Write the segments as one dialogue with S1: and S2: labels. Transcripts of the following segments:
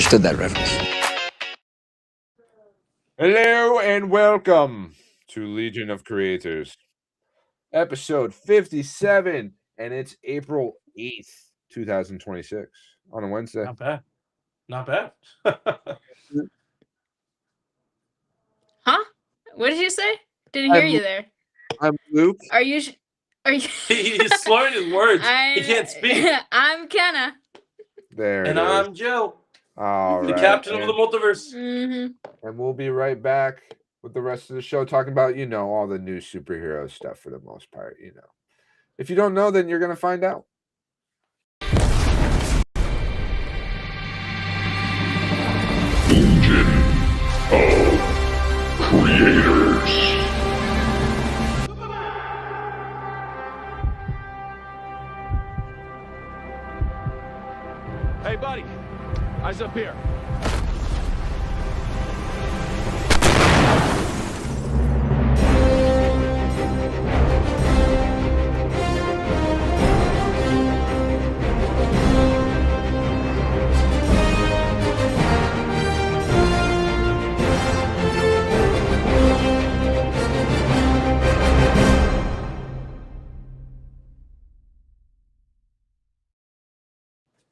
S1: understood that reference.
S2: Hello and welcome to Legion of Creators, episode 57, and it's April 8th, 2026, on a Wednesday.
S3: Not bad. Not bad.
S4: Huh? What did you say? Didn't hear you there.
S2: I'm Luke.
S4: Are you?
S3: He's slurring his words. He can't speak.
S4: I'm Kenna.
S2: There
S3: And
S2: it is.
S3: I'm Joe,
S2: All
S3: the
S2: right,
S3: captain of the multiverse.
S4: Mm-hmm.
S2: and we'll be right back with the rest of the show talking about, all the new superhero stuff for the most part, If you don't know, then you're going to find out.
S5: Legion of Creators.
S6: Hey, buddy. Eyes up here.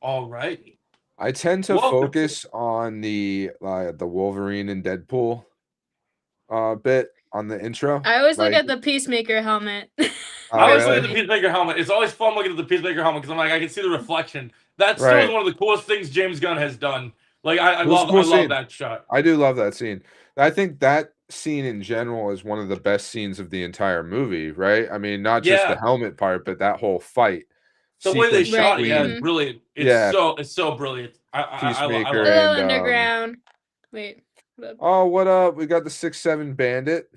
S3: All right.
S2: I tend to
S3: Welcome.
S2: focus on the Wolverine and Deadpool bit on the intro.
S4: I always look
S2: Like-
S4: at the Peacemaker helmet.
S2: Oh,
S3: I always
S2: really?
S3: look at the Peacemaker helmet. It's always fun looking at the Peacemaker helmet because I'm like, I can see the reflection. That still
S2: Right.
S3: is one of the coolest things James Gunn has done. Like, I
S2: It was a
S3: love
S2: cool scene.
S3: that shot.
S2: I do love that scene. I think that scene in general is one of the best scenes of the entire movie, right? I mean, not just the
S3: Yeah.
S2: helmet part, but that whole fight.
S3: The way they
S2: sequence
S3: shot it, yeah,
S2: between
S3: it's brilliant. It's
S2: Yeah.
S3: so brilliant. I
S2: Peacemaker
S3: love it.
S4: Hello,
S2: and,
S4: underground. Wait.
S2: Oh, what up? We got the 6'7" bandit.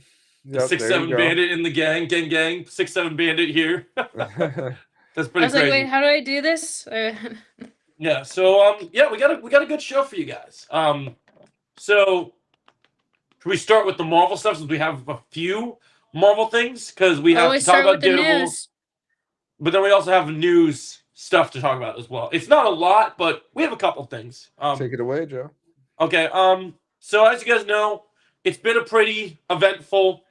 S3: The
S2: Yep,
S3: 6'7" bandit in the gang. 6'7" bandit here.
S2: bandit.
S3: That's
S4: I
S3: pretty
S4: was
S3: crazy.
S4: like, wait, how do I do this?
S3: Yeah, so yeah, we got a good show for you guys. So should we start with the Marvel stuff since we have a few Marvel things? Because we have to
S4: Always
S3: talk
S4: start
S3: about
S4: with the
S3: Daredevil,
S4: news.
S3: but then we also have news stuff to talk about as well. It's not a lot, but we have a couple things.
S2: Take it away, Joe.
S3: Okay, so as you guys know, it's been a pretty eventful,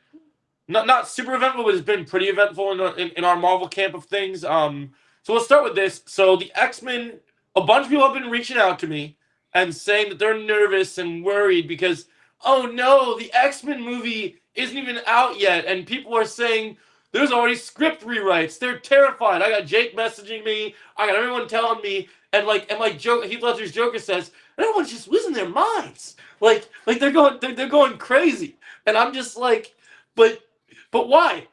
S3: not super eventful, but it's been pretty eventful in our Marvel camp of things. So let's start with this. So the X-Men, a bunch of people have been reaching out to me and saying that they're nervous and worried because, oh no, the X-Men movie isn't even out yet, and people are saying there's already script rewrites. They're terrified. I got Jake messaging me. I got everyone telling me, and like Heath Ledger's Joker says, everyone's just losing their minds. Like they're going crazy, and I'm just like, but why?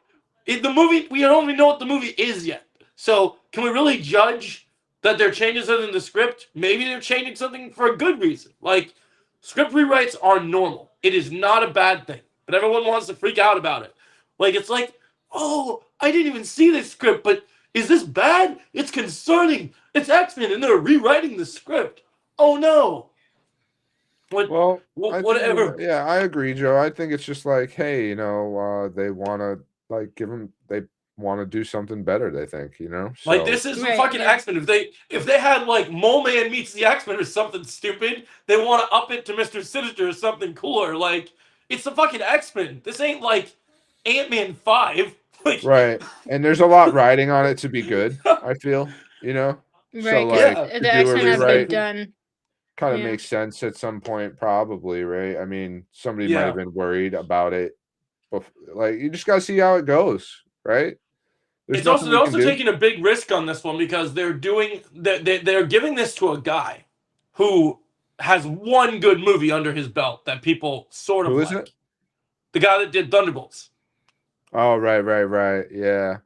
S3: The movie, we don't even know what the movie is yet. So can we really judge that they're changing something in the script? Maybe they're changing something for a good reason. Like, script rewrites are normal. It is not a bad thing, but everyone wants to freak out about it. Like, it's like, oh, I didn't even see this script, but is this bad? It's concerning. It's X-Men, and they're rewriting the script. Oh no.
S2: Well, I think
S3: whatever.
S2: yeah, I agree, Joe. I think it's just like, hey, they want to they want to do something better. They think, So,
S3: Like, this is the
S4: Right,
S3: fucking
S4: yeah.
S3: X-Men. If they had like Mole Man meets the X-Men or something stupid, they want to up it to Mr. Sinister or something cooler. Like, it's the fucking X-Men. This ain't like Ant-Man 5. Like,
S2: right. And there's a lot riding on it to be good. I feel, So,
S4: Right,
S2: like,
S3: Yeah.
S2: to
S4: the
S2: do a
S4: X-Men have been
S2: rewrite
S4: done.
S2: kind of
S4: Yeah.
S2: makes sense at some point, probably, right? I mean, somebody might
S3: Yeah.
S2: have been worried about it. Like, you just got to see how it goes, right? There's
S3: it's also
S2: nothing
S3: they're
S2: we
S3: also
S2: can do.
S3: taking a big risk on this one because they're giving this to a guy who has one good movie under his belt that people sort of
S2: Who is
S3: like.
S2: it?
S3: The guy that did Thunderbolts.
S2: Oh, right. Yeah.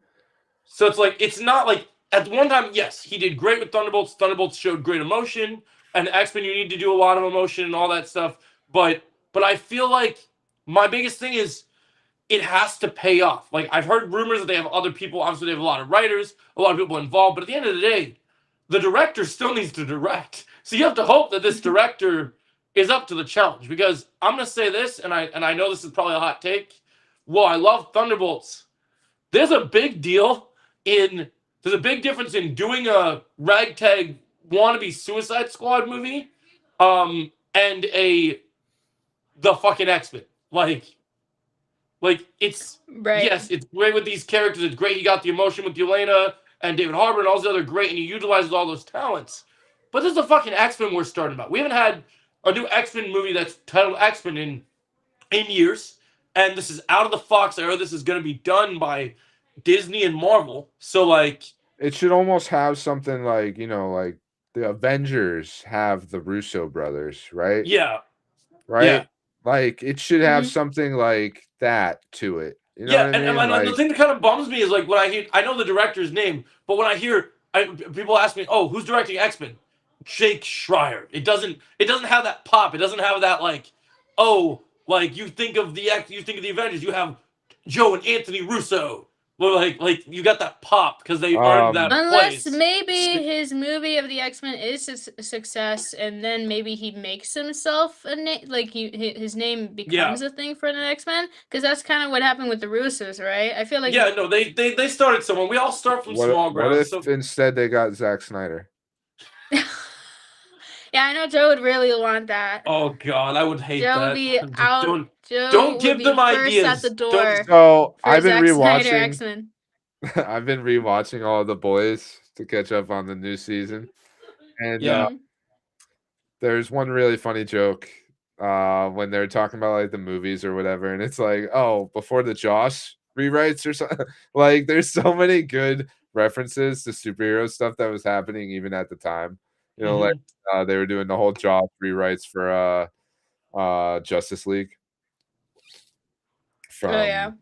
S3: So it's like, it's not like, at one time, yes, he did great with Thunderbolts. Thunderbolts showed great emotion, and X-Men, you need to do a lot of emotion and all that stuff. But I feel like my biggest thing is it has to pay off. Like, I've heard rumors that they have other people. Obviously, they have a lot of writers, a lot of people involved. But at the end of the day, the director still needs to direct. So you have to hope that this director is up to the challenge. Because I'm going to say this, and I know this is probably a hot take. Well, I love Thunderbolts. There's a big difference in doing a ragtag wannabe Suicide Squad movie and the fucking X-Men. Like it's
S4: Right.
S3: yes, it's great with these characters. It's great you got the emotion with Yelena and David Harbour and all the other great, and you utilized all those talents. But this is the fucking X-Men we're starting about. We haven't had a new X-Men movie that's titled X-Men in years, and this is out of the Fox era. This is going to be done by Disney and Marvel. So like,
S2: It should almost have something like, like the Avengers have the Russo brothers, right?
S3: yeah,
S2: Right?
S3: yeah.
S2: Like it should have
S4: Mhm.
S2: something like that to it. You know
S3: Yeah,
S2: what I mean?
S3: and the
S2: Like,
S3: thing that kind of bums me is like when I know the director's name, but when I hear people ask me, "Oh, who's directing X-Men?" Jake Schreier. It doesn't have that pop. It doesn't have that like, oh, like you think of the Avengers, you have Joe and Anthony Russo. Well, like you got that pop because they earned that
S4: Unless
S3: place.
S4: maybe his movie of the X-Men is a success, and then maybe he makes himself a name, like his name becomes a thing for the X-Men, because that's kind of what happened with the Russos, right? I feel like
S3: Yeah, no, they started somewhere. We all start from small
S2: what
S3: ground.
S2: if
S3: So
S2: instead they got Zack Snyder?
S4: yeah, I know Joe would really want that.
S3: oh god, I would hate
S4: Joe would
S3: that.
S4: be out.
S3: Don't
S4: Joe
S3: don't
S4: would
S3: give
S4: be
S3: them
S4: first
S3: ideas.
S4: at the
S3: Don't-
S4: door
S2: So
S4: for
S2: I've been
S4: Zack Snyder
S2: rewatching.
S4: X-Men.
S2: I've been rewatching all of The Boys to catch up on the new season, and
S3: Yeah.
S2: there's one really funny joke when they're talking about like the movies or whatever, and it's like, oh, before the Joss rewrites or something. Like, there's so many good references to superhero stuff that was happening even at the time. Like they were doing the whole Joss rewrites for Justice League.
S4: Oh yeah.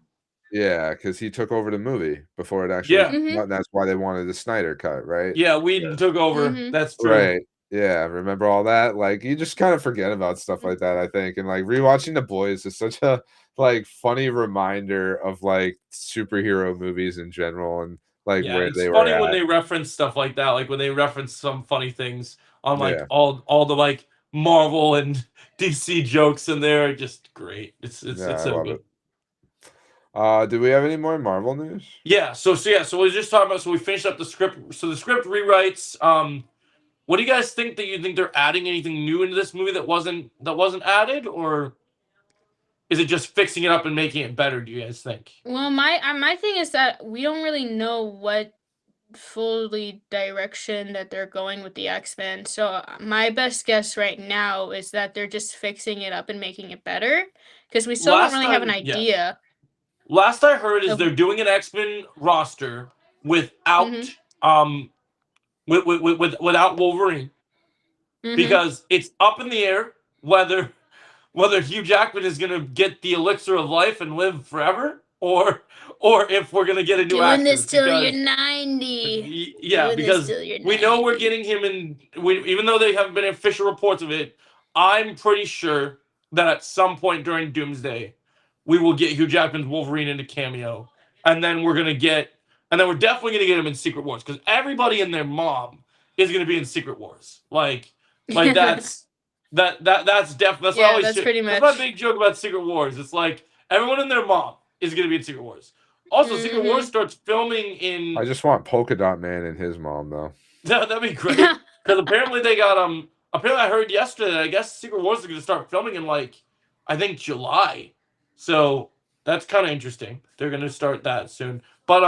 S2: Yeah, because he took over the movie before it actually
S3: Yeah.
S2: came out, and that's why they wanted the Snyder cut, right?
S3: Yeah, Whedon took over.
S4: Mhm.
S3: That's true.
S2: Right. Yeah, remember all that? Like, you just kind of forget about stuff like that, I think. And like rewatching The Boys is such a like funny reminder of like superhero movies in general and like
S3: Yeah,
S2: where
S3: it's
S2: they
S3: funny
S2: were
S3: when
S2: at.
S3: they reference stuff like that, like when they reference some funny things on like
S2: Yeah.
S3: all the like Marvel and DC jokes in there. Just great. It's
S2: Yeah,
S3: it's
S2: I
S3: so
S2: love
S3: good.
S2: it. Do we have any more Marvel news?
S3: Yeah, so we were just talking about, so we finished up the script. So the script rewrites. What do you guys think? That you think they're adding anything new into this movie that wasn't added, or is it just fixing it up and making it better? Do you guys think?
S4: Well, my thing is that we don't really know what fully direction that they're going with the X-Men. So my best guess right now is that they're just fixing it up and making it better, because we still
S3: Last
S4: don't really have an
S3: time- yeah.
S4: idea.
S3: Last I heard is
S4: Of-
S3: they're doing an X-Men roster without
S4: Mhm.
S3: without Wolverine,
S4: Mhm.
S3: because it's up in the air whether Hugh Jackman is going to get the elixir of life and live forever, or if we're going to get a new actor.
S4: Doing this till
S3: because-
S4: you're 90.
S3: Yeah,
S4: Doing this
S3: because
S4: till you're
S3: we know we're
S4: 90.
S3: getting him in. Even though they haven't been official reports of it, I'm pretty sure that at some point during Doomsday, we will get Hugh Jackman's Wolverine in a cameo, and then we're definitely gonna get him in Secret Wars, because everybody and their mom is gonna be in Secret Wars. Like that's that's definitely that's what I
S4: Yeah,
S3: always
S4: that's
S3: say-
S4: pretty
S3: That's my
S4: much-
S3: big joke about Secret Wars. It's like everyone and their mom is gonna be in Secret Wars. Also, Secret
S4: Mhm.
S3: Wars starts filming in.
S2: I just want Polka Dot Man and his mom though.
S3: That'd be great. Because apparently they got apparently I heard yesterday that I guess Secret Wars is gonna start filming in like I think July. So that's kind of interesting. They're gonna start that soon. But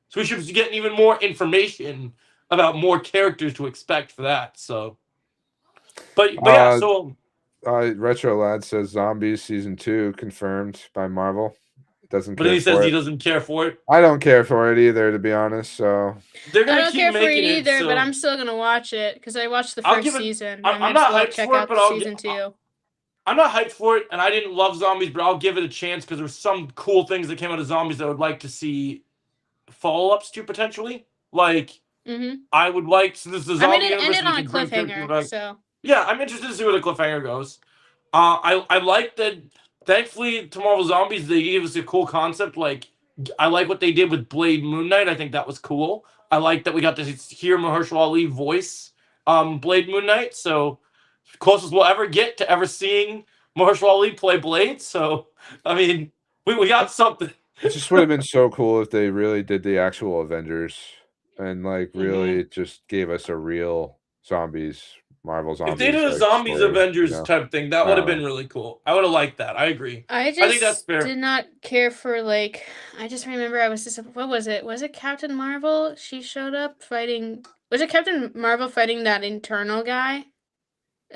S3: so we should be getting even more information about more characters to expect for that. So but yeah, so
S2: Retro Lad says Zombies season 2 confirmed by Marvel. Doesn't
S3: but
S2: care
S3: then he says
S2: for
S3: he
S2: it.
S3: doesn't care for it.
S2: I don't care for it either, to be honest. So
S3: They're
S4: I
S3: gonna
S4: don't
S3: keep
S4: care for it
S3: making
S4: either,
S3: so
S4: but I'm still gonna watch it because I watched the
S3: I'll
S4: first
S3: give it-
S4: season.
S3: I'm
S4: I might
S3: not
S4: as well
S3: hyped
S4: check
S3: for it,
S4: out
S3: but I'll
S4: season 2.
S3: I'm not hyped for it, and I didn't love Zombies, but I'll give it a chance because there's some cool things that came out of Zombies that I would like to see follow-ups to potentially. Like
S4: Mm-hmm.
S3: I would like, so this is the
S4: I mean,
S3: zombie
S4: it
S3: universe.
S4: ended
S3: we
S4: on a
S3: can bring characters
S4: cliffhanger,
S3: back.
S4: so
S3: Yeah, I'm interested to see where the cliffhanger goes. I like that. Thankfully, to Marvel Zombies, they gave us a cool concept. Like, I like what they did with Blade Moon Knight. I think that was cool. I like that we got to hear Mahershala Ali voice Blade Moon Knight. So, closest we'll ever get to ever seeing Mahershala Ali play Blade. So, I mean, we got something.
S2: it just would have been so cool if they really did the actual Avengers and like
S3: Mm-hmm.
S2: really just gave us a real Zombies Marvel Zombies.
S3: If they did a
S2: like,
S3: zombies
S2: story,
S3: Avengers
S2: you know?
S3: type thing, that would have
S2: Uh,
S3: been really cool. I would have liked that. I agree.
S4: I
S3: think that's
S4: just
S3: fair.
S4: did not care for like. I just remember I was just. What was it? Was it Captain Marvel? She showed up fighting. Was it Captain Marvel fighting that internal guy,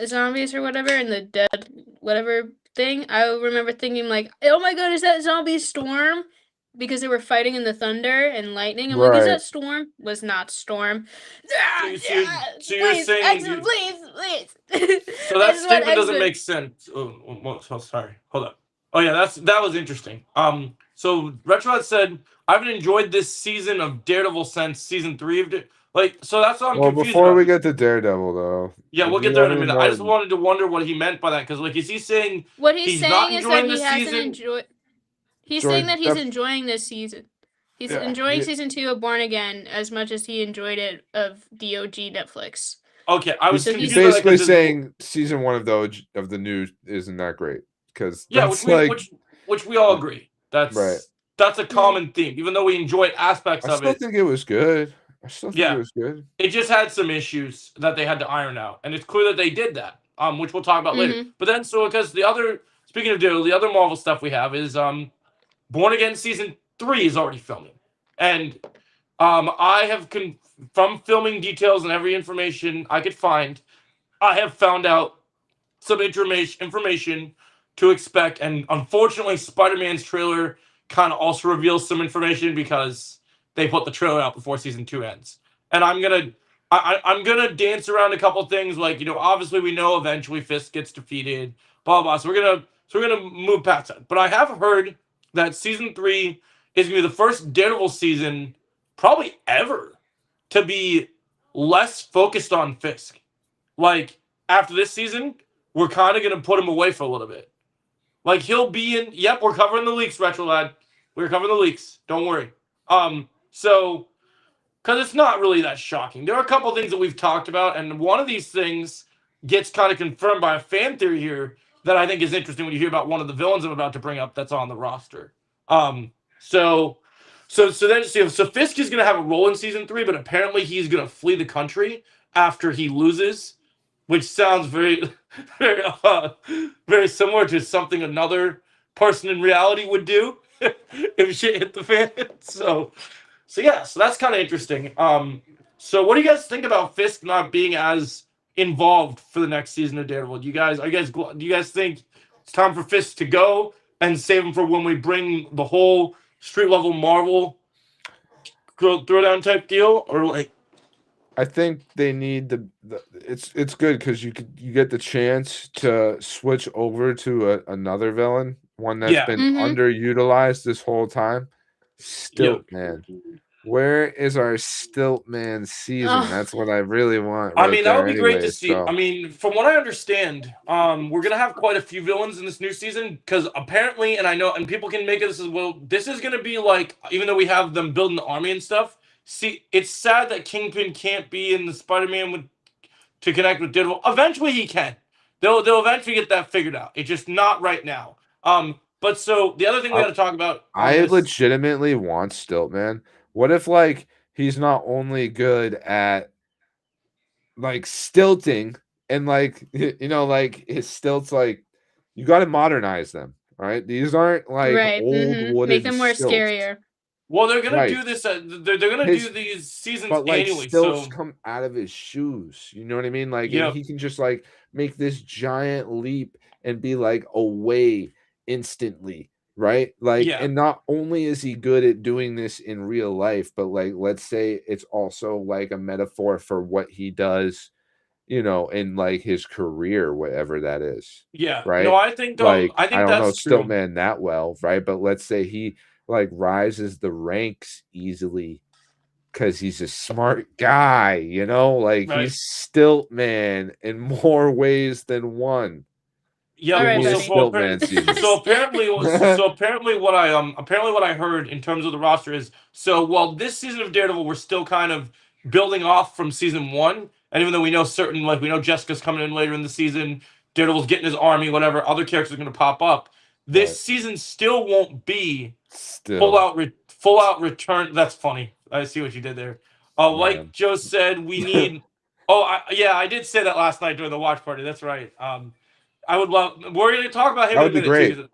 S4: zombies or whatever, in the dead whatever thing? I remember thinking like, oh my god, is that zombie Storm? Because they were fighting in the thunder and lightning. I'm like, is
S2: Right.
S4: that Storm? Was not Storm.
S3: So you're
S4: Please,
S3: saying
S4: X-Men, please.
S3: So
S4: I
S3: that
S4: just want
S3: statement doesn't
S4: X-Men.
S3: make sense. Oh, sorry. Hold up. Oh yeah, that was interesting. So Retrolad said, "I haven't enjoyed this season of Daredevil since season 3 of so that's what I'm
S2: Well,
S3: confused
S2: before
S3: about.
S2: we get to Daredevil, though.
S3: Yeah, we'll get
S2: you
S3: there in
S2: don't
S3: a
S2: even
S3: minute. I just
S2: know-
S3: wanted to wonder what he meant by that, because like, is he saying
S4: What he's
S3: he's not
S4: saying is that
S3: enjoying
S4: he
S3: this
S4: hasn't
S3: season?
S4: enjoyed. He's
S2: Enjoyed
S4: saying that he's
S2: def-
S4: enjoying this season. He's
S2: Yeah,
S4: enjoying
S2: yeah.
S4: season 2 of Born Again as much as he enjoyed it of the OG Netflix.
S3: Okay, I was
S2: He's
S4: So he's
S3: confused by that
S2: basically
S3: 'cause there's-
S2: saying season 1 of the new isn't that great because
S3: yeah,
S2: that's like
S3: which we all agree. That's
S2: Right.
S3: That's a common theme, even though we enjoyed aspects
S2: I
S3: of
S2: still
S3: it.
S2: think it was good.
S3: Yeah.
S2: It was good.
S3: It just had some issues that they had to iron out, and it's clear that they did that. Which we'll talk about later. But then, because speaking of Daredevil, the other Marvel stuff we have is Born Again season 3 is already filming, and I have from filming details and every information I could find, I have found out some information to expect, and unfortunately, Spider-Man's trailer kind of also reveals some information because they put the trailer out before season 2 ends. And I'm gonna dance around a couple things, like, obviously we know eventually Fisk gets defeated, blah blah. So we're gonna move past that. But I have heard that season 3 is gonna be the first Daredevil season, probably ever, to be less focused on Fisk. Like, after this season, we're kind of gonna put him away for a little bit. Like, he'll be in. Yep, we're covering the leaks, Retro Lad. We're covering the leaks. Don't worry. So, because it's not really that shocking. There are a couple things that we've talked about, and one of these things gets kind of confirmed by a fan theory here that I think is interesting when you hear about one of the villains I'm about to bring up that's on the roster. So Fisk is going to have a role in season 3, but apparently he's going to flee the country after he loses, which sounds very, very, very similar to something another person in reality would do if shit hit the fan. So that's kind of interesting. So what do you guys think about Fisk not being as involved for the next season of Daredevil? Do you guys think it's time for Fisk to go and save him for when we bring the whole street level Marvel throwdown type deal, or like?
S2: I think they need it's good because you get the chance to switch over to another villain, one that's been underutilized this whole time. Stiltman. Where is our Stiltman season? That's what I really want.
S3: I mean, that would be great to see.
S2: So.
S3: I mean, from what I understand, we're gonna have quite a few villains in this new season because apparently, and I know, and people can make it this as well. This is gonna be like, even though we have them building the army and stuff. See, it's sad that Kingpin can't be in the Spider-Man to connect with Daredevil. Eventually, he can. They'll eventually get that figured out. It's just not right now. But so the other thing we got to talk about.
S2: I legitimately want Stiltman. What if like he's not only good at like stilting and like like his stilts, like you got to modernize them, right? These aren't like old wooden.
S4: Make them more
S2: stilts.
S4: scarier.
S3: Well, they're gonna do this. They're gonna do these seasons
S2: but like
S3: annually.
S2: Stilts
S3: So
S2: come out of his shoes. You know what I mean? Like and he can just like make this giant leap and be like away instantly, right? Like, and not only is he good at doing this in real life, but like let's say it's also like a metaphor for what he does, in like his career, whatever that is.
S3: Yeah.
S2: Right.
S3: No, I think
S2: like
S3: I think
S2: I don't know
S3: that's true.
S2: Stiltman that well, right? But let's say he like rises the ranks easily because he's a smart guy, like he's Stiltman in more ways than one.
S3: Yeah, so apparently what I heard in terms of the roster is, so while this season of Daredevil we're still kind of building off from season 1, and even though we know we know Jessica's coming in later in the season, Daredevil's getting his army, whatever, other characters are going to pop up. This season still won't be full out return. That's funny. I see what you did there. Like Joe said, we need Oh, yeah, I did say that last night during the watch party. That's right. I would love. We're going to talk about him
S2: That
S3: in a
S2: would be
S3: minute
S2: great.
S3: too,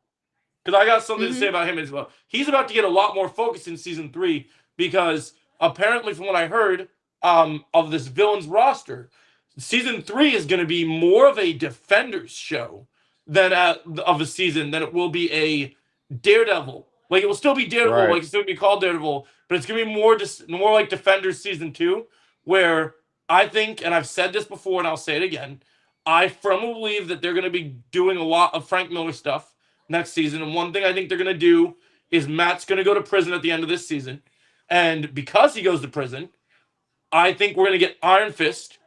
S3: because I got something to
S4: Mhm.
S3: say about him as well. He's about to get a lot more focus in season 3 because apparently, from what I heard, of this villains roster, season 3 is going to be more of a Defenders show than of a season than it will be a Daredevil. Like it will still be Daredevil,
S2: Right.
S3: like it's still be called Daredevil, but it's going to be more like Defenders season 2, where I think, and I've said this before, and I'll say it again. I firmly believe that they're going to be doing a lot of Frank Miller stuff next season. And one thing I think they're going to do is Matt's going to go to prison at the end of this season. And because he goes to prison, I think we're going to get Iron Fist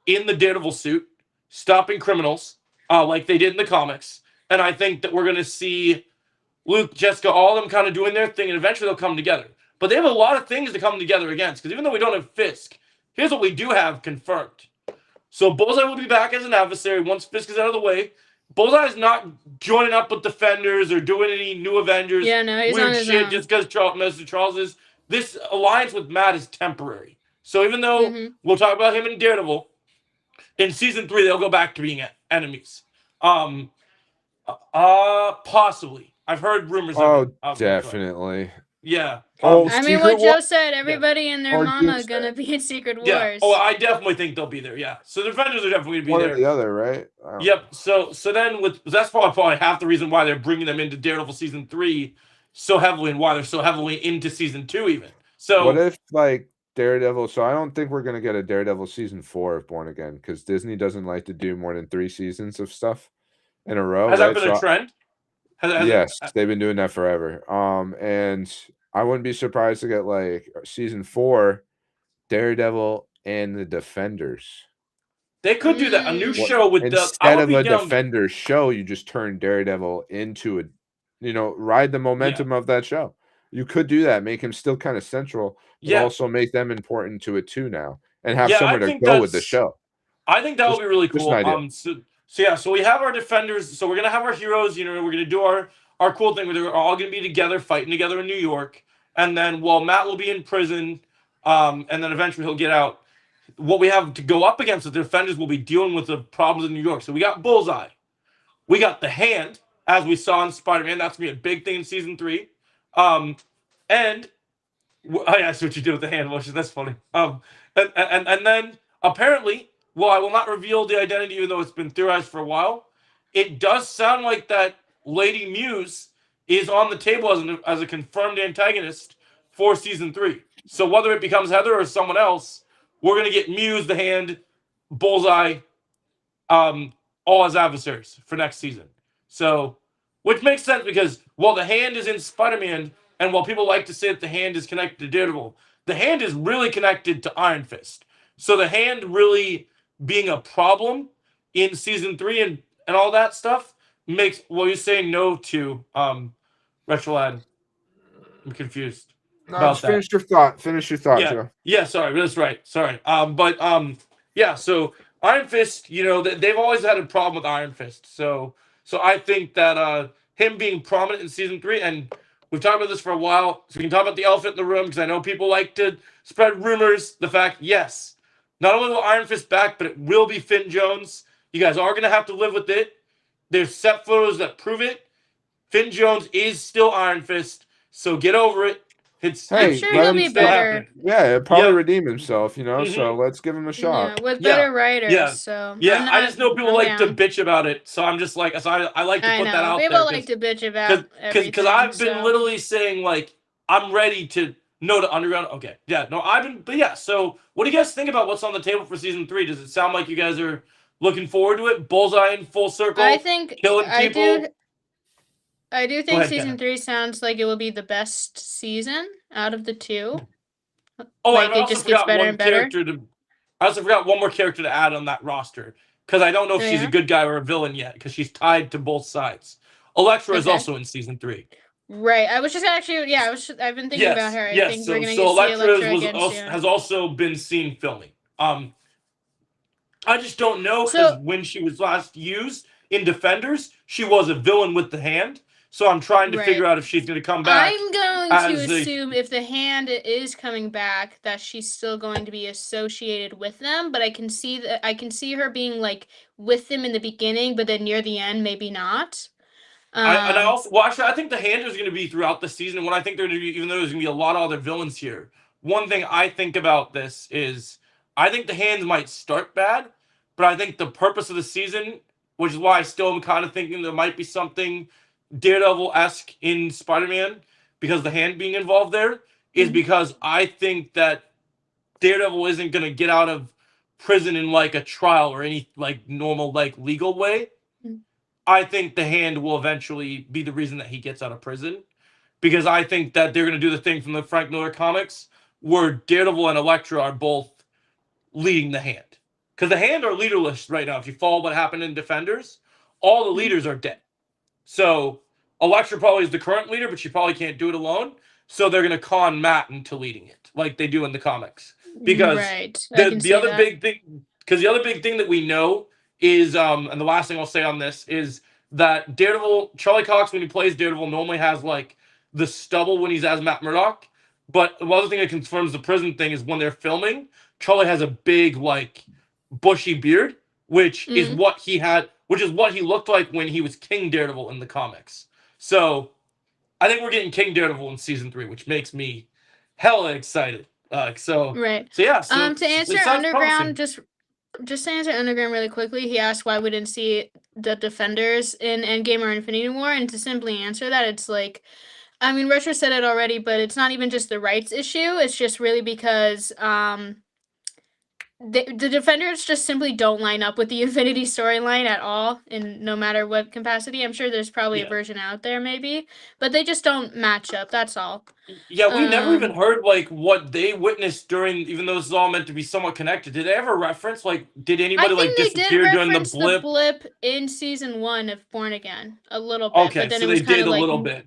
S3: in the Daredevil suit, stopping criminals like they did in the comics. And I think that we're going to see Luke, Jessica, all of them kind of doing their thing, and eventually they'll come together. But they have a lot of things to come together against, because even though we don't have Fisk, here's what we do have confirmed. So Bullseye will be back as an adversary once Fisk is out of the way. Bullseye is not joining up with Defenders or doing any new Avengers.
S4: Yeah, no, he's on
S3: weird
S4: his
S3: shit
S4: own.
S3: just because Mr. Charles is. This alliance with Matt is temporary. So even though
S4: Mhm.
S3: we'll talk about him in Daredevil, in season 3 they'll go back to being enemies. Possibly. I've heard rumors
S2: Oh,
S3: of it.
S2: definitely.
S3: Yeah.
S2: Oh,
S4: I mean,
S2: Secret
S4: what Joe
S2: War-
S4: said, everybody and their
S2: Or
S4: mama
S2: Doomsday.
S4: gonna be in Secret Wars.
S3: Yeah. Oh, I definitely think they'll be there. Yeah. So the Defenders are definitely going
S2: one
S3: to
S2: or
S3: be
S2: the
S3: there.
S2: other, right? I don't
S3: Yep. So then that's probably half the reason why they're bringing them into Daredevil season 3 so heavily, and why they're so heavily into season 2 even. So
S2: What if like Daredevil? So I don't think we're gonna get a Daredevil season 4 of Born Again because Disney doesn't like to do more than 3 seasons of stuff in a row,
S3: has
S2: right?
S3: that been a trend?
S2: Yes, they've been doing that forever. And I wouldn't be surprised to get like season 4, Daredevil and the Defenders.
S3: They could do that. A new
S4: Mm.
S3: show with I
S2: Instead
S3: would
S2: of
S3: be
S2: a
S3: down.
S2: Defenders show, you just turn Daredevil into ride the momentum of that show. You could do that, make him still kind of central, but
S3: Yeah.
S2: also make them important to it too now, and have
S3: Yeah,
S2: somewhere
S3: I
S2: to
S3: think
S2: go with the
S3: that's-
S2: show.
S3: I think that would
S2: Just-
S3: be really
S2: just
S3: cool.
S2: an idea.
S3: So we have our Defenders. So we're gonna have our heroes. We're gonna do our cool thing where they're all gonna be together, fighting together in New York. And then Matt will be in prison, and then eventually he'll get out. What we have to go up against the Defenders will be dealing with the problems in New York. So we got Bullseye, we got the Hand, as we saw in Spider-Man. That's gonna be a big thing in season 3. And I see what you did with the hand motions. That's funny. And then apparently, well, I will not reveal the identity, even though it's been theorized for a while. It does sound like that Lady Muse is on the table as a confirmed antagonist for season 3. So whether it becomes Heather or someone else, we're gonna get Muse, the Hand, Bullseye, all as adversaries for next season. So, which makes sense because while the Hand is in Spider-Man, and while people like to say that the Hand is connected to Daredevil, the Hand is really connected to Iron Fist. So the Hand really being a problem in season 3 and all that stuff makes, well, you're saying no to Retrolad. I'm confused.
S2: No,
S3: about
S2: just
S3: that.
S2: finish your thought. Finish your thought,
S3: Yeah.
S2: Joe.
S3: Yeah, sorry, that's right. Sorry. Yeah, so Iron Fist, they've always had a problem with Iron Fist. So I think that him being prominent in season 3, and we've talked about this for a while, so we can talk about the elephant in the room, because I know people like to spread rumors. The fact, yes, not only will Iron Fist back, but it will be Finn Jones. You guys are going to have to live with it. There's set photos that prove it. Finn Jones is still Iron Fist, so get over it. It's
S2: Hey,
S4: I'm sure
S2: let
S4: he'll
S2: him
S4: be
S2: still
S4: better.
S2: Yeah, he'll probably
S3: Yeah.
S2: redeem himself, So
S3: Mhm.
S2: let's give him a shot.
S4: Yeah, with
S3: Yeah.
S4: better writers.
S3: Yeah.
S4: So
S3: Yeah,
S4: I'm
S3: I just know people
S4: I'm
S3: like to
S4: down.
S3: bitch about it, so I'm just like, so I like to
S4: I
S3: put
S4: know
S3: that out
S4: people
S3: there.
S4: like to bitch about everything.
S3: Because I've been
S4: so.
S3: literally saying, like, I'm ready to know the Underground. Okay, yeah, no, but yeah. So, what do you guys think about what's on the table for season 3? Does it sound like you guys are looking forward to it? Bullseye in full circle.
S4: I think
S3: killing
S4: I
S3: people.
S4: do. I do think
S3: ahead,
S4: season
S3: Kenna.
S4: 3 sounds like it will be the best season out of the 2.
S3: Oh,
S4: like,
S3: I
S4: it
S3: also
S4: just gets
S3: forgot
S4: better
S3: one
S4: and better?
S3: character I also forgot one more character to add on that roster, because I don't know if
S4: Oh,
S3: she's
S4: yeah?
S3: a good guy or a villain yet, because she's tied to both sides. Elektra is
S4: Okay.
S3: also in season 3.
S4: Right. I was just actually I've been thinking about her. I think we're gonna see
S3: Elektra
S4: Elektra again soon.
S3: has also been seen filming. I just don't know, because
S4: So-
S3: when she was last used in Defenders, she was a villain with the Hand. So I'm trying to
S4: Right.
S3: figure out if she's going to come back.
S4: I'm going
S3: as
S4: to
S3: a-
S4: assume if the hand is coming back, that she's still going to be associated with them. But I can see her being like with them in the beginning, but then near the end, maybe not.
S3: I also, well, actually, I think the hand is going to be throughout the season. And what I think they're going to be, even though there's going to be a lot of other villains here, one thing I think about this is I think the hands might start bad, but I think the purpose of the season, which is why I still am kind of thinking there might be something Daredevil-esque in Spider-Man, because the hand being involved there, is because I think that Daredevil isn't going to get out of prison in like a trial or any like normal like legal way. I think the hand will eventually be the reason that he gets out of prison, because I think that they're going to do the thing from the Frank Miller comics where Daredevil and Elektra are both leading the hand. Because the hand are leaderless right now. If you follow what happened in Defenders, all the leaders are dead. So Elektra probably is the current leader, but she probably can't do it alone. So they're going to con Matt into leading it, like they do in the comics. Because the other big thing, because the other big thing that we know is, and the last thing I'll say on this is that Daredevil, Charlie Cox, when he plays Daredevil, normally has like the stubble when he's as Matt Murdock. But the other thing that confirms the prison thing is when they're filming, Charlie has a big like bushy beard, which is what he had, which is what he looked like when he was King Daredevil in the comics. So I think we're getting King Daredevil in season 3, which makes me hella excited. So yeah. So
S4: to answer Underground, just to answer Underground really quickly, he asked why we didn't see the Defenders in Endgame or Infinity War, and to simply answer that, it's like, I mean, Retro said it already, but it's not even just the rights issue. It's just really because the Defenders just simply don't line up with the Infinity storyline at all, in no matter what capacity. I'm sure there's probably a version out there, maybe, but they just don't match up. That's all.
S3: Yeah, we never even heard like what they witnessed during, even though this is all meant to be somewhat connected. Did they ever reference like, did anybody like disappear during the
S4: blip in season 1 of Born Again a little bit?
S3: Okay,
S4: but then
S3: so
S4: it was
S3: they did a
S4: like,
S3: little bit.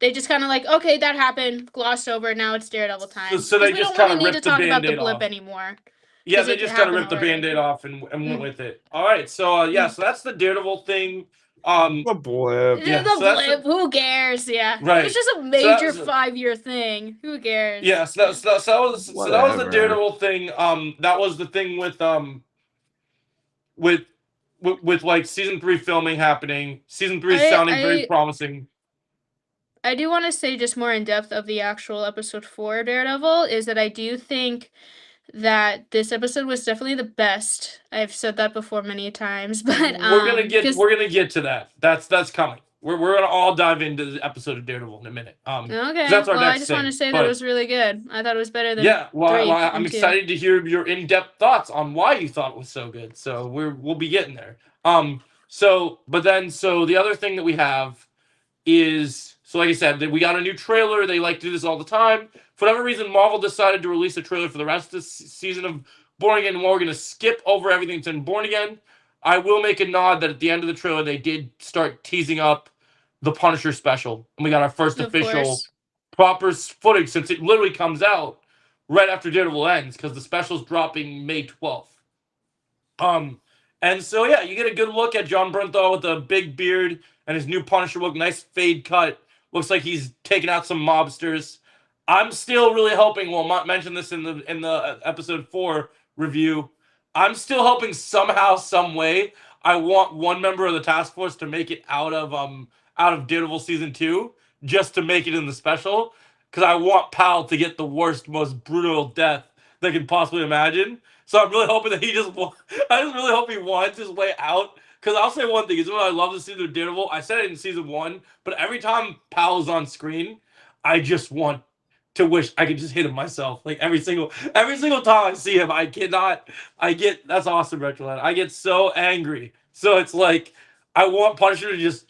S4: They just kind of like, okay, that happened, glossed over. Now it's Daredevil time.
S3: So they just kind of ripped the Band-Aid off
S4: anymore.
S3: Yeah, they just kind of ripped the Band-Aid off and went with it. All right, so so that's the Daredevil thing.
S2: The blip.
S4: Yeah, the blip. Who cares? Yeah,
S3: right.
S4: It's just a major 5-year thing. Who cares?
S3: Yeah, so that was the Daredevil thing. That was the thing with like season 3 filming happening. Season 3 is sounding very promising.
S4: I do want to say just more in depth of the actual episode 4 Daredevil is that I do think that this episode was definitely the best. I've said that before many times, but
S3: we're gonna get to that. That's coming. We're gonna all dive into the episode of Daredevil in a minute.
S4: Okay.
S3: That's our next
S4: I just want to say that it was really good. I thought it was better than
S3: I'm excited to hear your in-depth thoughts on why you thought it was so good. So we'll be getting there. So the other thing that we have is, so like I said, we got a new trailer. They like to do this all the time. For whatever reason, Marvel decided to release a trailer for the rest of this season of Born Again. While we're going to skip over everything that's in Born Again, I will make a nod that at the end of the trailer, they did start teasing up the Punisher special. And we got our first official proper footage, since it literally comes out right after Daredevil ends, because the special's dropping May 12th. And so, yeah, you get a good look at John Bernthal with a big beard and his new Punisher look. Nice fade cut. Looks like he's taking out some mobsters. I'm still really hoping, Matt mentioned this in the episode 4 review, I'm still hoping somehow, some way, I want one member of the task force to make it out of Daredevil season 2, just to make it in the special, because I want Pal to get the worst, most brutal death they can possibly imagine. So I'm really hoping that I just really hope he wants his way out. Because I'll say one thing, is what I love this season of Daredevil. I said it in season 1, but every time Pal is on screen, I just want to wish I could just hit him myself. Like every single time I see him, that's awesome, Retroland. I get so angry. So it's like, I want Punisher to just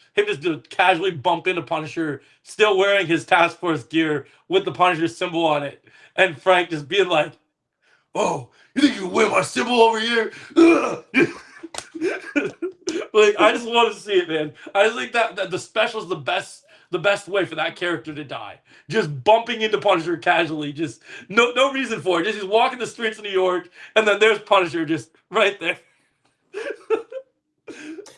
S3: casually bump into Punisher, still wearing his task force gear with the Punisher symbol on it. And Frank just being like, "Oh, you think you can wear my symbol over here?" Like, I just want to see it, man. I just think that the special is the best way for that character to die. Just bumping into Punisher casually, just no reason for it. Just he's walking the streets of New York, and then there's Punisher just right there.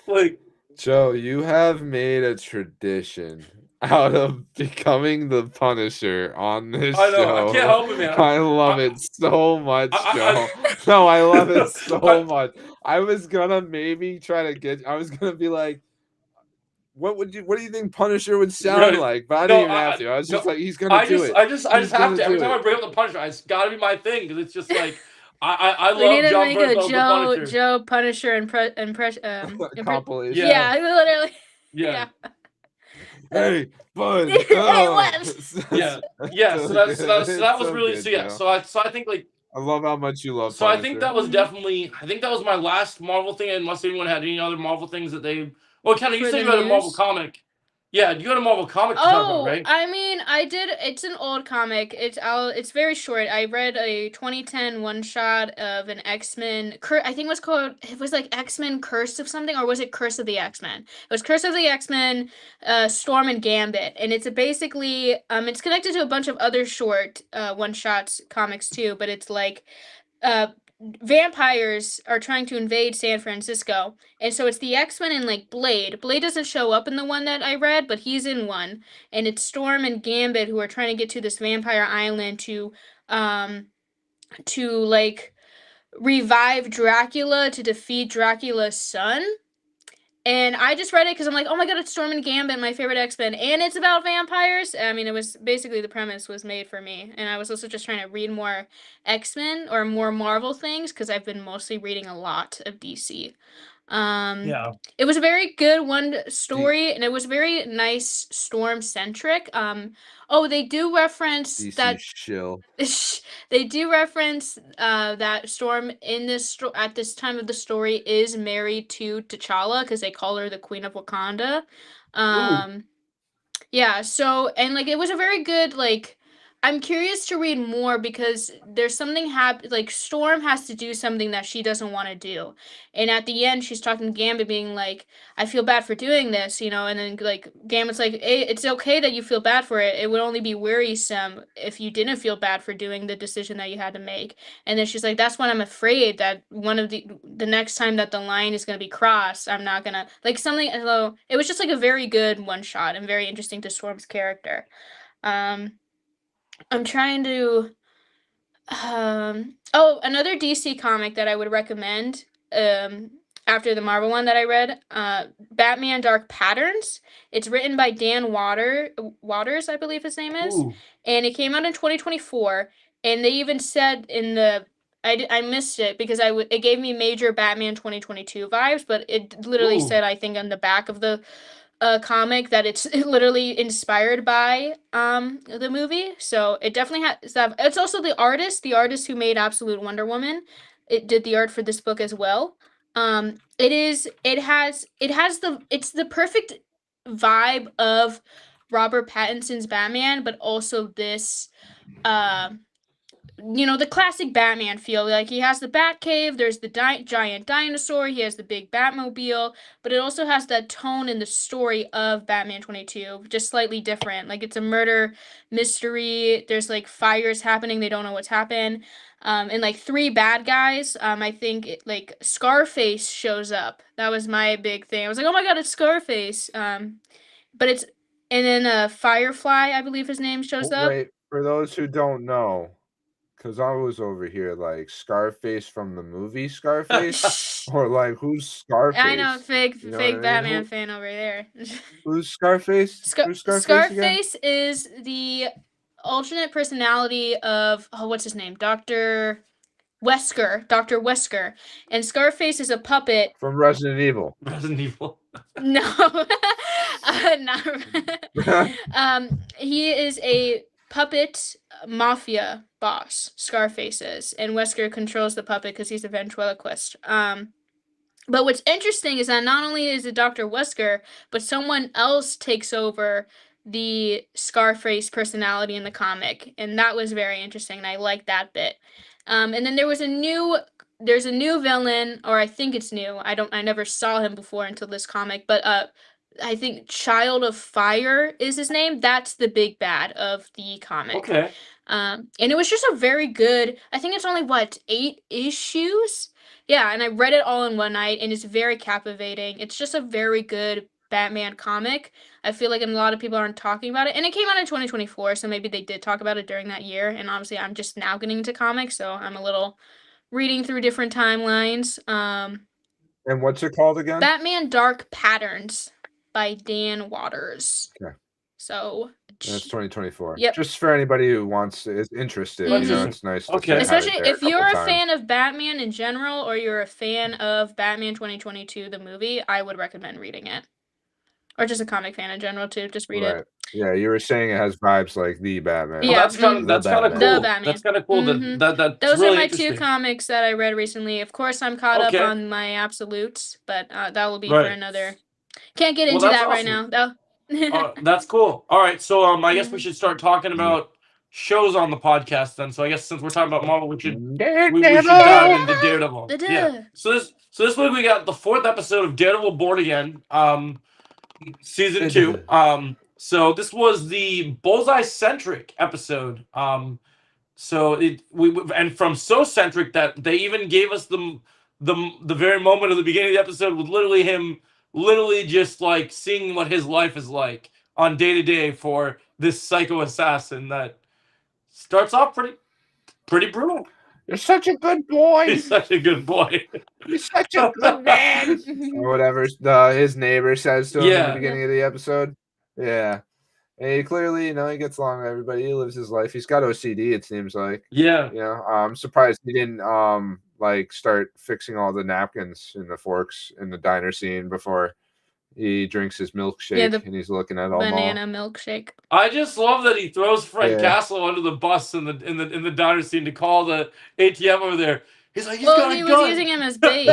S3: Like,
S2: Joe, you have made a tradition out of becoming the Punisher on this
S3: I know. I
S2: show.
S3: can't help it, man.
S2: I love
S3: I-
S2: it so much,
S3: I-
S2: Joe. No, I love it so
S3: I-
S2: much. I was gonna maybe try to get. I was gonna be like, what do you think Punisher would sound
S3: Right.
S2: like? But I
S3: No,
S2: didn't even have to. I was just like, he's gonna do it.
S3: I just
S2: He's
S3: have
S2: gonna
S3: to. Every
S2: do
S3: time I
S2: it.
S3: bring up the Punisher, it's got to be my thing because it's just like I
S4: We need
S3: love
S4: to
S3: John
S4: make a
S3: Bernthal, the Punisher.
S4: Joe Punisher
S2: Compilation.
S3: Yeah.
S4: Yeah, literally.
S3: Yeah.
S2: Hey, bud.
S4: Hey, what?
S3: Yeah. Yeah. So that was really so yeah. So I think like
S2: I love how much you love.
S3: so I
S2: Punisher.
S3: think that was definitely that was my last Marvel thing unless anyone had any other Marvel things that they. Well, Kenny, you
S4: For
S3: said
S4: the
S3: you had a Marvel
S4: news?
S3: comic. Yeah, you had a Marvel comic to talk about,
S4: Oh,
S3: right?
S4: I mean, I did. It's an old comic. It's very short. I read a 2010 one shot of an X-Men. I think it was like X-Men Curse of something, or was it Curse of the X-Men? It was Curse of the X-Men, Storm and Gambit, and it's basically it's connected to a bunch of other short one shots comics too. But it's like uh vampires are trying to invade San Francisco. And so it's the X-Men and like Blade. Blade doesn't show up in the one that I read, but he's in one. And it's Storm and Gambit who are trying to get to this vampire island to like revive Dracula to defeat Dracula's son. And I just read it because I'm like, oh my god, it's Storm and Gambit, my favorite X-Men, and it's about vampires. I mean, it was basically the premise was made for me, and I was also just trying to read more X-Men or more Marvel things because I've been mostly reading a lot of DC.
S3: Yeah.
S4: It was a very good one story, and it was very nice Storm centric. Oh, they do reference
S2: DC
S4: that
S2: shill.
S4: they do reference that Storm in at this time of the story is married to T'Challa because they call her the Queen of Wakanda. Yeah, so and like it was a very good like I'm curious to read more because there's something like Storm has to do something that she doesn't want to do. And at the end she's talking to Gambit being like, I feel bad for doing this, and then like Gambit's like, hey, it's okay that you feel bad for it. It would only be wearisome if you didn't feel bad for doing the decision that you had to make. And then she's like, that's when I'm afraid that one of the next time that the line is gonna be crossed, I'm not gonna like something. So it was just like a very good one shot and very interesting to Storm's character. I'm trying to another DC comic that I would recommend after the Marvel one that I read, Batman Dark Patterns. It's written by Dan Waters, I believe his name is.
S3: Ooh.
S4: And it came out in 2024, and they even said in the I missed it because it gave me major Batman 2022 vibes, but it literally
S3: Ooh.
S4: said, I think, on the back of the comic that it's literally inspired by the movie. So it definitely has that. It's also the artist who made Absolute Wonder Woman. It did the art for this book as well. It's the perfect vibe of Robert Pattinson's Batman, but also this the classic Batman feel. Like he has the Batcave, there's the giant dinosaur, he has the big Batmobile, but it also has that tone in the story of Batman 22, just slightly different. Like it's a murder mystery, there's like fires happening, they don't know what's happened. And like 3 bad guys. I think like Scarface shows up. That was my big thing. I was like, oh my god, it's Scarface. But it's and then Firefly, I believe his name shows up.
S2: Wait, for those who don't know, because I was over here like Scarface from the movie Scarface, or like who's Scarface?
S4: I know, fake
S2: You know what I mean?
S4: Batman fan over there.
S2: Who's Scarface? Who's Scarface again?
S4: Scarface is the alternate personality of what's his name? Dr. Wesker. And Scarface is a puppet.
S2: From Resident Evil.
S3: Resident Evil.
S4: No. He is a puppet mafia boss, Scarface is, and Wesker controls the puppet because he's a ventriloquist. But what's interesting is that not only is it Dr. Wesker, but someone else takes over the Scarface personality in the comic, and that was very interesting, and I like that bit. And then there's a new villain, or I think it's new. I never saw him before until this comic, but I think Child of Fire is his name. That's the big bad of the comic.
S3: Okay.
S4: And it was just a very good. I think it's only what 8 issues. Yeah, and I read it all in one night, and it's very captivating. It's just a very good Batman comic. I feel like a lot of people aren't talking about it, and it came out in 2024, so maybe they did talk about it during that year. And obviously, I'm just now getting into comics, so I'm a little reading through different timelines.
S2: And what's it called again?
S4: Batman Dark Patterns by Dan Waters.
S2: Okay.
S4: So
S2: That's 2024.
S4: Yep.
S2: Just for anybody who is interested, you know, it's nice.
S3: Okay.
S2: To have it
S4: especially
S2: there
S4: if
S2: a couple
S4: you're a
S2: times.
S4: fan of Batman in general, or you're a fan of Batman 2022, the movie, I would recommend reading it. Or just a comic fan in general too. Just read
S2: Right.
S4: it.
S2: Yeah, you were saying it has vibes like the Batman.
S3: Well,
S4: Yeah,
S3: that's kind of
S2: The
S3: that's kind of
S2: Batman.
S3: cool.
S4: The Batman.
S3: That's kind of cool.
S4: Mhm.
S3: That's
S4: Those
S3: really
S4: are my 2
S3: interesting.
S4: comics that I read recently. Of course, I'm caught
S3: Okay.
S4: up on my absolutes, but that will be for
S3: Right.
S4: another. Can't get
S3: Well,
S4: into
S3: that's
S4: that right
S3: awesome.
S4: now.
S3: That's cool. All right, so I guess we
S4: Mhm.
S3: should start talking about shows on the podcast then. So I guess since we're talking about Marvel, we should dive into Daredevil.
S4: Da-da.
S3: Yeah. So this week we got the 4th episode of Daredevil Born Again, season 2. So this was the Bullseye centric episode. So and from so centric that they even gave us the very moment of the beginning of the episode with literally him just like seeing what his life is like on day to day for this psycho assassin that starts off pretty brutal.
S2: You're such a good boy.
S3: He's such a good boy.
S2: You're such a good man. Or whatever his neighbor says to him in
S3: Yeah.
S2: the beginning of the episode. Yeah. And he clearly, you know, he gets along with everybody. He lives his life. He's got OCD, it seems like.
S3: Yeah.
S2: You know, I'm surprised he didn't like start fixing all the napkins and the forks in the diner scene before he drinks his milkshake
S4: the
S2: and he's looking at all
S4: Banana milkshake.
S3: I just love that he throws Frank
S2: Yeah.
S3: Castle under the bus in the diner scene to call the ATM over there. He's like, he's
S4: Well,
S3: got
S4: he
S3: a
S4: was
S3: gun.
S4: using him as bait,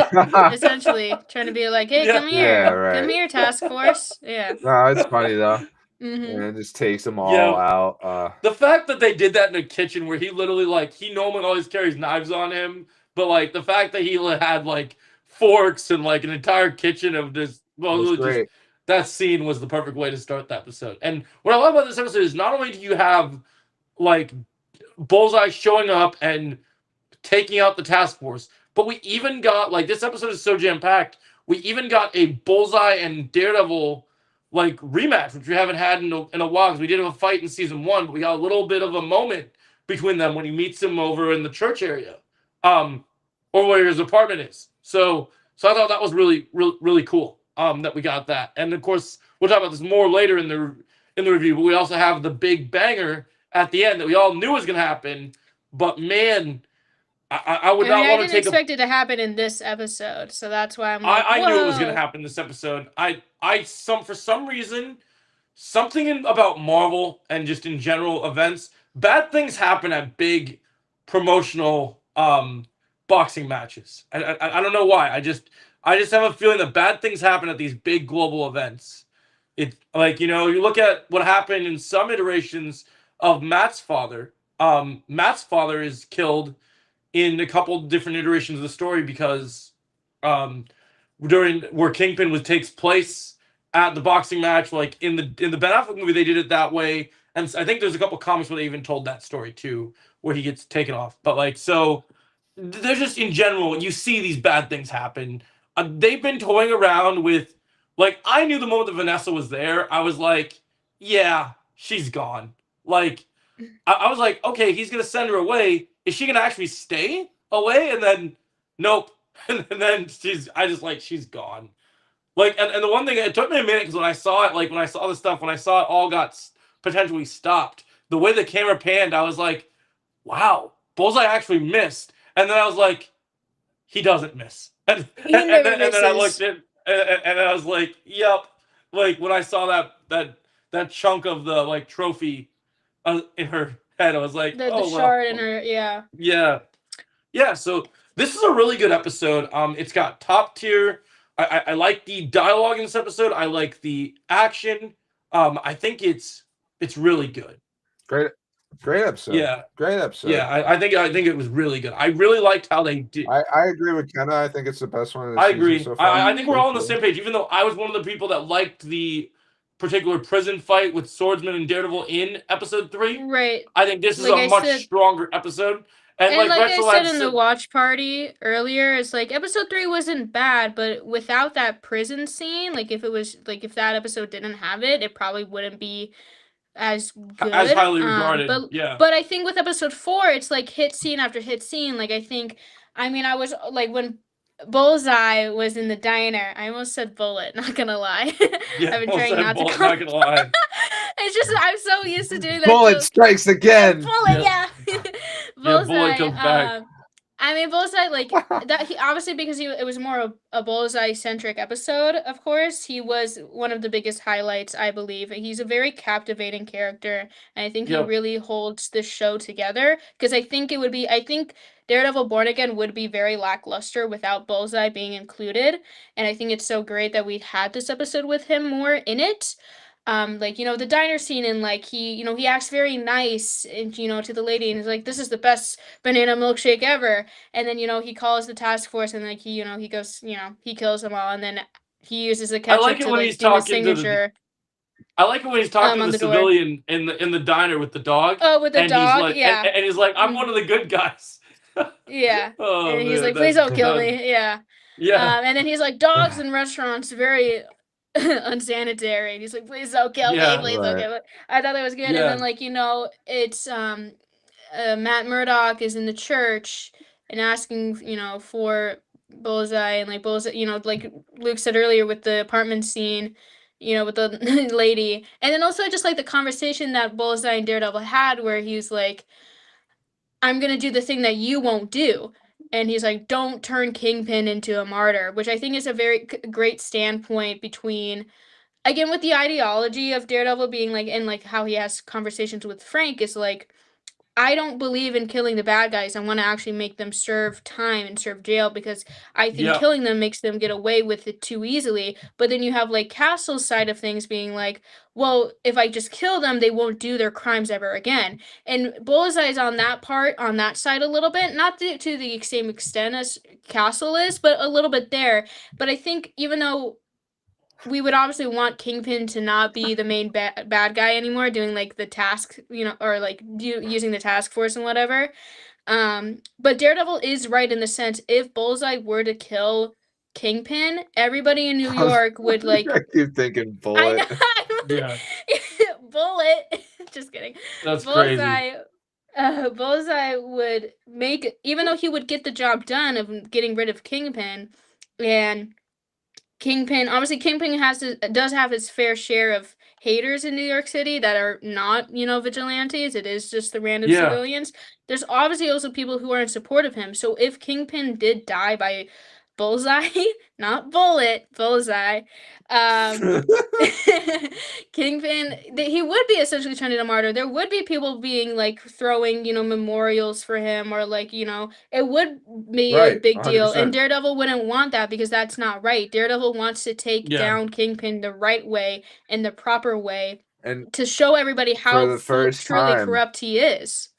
S4: essentially, trying to be like, "Hey,
S3: Yeah.
S4: come here,
S2: Yeah, right.
S4: come here, task force." Yeah.
S2: No, it's funny though.
S4: hmm
S2: And it just takes them all
S3: Yeah.
S2: out.
S3: The fact that they did that in a kitchen where he literally like he normally always carries knives on him, but like the fact that he had like forks and like an entire kitchen of this, well, it
S2: It's
S3: was just,
S2: great.
S3: that scene was the perfect way to start the episode. And what I love about this episode is not only do you have like Bullseye showing up and taking out the task force, but we even got like this episode is so jam packed. We even got a Bullseye and Daredevil like rematch, which we haven't had in a while. Because we did have a fight in season 1, but we got a little bit of a moment between them when he meets him over in the church area, or where his apartment is. So I thought that was really cool. That we got that, and of course we'll talk about this more later in the review. But we also have the big banger at the end that we all knew was going to happen. But man, I would not
S4: I
S3: want to
S4: didn't
S3: take
S4: expect it to happen in this episode, so that's why I'm like,
S3: I knew it was going
S4: "Whoa."
S3: to happen this episode. For some reason, something about Marvel and just in general events, bad things happen at big promotional boxing matches. I don't know why. I just have a feeling that bad things happen at these big global events. It like, you know, you look at what happened in some iterations of Matt's father. Matt's father is killed in a couple different iterations of the story because during where Kingpin takes place at the boxing match, like in the Ben Affleck movie, they did it that way, and I think there's a couple comics where they even told that story too, where he gets taken off. But like, so they're just in general, you see these bad things happen. They've been toying around with, like, I knew the moment that Vanessa was there, I was like, yeah, she's gone. Like, I was like, okay, he's gonna send her away. Is she gonna actually stay away? And then, nope. And then she's gone. Like, and the one thing, it took me a minute because when I saw it, like when I saw the stuff, when I saw it all got potentially stopped, the way the camera panned, I was like, wow, Bullseye actually missed. And then I was like, he doesn't miss. And then I looked at and I was like, yep. Like when I saw that chunk of the like trophy in her head, I was like,
S4: The
S3: oh,
S4: shard in her, yeah.
S3: yeah. So this is a really good episode. It's got top tier. I like the dialogue in this episode. I like the action. I think it's really good.
S2: Great episode.
S3: Yeah.
S2: Great episode.
S3: Yeah, I think it was really good. I really liked how they did.
S2: I agree with Kenna. I think it's the best one of the
S3: I
S2: season
S3: agree.
S2: so far.
S3: I think we're all on the
S2: Cool.
S3: same page. Even though I was one of the people that liked the particular prison fight with Swordsman and Daredevil in episode 3.
S4: Right.
S3: I think this is
S4: Like
S3: a
S4: I
S3: much
S4: said-
S3: stronger episode.
S4: And like I
S3: Retro
S4: said
S3: Labs
S4: in the watch party earlier, it's like episode 3 wasn't bad, but without that prison scene, like if that episode didn't have it, it probably wouldn't be as good.
S3: as highly regarded.
S4: But I think with episode 4, it's like hit scene after hit scene. Like I was like when Bullseye was in the diner, I almost said bullet, not gonna lie.
S3: Yeah,
S4: I've been
S3: well
S4: trying
S3: said,
S4: not
S3: Bullet,
S4: to call.
S3: not gonna lie.
S4: It's just I'm so used to doing that.
S2: Bullet strikes again.
S4: Bullet,
S3: Yeah.
S4: yeah.
S3: Yeah, Bullet comes back.
S4: I mean, Bullseye, like that. He obviously because it was more a Bullseye centric episode. Of course, he was one of the biggest highlights, I believe. He's a very captivating character, and I think
S3: Yep.
S4: he really holds this show together. Because I think Daredevil Born Again would be very lackluster without Bullseye being included, and I think it's so great that we had this episode with him more in it. Like, the diner scene, and like he acts very nice and to the lady, and he's like, this is the best banana milkshake ever. And then he calls the task force, and like he goes, he kills them all, and then he uses the ketchup
S3: like it
S4: to
S3: when
S4: like
S3: he's
S4: do his
S3: talking to the-
S4: signature.
S3: I like it when he's talking
S4: On
S3: to the
S4: the door.
S3: civilian in the diner with the dog.
S4: Oh, with the
S3: and
S4: dog,
S3: he's like,
S4: yeah.
S3: and he's like, I'm
S4: Mhm.
S3: one of the good guys.
S4: Yeah.
S3: Oh,
S4: And he's
S3: man,
S4: like, please
S3: that's
S4: don't kill
S3: good.
S4: me. Yeah.
S3: Yeah.
S4: And then he's like, dogs in restaurants very unsanitary. And he's like, please don't kill
S3: Yeah.
S4: me, please don't
S2: Right.
S4: kill me. I thought that was good.
S3: Yeah.
S4: And then like it's Matt Murdock is in the church and asking for Bullseye, and like Bullseye, like Luke said earlier with the apartment scene, with the lady, and then also just like the conversation that Bullseye and Daredevil had where he's like, I'm gonna do the thing that you won't do. And he's like, don't turn Kingpin into a martyr, which I think is a very great standpoint between, again, with the ideology of Daredevil being like, and like how he has conversations with Frank is like, I don't believe in killing the bad guys. I want to actually make them serve time and serve jail because I think
S3: Yeah.
S4: killing them makes them get away with it too easily. But then you have like Castle's side of things being like, well, if I just kill them, they won't do their crimes ever again. And Bullseye's on that side a little bit, not to the same extent as Castle is, but a little bit there. But I think even though we would obviously want Kingpin to not be the main bad guy anymore, doing like the task, or like using the task force and whatever. But Daredevil is right in the sense if Bullseye were to kill Kingpin, everybody in New York would like.
S2: I keep thinking
S4: I
S2: Bullet.
S4: know.
S3: Yeah.
S4: Bullet. Just kidding.
S3: That's crazy.
S4: Bullseye would make, even though he would get the job done of getting rid of Kingpin, and Kingpin does have his fair share of haters in New York City that are not, vigilantes. It is just the random
S3: Yeah.
S4: civilians. There's obviously also people who are in support of him. So if Kingpin did die by Bullseye, not Bullet, Bullseye, Kingpin, he would be essentially turned into a martyr. There would be people being like throwing, memorials for him, or like, it would be a
S2: Right,
S4: big deal.
S2: 100%.
S4: And Daredevil wouldn't want that because that's not right. Daredevil wants to take
S3: Yeah.
S4: down Kingpin the right way and the proper way
S2: And
S4: to show everybody how
S2: the first
S4: truly
S2: time-
S4: corrupt he is.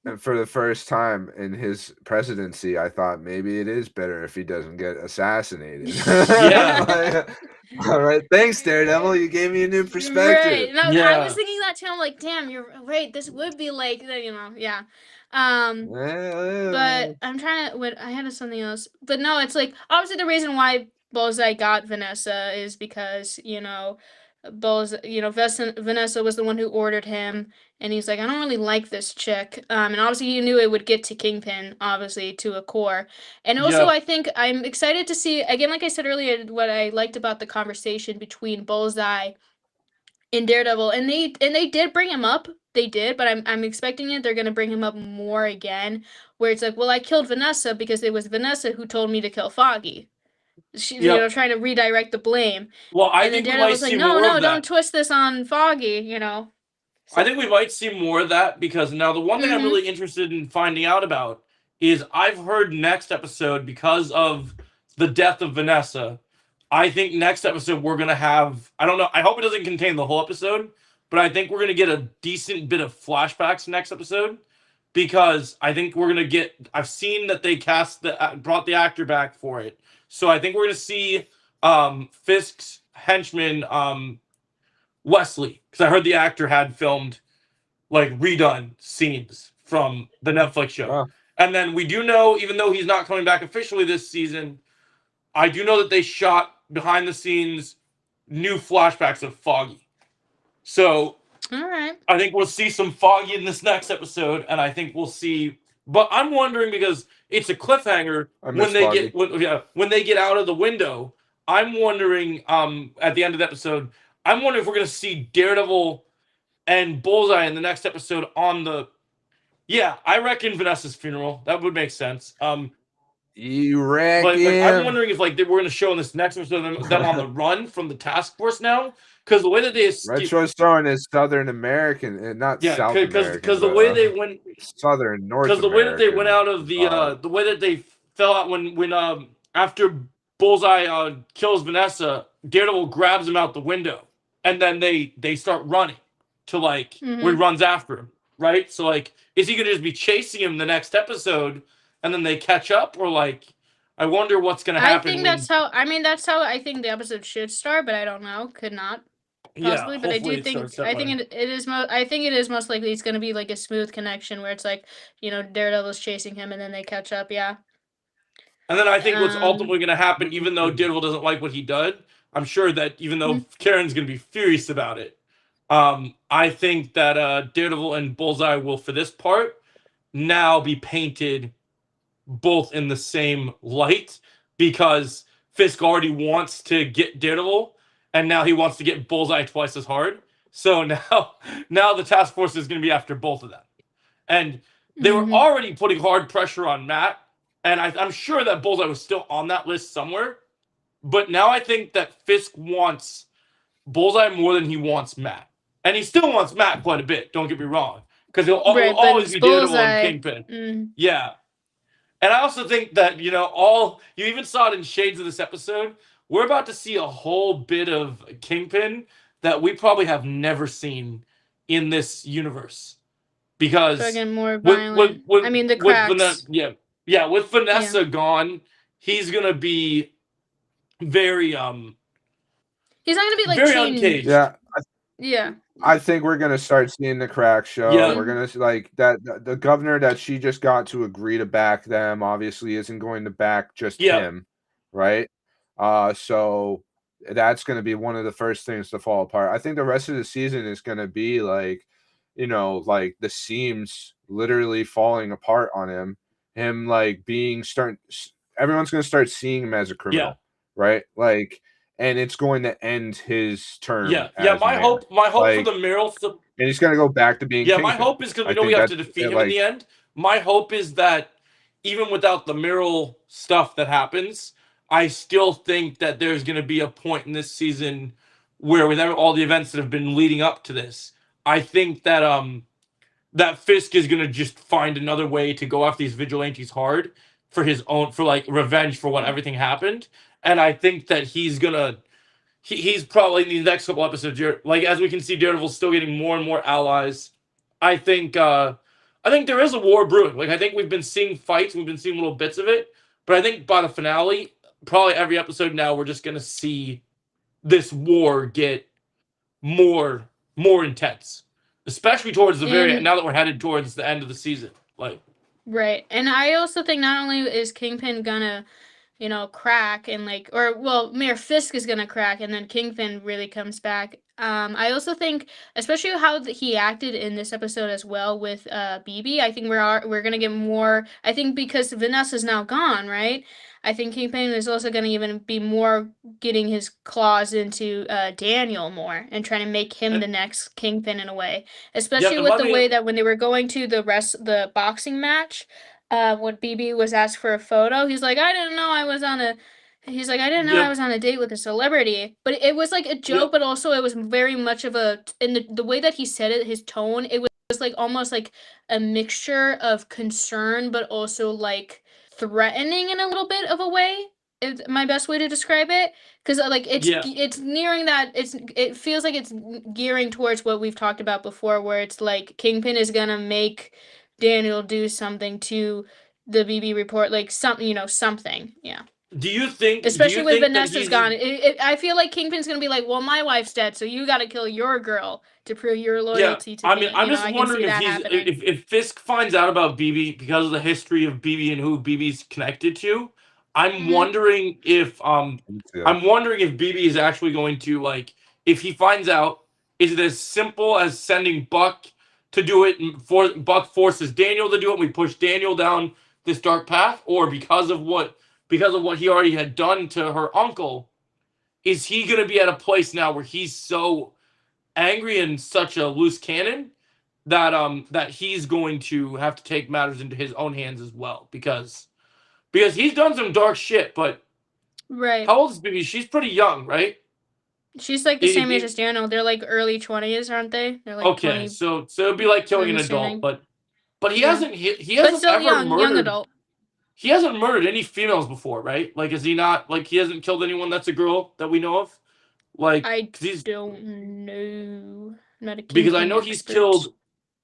S2: And for the first time in his presidency, I thought maybe it is better if he doesn't get assassinated.
S3: Yeah.
S2: Like, all right. Thanks, Daredevil. You gave me a new
S4: Right.
S2: perspective.
S4: And I
S3: Yeah.
S4: was thinking that too. I'm like, damn, you're right. This would be like, yeah. But I'm trying to. I had something else, but no, it's like obviously the reason why Bullseye got Vanessa is because Vanessa was the one who ordered him, and he's like, I don't really like this chick. And obviously he knew it would get to Kingpin, obviously to a core. And also
S3: Yep.
S4: I think I'm excited to see again, like I said earlier, what I liked about the conversation between Bullseye and Daredevil, and they did bring him up. They did, but I'm expecting they're gonna bring him up more again, where it's like, well, I killed Vanessa because it was Vanessa who told me to kill Foggy. She,
S3: Yep.
S4: trying to redirect the blame.
S3: Well, I
S4: And then
S3: think we might
S4: Daredevil's
S3: see
S4: like, no,
S3: more
S4: no,
S3: of
S4: don't
S3: that.
S4: twist this on Foggy,
S3: I think we might see more of that because now the one thing I'm
S4: Mhm.
S3: really interested in finding out about is I've heard next episode, because of the death of Vanessa, I think next episode we're going to have, I don't know, I hope it doesn't contain the whole episode, but I think we're going to get a decent bit of flashbacks next episode, because I think we're going to get, I've seen that they brought the actor back for it. So I think we're going to see Fisk's henchman, Wesley, because I heard the actor had filmed like redone scenes from the Netflix show.
S2: Oh.
S3: And then we do know, even though he's not coming back officially this season, I do know that they shot behind the scenes new flashbacks of Foggy. So
S4: All right.
S3: I think we'll see some Foggy in this next episode, and I think we'll see. But I'm wondering, because it's a cliffhanger
S2: I miss
S3: when they
S2: Foggy.
S3: when they get out of the window. I'm wondering at the end of the episode, I'm wondering if we're gonna see Daredevil and Bullseye in the next episode on the. Yeah, I reckon Vanessa's funeral. That would make sense.
S2: You
S3: But
S2: reckon?
S3: like, I'm wondering if like we're going to show in this next episode them on the run from the task force now, because the way that they escape,
S2: Retro's throwing is Southern American and not South American.
S3: because the
S2: but,
S3: way they went,
S2: Southern North.
S3: because the way that they went
S2: American.
S3: out of the way that they fell out when after Bullseye kills Vanessa, Daredevil grabs him out the window, and then they start running to like where he runs after him, right? So like, is he gonna just be chasing him the next episode, and then they catch up, or like, I wonder what's gonna
S4: I
S3: happen.
S4: think that's how. I mean, that's how I think the episode should start, but I don't know. Could not possibly, but I
S3: hopefully
S4: do
S3: it
S4: think.
S3: starts that
S4: I think
S3: way.
S4: it is. I think it is most likely it's going to be like a smooth connection where it's like, Daredevil's chasing him and then they catch up. Yeah.
S3: And then I think what's
S4: Um,
S3: ultimately going to happen, even though Daredevil doesn't like what he did, I'm sure that even though Karen's going to be furious about it, I think that Daredevil and Bullseye will, for this part, now be painted both in the same light, because Fisk already wants to get Daredevil, and now he wants to get Bullseye twice as hard. So now the task force is going to be after both of them. And they were already putting hard pressure on Matt, and I'm sure that Bullseye was still on that list somewhere. But now I think that Fisk wants Bullseye more than he wants Matt. And he still wants Matt quite a bit, don't get me wrong. Because he'll
S4: Right, but
S3: always be Daredevil
S4: Bullseye-
S3: and Kingpin. Yeah. And I also think that, you even saw it in shades of this episode. We're about to see a whole bit of Kingpin that we probably have never seen in this universe. Because
S4: Again, more violent. I mean, the cracks.
S3: With Vanessa gone, he's gonna be very
S4: He's not gonna be like
S3: very
S4: changed.
S3: uncaged.
S2: Yeah,
S4: Yeah.
S2: I think we're gonna start seeing the crack show.
S3: Yeah.
S2: We're gonna see like that. The governor that she just got to agree to back them obviously isn't going to back just him, right? So that's gonna be one of the first things to fall apart. I think the rest of the season is gonna be like, like the seams literally falling apart on him. Him like everyone's gonna start seeing him as a criminal, right? Like. And it's going to end his term.
S3: My hope for the mural.
S2: And he's going to go back to being.
S3: Yeah,
S2: Kingpin.
S3: my hope is, because we know we have to defeat him in the end. My hope is that even without the mural stuff that happens, I still think that there's going to be a point in this season where, with all the events that have been leading up to this, I think that that Fisk is going to just find another way to go after these vigilantes hard for his own, for like revenge for what everything happened. And I think that he's probably in the next couple episodes, like, as we can see, Daredevil's still getting more and more allies. I think there is a war brewing. Like, I think we've been seeing fights, we've been seeing little bits of it, but I think by the finale, probably every episode now, we're just gonna see this war get more intense, especially towards the very end. Now that we're headed towards the end of the season, like.
S4: Right. And I also think not only is Kingpin gonna, crack and Mayor Fisk is gonna crack and then Kingpin really comes back. I also think, especially how he acted in this episode as well with BB, I think we're gonna get more. I think because Vanessa's now gone, right? I think Kingpin is also gonna even be more getting his claws into Daniel more and trying to make him the next Kingpin in a way, especially with the way that when they were going to the boxing match. When BB was asked for a photo, he's like, I didn't know I was on a date with a celebrity. But it was like a joke, but also it was very much of in the way that he said it, his tone, it was like almost like a mixture of concern, but also like threatening in a little bit of a way. Is my best way to describe it, because like it's nearing that. It feels like it's gearing towards what we've talked about before, where it's like Kingpin is gonna make Daniel do something to the BB report, like something, something. Yeah.
S3: Do you think?
S4: Especially with
S3: that
S4: Vanessa's
S3: he's-
S4: gone. I feel like Kingpin's gonna be like, well, my wife's dead, so you got to kill your girl to prove your loyalty to
S3: I
S4: me.
S3: mean, I'm
S4: You know,
S3: just
S4: I can
S3: wondering
S4: see
S3: if
S4: that
S3: he's
S4: happening.
S3: if Fisk finds out about BB because of the history of BB and who BB's connected to. I'm
S4: Mhm.
S3: wondering if
S2: Yeah.
S3: I'm wondering if BB is actually going to, like, if he finds out, is it as simple as sending Buck to do it, and Buck forces Daniel to do it, and we push Daniel down this dark path, or because of what he already had done to her uncle, is he going to be at a place now where he's so angry and such a loose cannon that that he's going to have to take matters into his own hands as well, because he's done some dark shit. But
S4: Right.
S3: how old is BB? She's pretty young, right?
S4: She's like the
S3: If
S4: same age
S3: you-
S4: as Daniel. They're like early 20s, aren't they? They're like
S3: Okay,
S4: 20.
S3: so it'd be like killing
S4: I'm
S3: an
S4: assuming.
S3: adult, but he
S4: Yeah.
S3: hasn't he
S4: But
S3: hasn't
S4: still
S3: ever
S4: young
S3: murdered.
S4: adult.
S3: He hasn't murdered any females before, right? Like, is he not, like, he hasn't killed anyone that's a girl that we know of? Like,
S4: I
S3: 'cause he's,
S4: don't know. I'm not a
S3: because I
S4: Kingpin
S3: know he's
S4: expert.
S3: killed.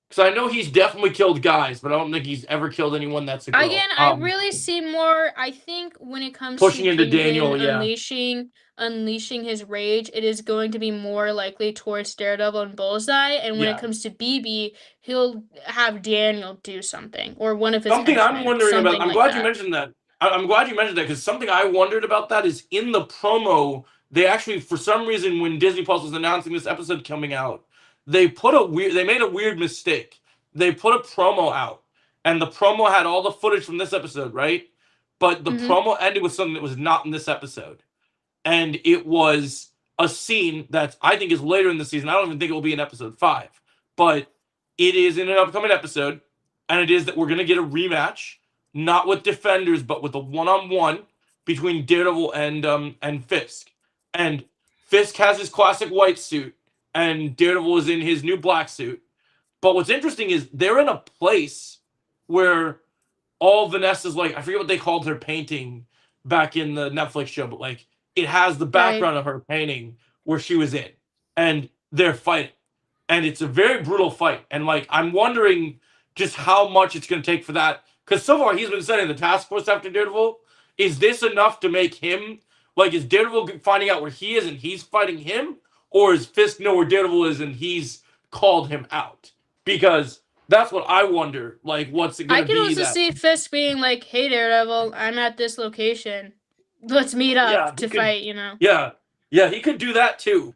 S3: Because I know he's definitely killed guys, but I don't think he's ever killed anyone that's a girl.
S4: Again, I really see more. I think when it comes
S3: Pushing
S4: to
S3: into
S4: Kingpin
S3: Daniel, yeah.
S4: unleashing his rage, it is going to be more likely towards Daredevil and Bullseye. And when
S3: Yeah.
S4: it comes to BB, he'll have Daniel do something, or one of his
S3: Something I'm
S4: henchmen,
S3: wondering about.
S4: something
S3: I'm
S4: like
S3: glad
S4: that.
S3: you mentioned that. I'm glad you mentioned that, because something I wondered about that is in the promo. They actually, for some reason, when Disney Plus was announcing this episode coming out, they made a weird mistake. They put a promo out, and the promo had all the footage from this episode, right? But the
S4: Mhm.
S3: promo ended with something that was not in this episode, and it was a scene that I think is later in the season. I don't even think it will be in episode 5, but it is in an upcoming episode, and it is that we're gonna get a rematch, not with Defenders, but with a one-on-one between Daredevil and Fisk. And Fisk has his classic white suit, and Daredevil is in his new black suit. But what's interesting is they're in a place where all Vanessa's, like, I forget what they called her painting back in the Netflix show, but like it has the background of her painting where she was in, and they're fighting, and it's a very brutal fight. And like, I'm wondering just how much it's going to take for that, because so far he's been sending the task force after Daredevil. Is this enough to make him, like, is Daredevil finding out where he is and he's fighting him, or is Fisk know where Daredevil is and he's called him out? Because that's what I wonder. Like, what's it
S4: I
S3: going to
S4: can
S3: be?
S4: also
S3: That
S4: see Fisk being like, "Hey, Daredevil, I'm at this location. Let's meet up
S3: Yeah,
S4: to
S3: he could-
S4: fight." You know.
S3: yeah, he could do that too.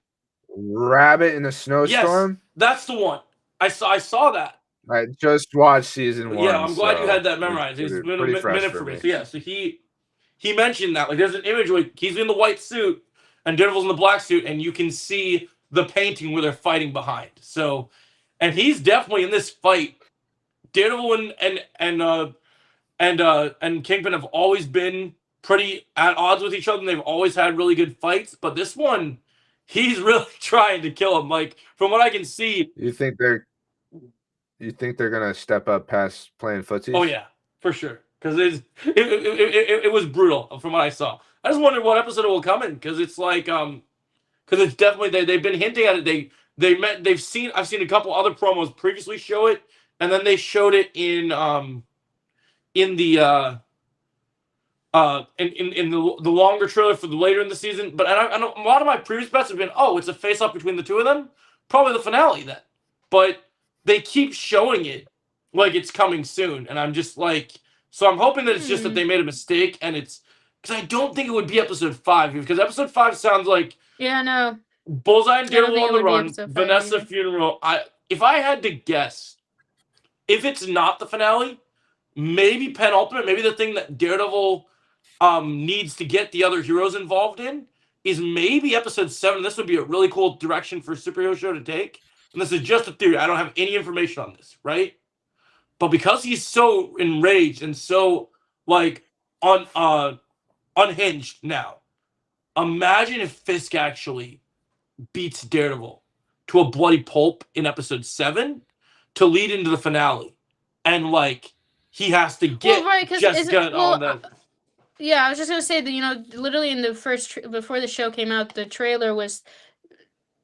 S2: Rabbit in a snowstorm.
S3: That's the one. I saw that.
S2: I just watched season 1.
S3: Yeah, I'm glad you
S2: so
S3: had that memorized. It's been a
S2: pretty fresh
S3: minute for me. So yeah, so he mentioned that. Like, there's an image where he's in the white suit and Daredevil's in the black suit, and you can see the painting where they're fighting behind. So, and he's definitely in this fight. Daredevil and Kingpin have always been pretty at odds with each other, and they've always had really good fights. But this one, he's really trying to kill him. Like, from what I can see.
S2: You think they're gonna step up past playing footsie?
S3: Oh yeah, for sure. Because it was brutal from what I saw. I just wondered what episode it will come in, because it's like because it's definitely they've been hinting at it. I've seen a couple other promos previously show it, and then they showed it in the longer trailer for the later in the season. But I know a lot of my previous bets have been, oh, it's a face off between the two of them, probably the finale then. But they keep showing it like it's coming soon, and I'm just like, so I'm hoping that it's just that they made a mistake, and it's because I don't think it would be episode 5, because episode 5 sounds like
S4: Yeah, no.
S3: Bullseye and
S4: I don't
S3: Daredevil
S4: think
S3: on
S4: it
S3: the
S4: would be
S3: run,
S4: episode 5
S3: Vanessa
S4: either.
S3: funeral. If I had to guess, if it's not the finale, maybe penultimate, maybe the thing that Daredevil needs to get the other heroes involved in is maybe episode 7. This would be a really cool direction for a superhero show to take. And this is just a theory. I don't have any information on this, right? But because he's so enraged and so like unhinged now, imagine if Fisk actually beats Daredevil to a bloody pulp in episode 7 to lead into the finale, and like he has to get
S4: Well, right, 'cause
S3: Jessica on the.
S4: Yeah, I was just gonna say that, you know, literally in the first before the show came out, the trailer was,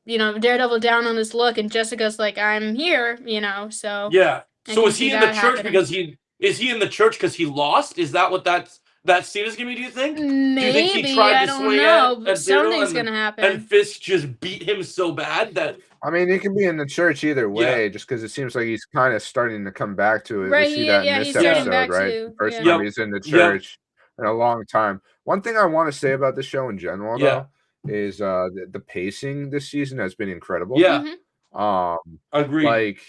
S4: you know, Daredevil down on his look, and Jessica's like, "I'm here," you know. So
S3: Yeah.
S4: I
S3: So
S4: can
S3: is he
S4: see
S3: in the
S4: that
S3: church
S4: happening.
S3: because he lost? Is that what that's that scene is gonna be? Do you think?
S4: Maybe,
S3: Do you think he tried
S4: I
S3: to
S4: don't
S3: swing
S4: know.
S3: at
S4: But something's
S3: Daredevil
S4: gonna happen.
S3: and Fisk just beat him so bad that
S2: I mean, he can be in the church either
S3: Yeah.
S2: way, just because it seems like he's kind of starting to come back to it.
S4: Right,
S2: We see
S4: he-
S2: that
S4: yeah,
S2: in
S4: he's
S2: this
S3: starting
S2: episode,
S4: back
S2: right?
S4: to-
S2: The first
S4: yeah.
S2: time
S3: Yep.
S2: he's in the
S3: Yep.
S2: church in a long time. One thing I want to say about the show in general,
S3: Yeah.
S2: though, is the pacing this season has been incredible.
S3: yeah,
S4: Mhm.
S3: agreed.
S2: Like,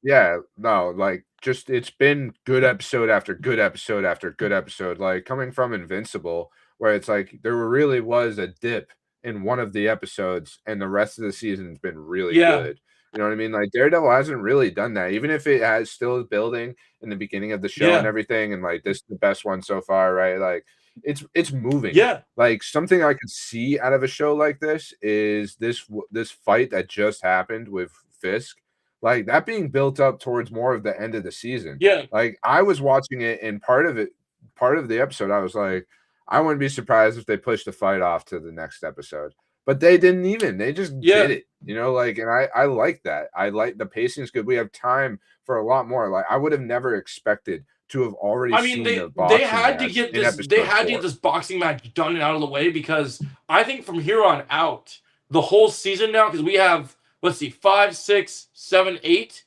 S2: yeah, no, like, just it's been good episode after good episode after good episode. Like, coming from Invincible, where it's like there really was a dip in one of the episodes, and the rest of the season's been really
S3: Yeah.
S2: good. You know what I mean? Like, Daredevil hasn't really done that, even if it has still building in the beginning of the show and
S3: Yeah.
S2: everything, and like this is the best one so far, right? Like, it's moving.
S3: Yeah,
S2: Like, something I could see out of a show like this is this fight that just happened with Fisk, like that being built up towards more of the end of the season.
S3: yeah,
S2: Like, I was watching it, and part of the episode, I was like, I wouldn't be surprised if they pushed the fight off to the next episode. But they didn't even. They just
S3: Yeah.
S2: did it, you know. Like, and I like that. I like the pacing's good. We have time for a lot more. Like, I would have never expected to have already
S3: I mean,
S2: seen
S3: they
S2: the boxing
S3: they had to
S2: match
S3: get
S2: in
S3: this.
S2: episode
S3: They had to
S2: 4.
S3: get this boxing match done and out of the way because I think from here on out, the whole season now, because we have, let's see, 5, 6, 7, 8.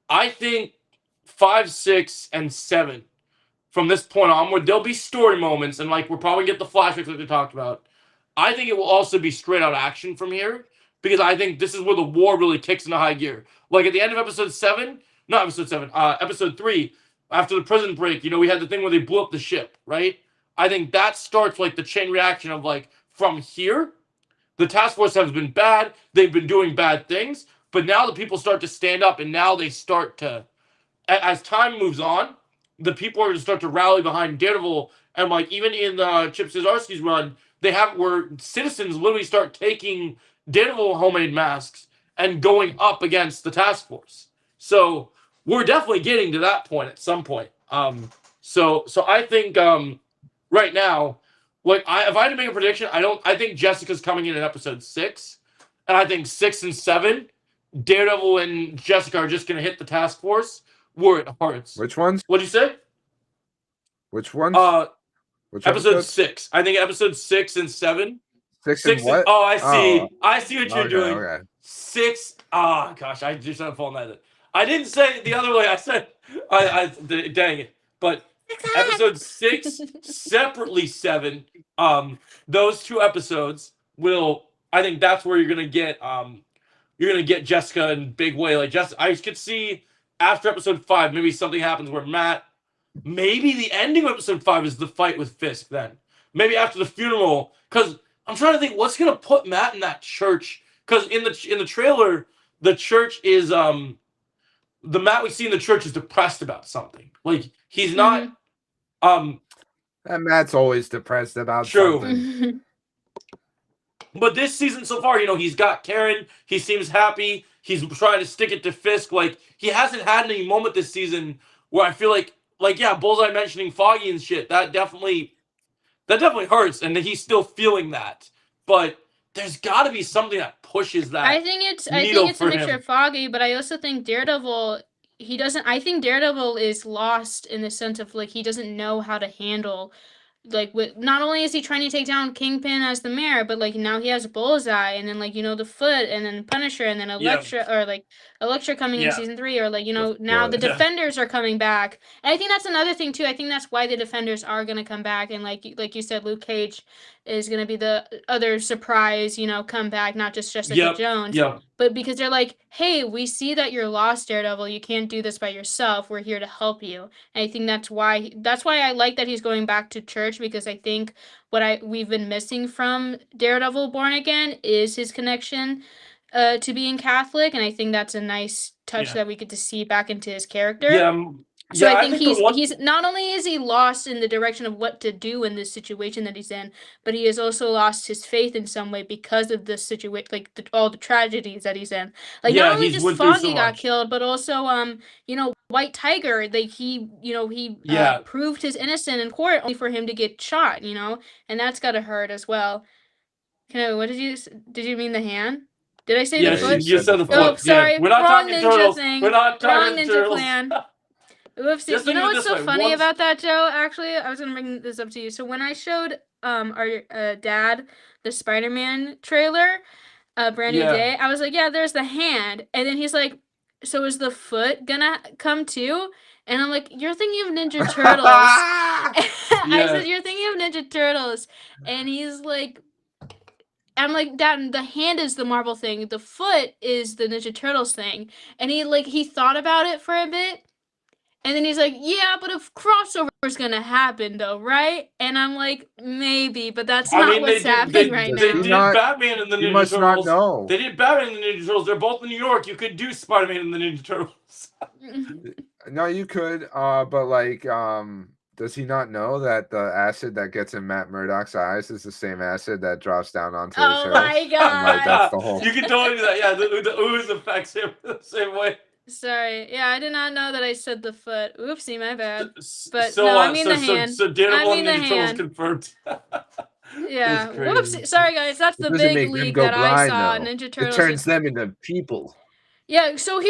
S3: I think 5, 6, and 7. From this point onward, there'll be story moments, and like we'll probably get the flashbacks like we talked about. I think it will also be straight out action from here because I think this is where the war really kicks into high gear. Like at the end of episode 7, not episode 7, episode 3, after the prison break, you know, we had the thing where they blew up the ship, right? I think that starts like the chain reaction of like from here, the task force has been bad, they've been doing bad things, but now the people start to stand up, and now they start to, as time moves on, the people are going to start to rally behind Daredevil, and like even in Chip Zdarsky's run, they have where citizens literally start taking Daredevil homemade masks and going up against the task force. So we're definitely getting to that point at some point. So I think right now, like if I had to make a prediction, I think Jessica's coming in episode 6, and I think 6 and 7, Daredevil and Jessica are just going to hit the task force where it hurts.
S2: Which ones?
S3: What'd you say?
S2: Which ones? Which
S3: Episode
S2: episodes?
S3: 6. I think episode 6 and 7.
S2: 6
S3: 6
S2: and what?
S3: oh, I see.
S2: Oh,
S3: I see what you're
S2: okay,
S3: doing.
S2: okay.
S3: 6. Oh gosh, I just had a fallen out. I didn't say it the other way. I said, dang it. But episode 6, separately 7. Those 2 episodes will. I think that's where you're gonna get. You're gonna get Jessica in a big way. Like I could see after episode 5, maybe something happens where Matt. Maybe the ending of episode 5 is the fight with Fisk. Then maybe after the funeral, because I'm trying to think what's gonna put Matt in that church. Because in the trailer, the church is the Matt we see in the church is depressed about something. Like he's not
S2: And Matt's always depressed about
S3: True.
S2: something.
S3: But this season so far, you know, he's got Karen. He seems happy. He's trying to stick it to Fisk. Like he hasn't had any moment this season where I feel like yeah, Bullseye mentioning Foggy and shit. That definitely hurts, and he's still feeling that. But there's got to be something that pushes that.
S4: I think it's
S3: needle
S4: a
S3: for
S4: mixture
S3: him.
S4: of Foggy, but I also think Daredevil. He doesn't. I think Daredevil is lost in the sense of like he doesn't know how to handle. Like with not only is he trying to take down Kingpin as the mayor, but like now he has Bullseye, and then like you know the Foot, and then Punisher, and then Elektra, or like Elektra coming in
S3: Yeah.
S4: season 3, or like you know now the
S3: Yeah.
S4: Defenders are coming back, and I think that's another thing too. I think that's why the Defenders are gonna come back, and like you said, Luke Cage is gonna be the other surprise, you know, comeback, not just Jessica
S3: Yep.
S4: Jones,
S3: Yeah.
S4: but because they're like, hey, we see that you're lost, Daredevil. You can't do this by yourself. We're here to help you. And I think that's why I like that he's going back to church, because I think what we've been missing from Daredevil Born Again is his connection to being Catholic, and I think that's a nice touch
S3: Yeah.
S4: that we get to see back into his character.
S3: Yeah.
S4: So
S3: yeah,
S4: I think
S3: the one-
S4: he's not only is he lost in the direction of what to do in this situation that he's in, but he has also lost his faith in some way because of this situation, like all the tragedies that he's in. Like
S3: Yeah,
S4: not only
S3: he's
S4: just
S3: went through
S4: Foggy
S3: so
S4: got
S3: much.
S4: killed, but also you know, White Tiger. Like he
S3: Yeah.
S4: proved his innocence in court only for him to get shot. You know, and that's gotta hurt as well. What did you mean the hand? Did I say
S3: Yeah,
S4: the foot?
S2: you
S3: you
S2: said
S3: said
S2: the
S3: the
S2: foot.
S3: foot.
S4: Oh, sorry,
S3: We're not
S4: wrong
S3: talking
S4: ninja
S3: turtles.
S4: thing.
S3: We're not
S4: Wrong
S3: talking
S4: ninja
S3: turtles.
S4: clan. Oopsie.
S3: Just
S4: You
S3: think
S4: know
S3: of it
S4: what's
S3: this
S4: so
S3: way,
S4: funny
S3: once-
S4: about that, Joe? Actually, I was gonna bring this up to you. So when I showed our dad the Spider-Man trailer, Brand New
S3: Yeah.
S4: Day, I was like, yeah, there's the hand, and then he's like, so is the foot gonna come too? And I'm like, you're thinking of Ninja Turtles. I
S3: Yeah.
S4: said, you're thinking of Ninja Turtles, and he's like, I'm like, Dad, the hand is the Marvel thing, the foot is the Ninja Turtles thing, and he thought about it for a bit. And then he's like, yeah, but if crossover's gonna happen though, right? And I'm like, maybe, but that's
S3: I
S4: not
S3: mean,
S4: what's happening right
S2: Does
S3: They
S2: he
S4: now.
S3: did
S2: not-
S3: Batman and the
S2: You
S3: Ninja
S2: must not
S3: Turtles.
S2: know.
S3: They did Batman and the Ninja Turtles. They're both in New York. You could do Spider-Man and the Ninja Turtles.
S2: No, you could, but like, does he not know that the acid that gets in Matt Murdock's eyes is the same acid that drops down onto the
S4: Oh
S2: turtle?
S4: my
S2: And, like, that's the whole.
S3: You can totally do that. Yeah, the ooze affects him the same way.
S4: Sorry, yeah, I did not know that I said the foot. Oopsie, my bad.
S3: So,
S4: But no, I mean the hand.
S3: So Daredevil
S4: I mean
S3: and
S4: the
S3: Ninja Turtles
S4: hand.
S3: confirmed.
S4: Yeah,
S3: crazy.
S4: whoopsie. Sorry guys, that's the
S2: Doesn't
S4: big
S2: make them
S4: leak
S2: go
S4: that I
S2: blind,
S4: saw.
S2: though.
S4: Ninja
S2: It
S4: Turtles.
S2: turns them into people.
S4: Yeah, so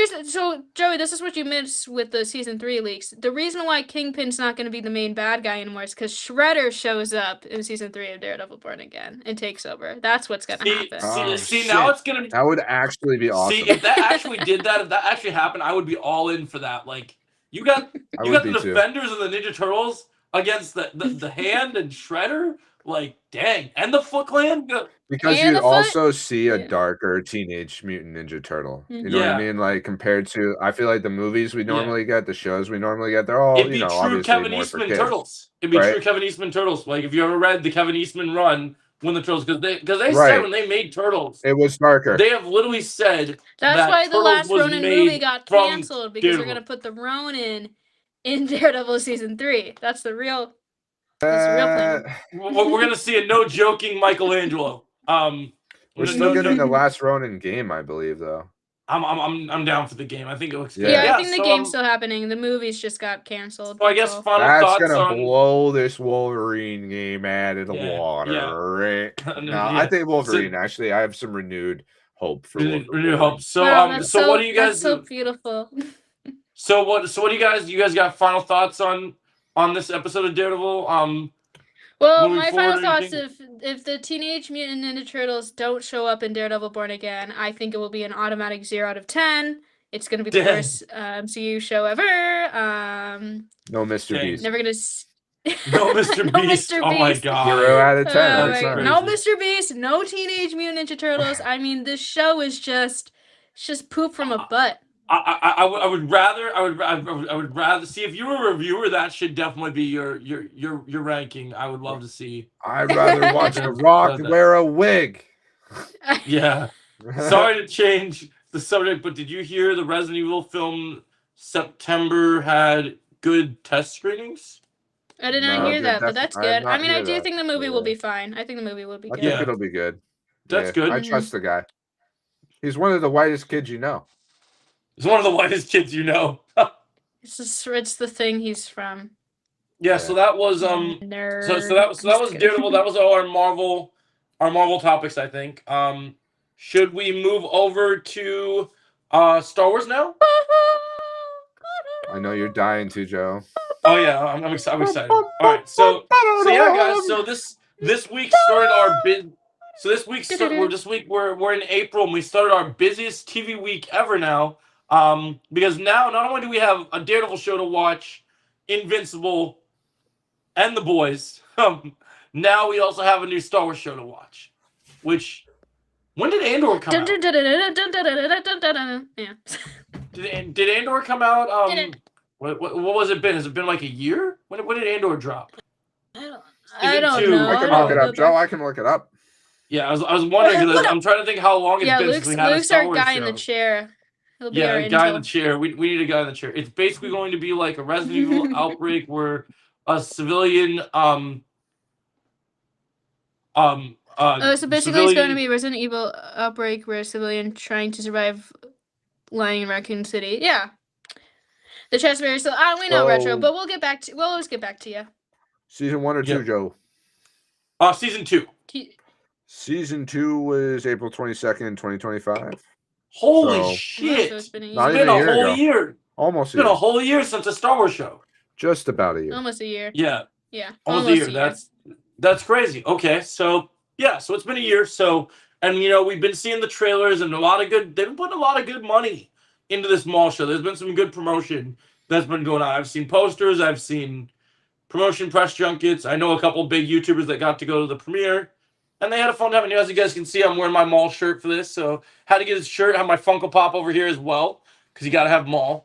S4: Joey, this is what you missed with the season 3 leaks. The reason why Kingpin's not going to be the main bad guy anymore is because Shredder shows up in season 3 of Daredevil Born Again and takes over. That's what's going to happen.
S2: Oh,
S3: See, now
S2: shit.
S3: it's gonna be.
S2: That would actually be awesome.
S3: See, if that actually did that, if that actually happened, I would be all in for that. Like, you got
S2: I
S3: you
S2: would
S3: got the
S2: be too.
S3: Defenders and the Ninja Turtles against the Hand and Shredder. Like, dang, and the Foot Clan.
S2: Because
S4: And
S2: you
S4: the foot?
S2: also see a
S4: Yeah.
S2: darker Teenage Mutant Ninja Turtle. You know what
S3: Yeah.
S2: I mean? Like compared to, I feel like the movies we
S3: Yeah.
S2: normally get, the shows we normally get, they're all
S3: It'd be
S2: you know
S3: true
S2: obviously
S3: Kevin
S2: more for
S3: Eastman
S2: kids.
S3: Turtles. It'd be
S2: right?
S3: true Kevin Eastman Turtles. Like, if you ever read the Kevin Eastman run when the Turtles, because they
S2: Right.
S3: said when they made Turtles,
S2: It was darker.
S3: they have literally said
S4: That's
S3: that
S4: why the
S3: Turtles
S4: last
S3: was
S4: Ronin
S3: made
S4: movie got
S3: from
S4: canceled because they're
S3: Daredevil.
S4: going to put the Ronin in Daredevil season 3. That's the real plan.
S3: We're gonna see a no joking Michelangelo.
S2: We're
S3: no-
S2: still
S3: no
S2: getting the
S3: joking.
S2: last Ronin game, I believe, though.
S3: I'm down for the game. I think it looks good.
S2: Yeah.
S4: Yeah, I think the
S3: so,
S4: game's still happening. The movies just got canceled.
S3: So I
S4: that's
S3: guess
S4: all.
S3: final
S2: That's
S3: thoughts
S2: gonna
S3: on.
S2: blow this Wolverine game out of the
S3: Yeah,
S2: water.
S3: yeah.
S2: Right? No,
S3: Yeah.
S2: I think Wolverine. Actually, I have some renewed hope for
S3: Renewed
S2: Wolverine.
S3: hope. So
S4: Wow, that's
S3: so what do you
S4: that's
S3: guys
S4: so beautiful.
S3: So what do you guys got final thoughts on this episode of Daredevil?
S4: Well,
S3: Moving
S4: my final
S3: forward,
S4: thoughts:
S3: anything-
S4: if the Teenage Mutant Ninja Turtles don't show up in Daredevil Born Again, I think it will be an automatic 0 out of 10. It's gonna be the
S3: Dang.
S4: worst MCU show ever.
S2: No Mr.
S3: Dang.
S2: Beast.
S4: Never gonna.
S3: No Mr.
S4: No
S3: Beast.
S4: Mr.
S3: Oh my
S4: Beast.
S3: god.
S2: 0 out of 10
S4: Oh
S2: every
S4: my
S3: That's
S2: time.
S4: no
S3: crazy.
S4: Mr. Beast, no Teenage Mutant Ninja Turtles. I mean, this show is just poop from a butt.
S3: I would rather see, if you were a reviewer, that should definitely be your ranking. I would love to see.
S2: I'd rather watch The Rock
S3: That-
S2: wear a wig.
S3: Yeah. Sorry to change the subject, but did you hear the Resident Evil film September had good test screenings?
S4: I did not
S2: No,
S4: hear
S2: good,
S4: that, but
S2: that's-
S4: that's
S2: I did
S4: good. I
S2: not
S4: mean, I
S2: hear
S4: do
S2: that.
S4: think the movie will
S2: Yeah.
S4: be fine. I think the movie will be
S2: I
S4: good.
S2: think
S3: Yeah.
S2: it'll be good.
S3: That's good.
S2: I trust the guy. He's one of the whitest kids you know.
S3: He's one of the whitest kids you know.
S4: It's the thing he's from.
S3: Yeah, so that was
S4: Nerd.
S3: so that was
S4: I'm just kidding.
S3: Daredevil. That was all our Marvel topics, I think. Should we move over to Star Wars now?
S2: I know you're dying to, Joe.
S3: Oh yeah, I'm excited. All right, so yeah, guys. So this week started our big. So this week we're in April and we started our busiest TV week ever now. Because now not only do we have a Daredevil show to watch, Invincible, and The Boys. Now we also have a new Star Wars show to watch. Which, when did Andor come out?
S4: Yeah.
S3: Did Andor come out?
S4: Didn't.
S3: What was it been? Has it been like a year? When did Andor drop?
S4: I don't
S3: two.
S4: know.
S2: I can
S3: Oh,
S2: look it up, Joe. I can look it up.
S3: Yeah, I was wondering because I'm trying to think how long it's
S4: Yeah,
S3: been since we had a
S4: Luke's
S3: Star
S4: our
S3: Wars
S4: guy
S3: show.
S4: in the chair. He'll be
S3: Yeah,
S4: our
S3: a guy in the
S4: intel.
S3: chair. We need a guy in the chair. It's basically going to be like a Resident Evil outbreak where a civilian
S4: So basically, it's going to be Resident Evil Outbreak, where a civilian trying to survive lying in Raccoon City. Yeah, the chest very still. We know retro,
S2: So-
S4: but we'll always get back to you.
S2: Season 1 or 2,
S3: Yep.
S2: Joe?
S3: season 2.
S2: Season 2 was April 22nd, 2025.
S3: Holy
S2: So-
S3: shit!
S4: So it's been a
S2: Not
S3: It's
S4: year.
S3: been
S2: even a
S3: a
S2: year
S3: whole
S2: ago.
S3: year.
S2: Almost
S3: It's
S2: a
S3: been a
S2: year.
S3: whole year since a Star Wars show.
S2: Just about a year.
S4: Almost a year.
S3: Yeah,
S4: Yeah.
S3: almost a year. That's crazy. Okay, so yeah, so it's been a year. So, and we've been seeing the trailers and they've been putting a lot of good money into this mall show. There's been some good promotion that's been going on. I've seen posters, I've seen promotion press junkets. I know a couple big YouTubers that got to go to the premiere, and they had a fun time. And as you guys can see, I'm wearing my mall shirt for this. So had to get his shirt. Have my Funko Pop over here as well because you got to have more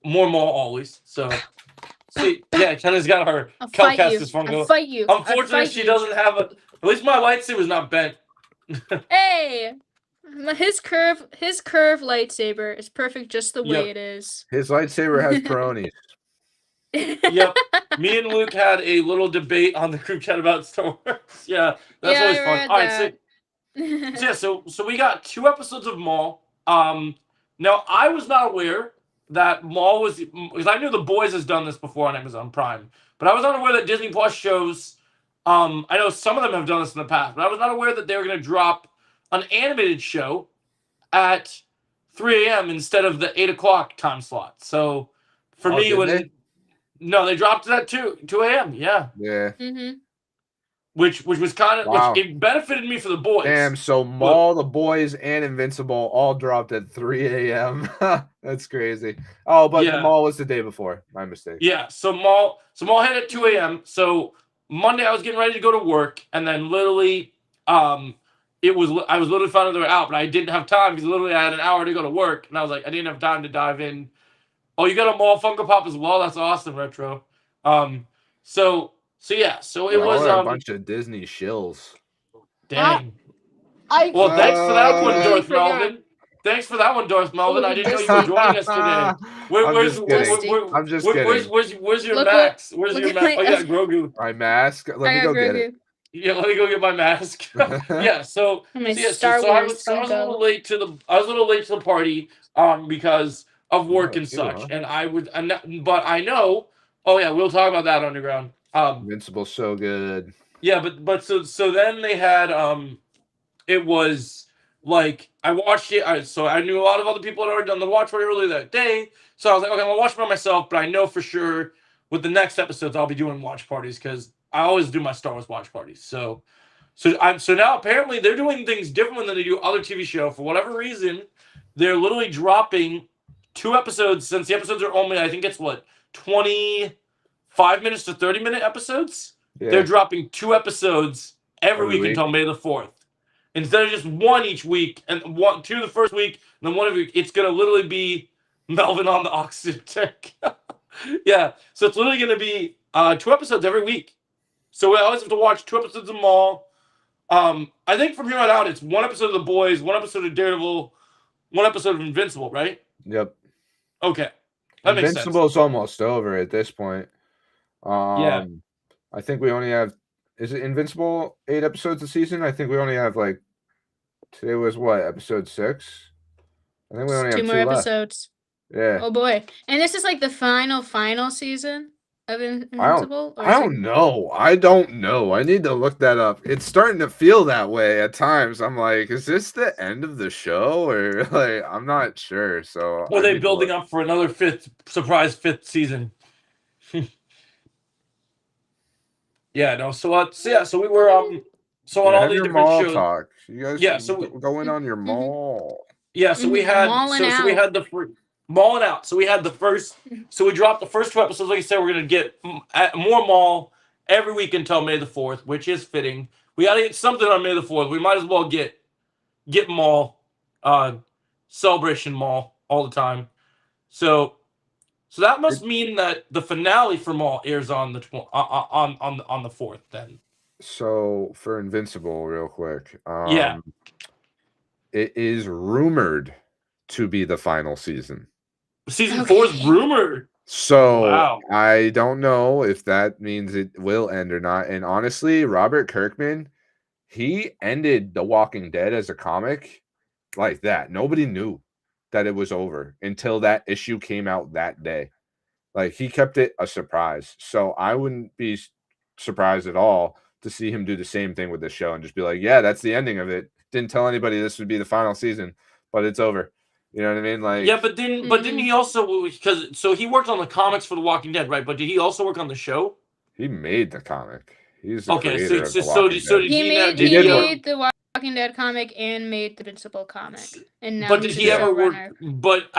S3: mall always. So see, yeah, Kenna's got her
S4: I'll fight you.
S3: Calcastus Funko.
S4: I'll fight you.
S3: Unfortunately, she doesn't have a. At least my lightsaber's not bent.
S4: Hey, his curve lightsaber is perfect just the way it is.
S2: His lightsaber has Peronis.
S3: Yep. Me and Luke had a little debate on the group chat about Star Wars. Yeah, that's always fun. All right, so we got 2 episodes of Maul. Now I was not aware that Maul was, because I knew The Boys has done this before on Amazon Prime, but I was not aware that Disney Plus shows. I know some of them have done this in the past, but I was not aware that they were going to drop an animated show at 3 a.m. instead of the 8 o'clock time slot. So for me, no, they dropped it at 2 a.m. Yeah.
S2: Yeah.
S4: Mm-hmm.
S3: Which was kind of,
S2: Wow.
S3: which it benefited me for The Boys.
S2: Damn, so Maul, The Boys, and Invincible all dropped at 3 a.m. That's crazy. Oh, but Maul was the day before. My mistake.
S3: Yeah, so Maul hit at 2 a.m. So Monday I was getting ready to go to work, and then literally, I was literally finding they were out, but I didn't have time because literally I had an hour to go to work, and I was like, I didn't have time to dive in. Oh, you got a Maul Funko Pop as well? That's awesome, Retro. So it was
S2: a bunch of Disney shills.
S3: Dang. Well, thanks for that one, Darth Melvin. Thanks for that one, Darth Melvin. I didn't know you were joining us today.
S2: I'm just kidding.
S3: Where's your mask? Where's your mask? Oh, yeah, Grogu.
S2: My mask. Let me go get it.
S3: Yeah, let me go get my mask. Yeah, so I was a little late to the party because of work and such, but I know. Oh yeah, we'll talk about that underground.
S2: Invincible's so good.
S3: Yeah, but so then they had it was like I watched it. So I knew a lot of other people had already done the watch party earlier that day. So I was like, okay, I'm gonna watch it by myself. But I know for sure with the next episodes I'll be doing watch parties because I always do my Star Wars watch parties. So now apparently they're doing things different than they do other TV show. For whatever reason, they're literally dropping 2 episodes since the episodes are only, I think it's 25 minutes to 30-minute episodes. Yeah. They're dropping 2 episodes every week until May the 4th. Instead of just 1 each week, and 2 the first week, and then 1 every week, it's going to literally be Melvin on the oxygen tank. Yeah, so it's literally going to be 2 episodes every week. So we always have to watch 2 episodes of Maul. I think from here on out, it's 1 episode of The Boys, 1 episode of Daredevil, 1 episode of Invincible, right?
S2: Yep.
S3: Okay. That makes sense.
S2: Invincible's almost over at this point.
S3: Yeah.
S2: I think we only have, is it Invincible 8 episodes a season? I think we only have today was what, episode 6? I think we only have 2
S4: more episodes.
S2: Yeah.
S4: Oh boy. And this is the final season of Invincible?
S2: I don't know. I need to look that up. It's starting to feel that way at times. I'm like, is this the end of the show? Or I'm not sure. So
S3: are they building up for another surprise fifth season? Yeah, no. So we were so on all these different shows.
S2: Talk. You guys going on your Maul.
S3: Yeah, so we had we had the Mauling out. So we had we dropped the first 2 episodes. Like I said, we're going to get more Maul every week until May the 4th, which is fitting. We got to get something on May the 4th. We might as well get Maul, Celebration Maul all the time. So that must mean that the finale for Maul airs on the 4th then.
S2: So for Invincible, real quick.
S3: Yeah.
S2: It is rumored to be the final season.
S3: Season 4 is rumored.
S2: So wow. I don't know if that means it will end or not. And honestly, Robert Kirkman, he ended The Walking Dead as a comic like that. Nobody knew that it was over until that issue came out that day. He kept it a surprise. So I wouldn't be surprised at all to see him do the same thing with the show and just be like, yeah, that's the ending of it. Didn't tell anybody this would be the final season, but it's over. You know what I mean? Like,
S3: Yeah, but didn't he also, because so he worked on the comics for The Walking Dead, right? But did he also work on the show?
S2: he made the comic. He's the
S3: Okay,
S2: creator
S3: so
S2: of The
S3: so
S2: Walking
S3: so
S2: Dead.
S3: did
S4: He
S3: he
S4: made
S2: He
S4: he
S2: did work-
S4: made the Walking Dead comic and made the Invincible comic, and now
S3: But did
S4: he's
S3: he
S4: a
S3: ever work?
S4: showrunner.
S3: But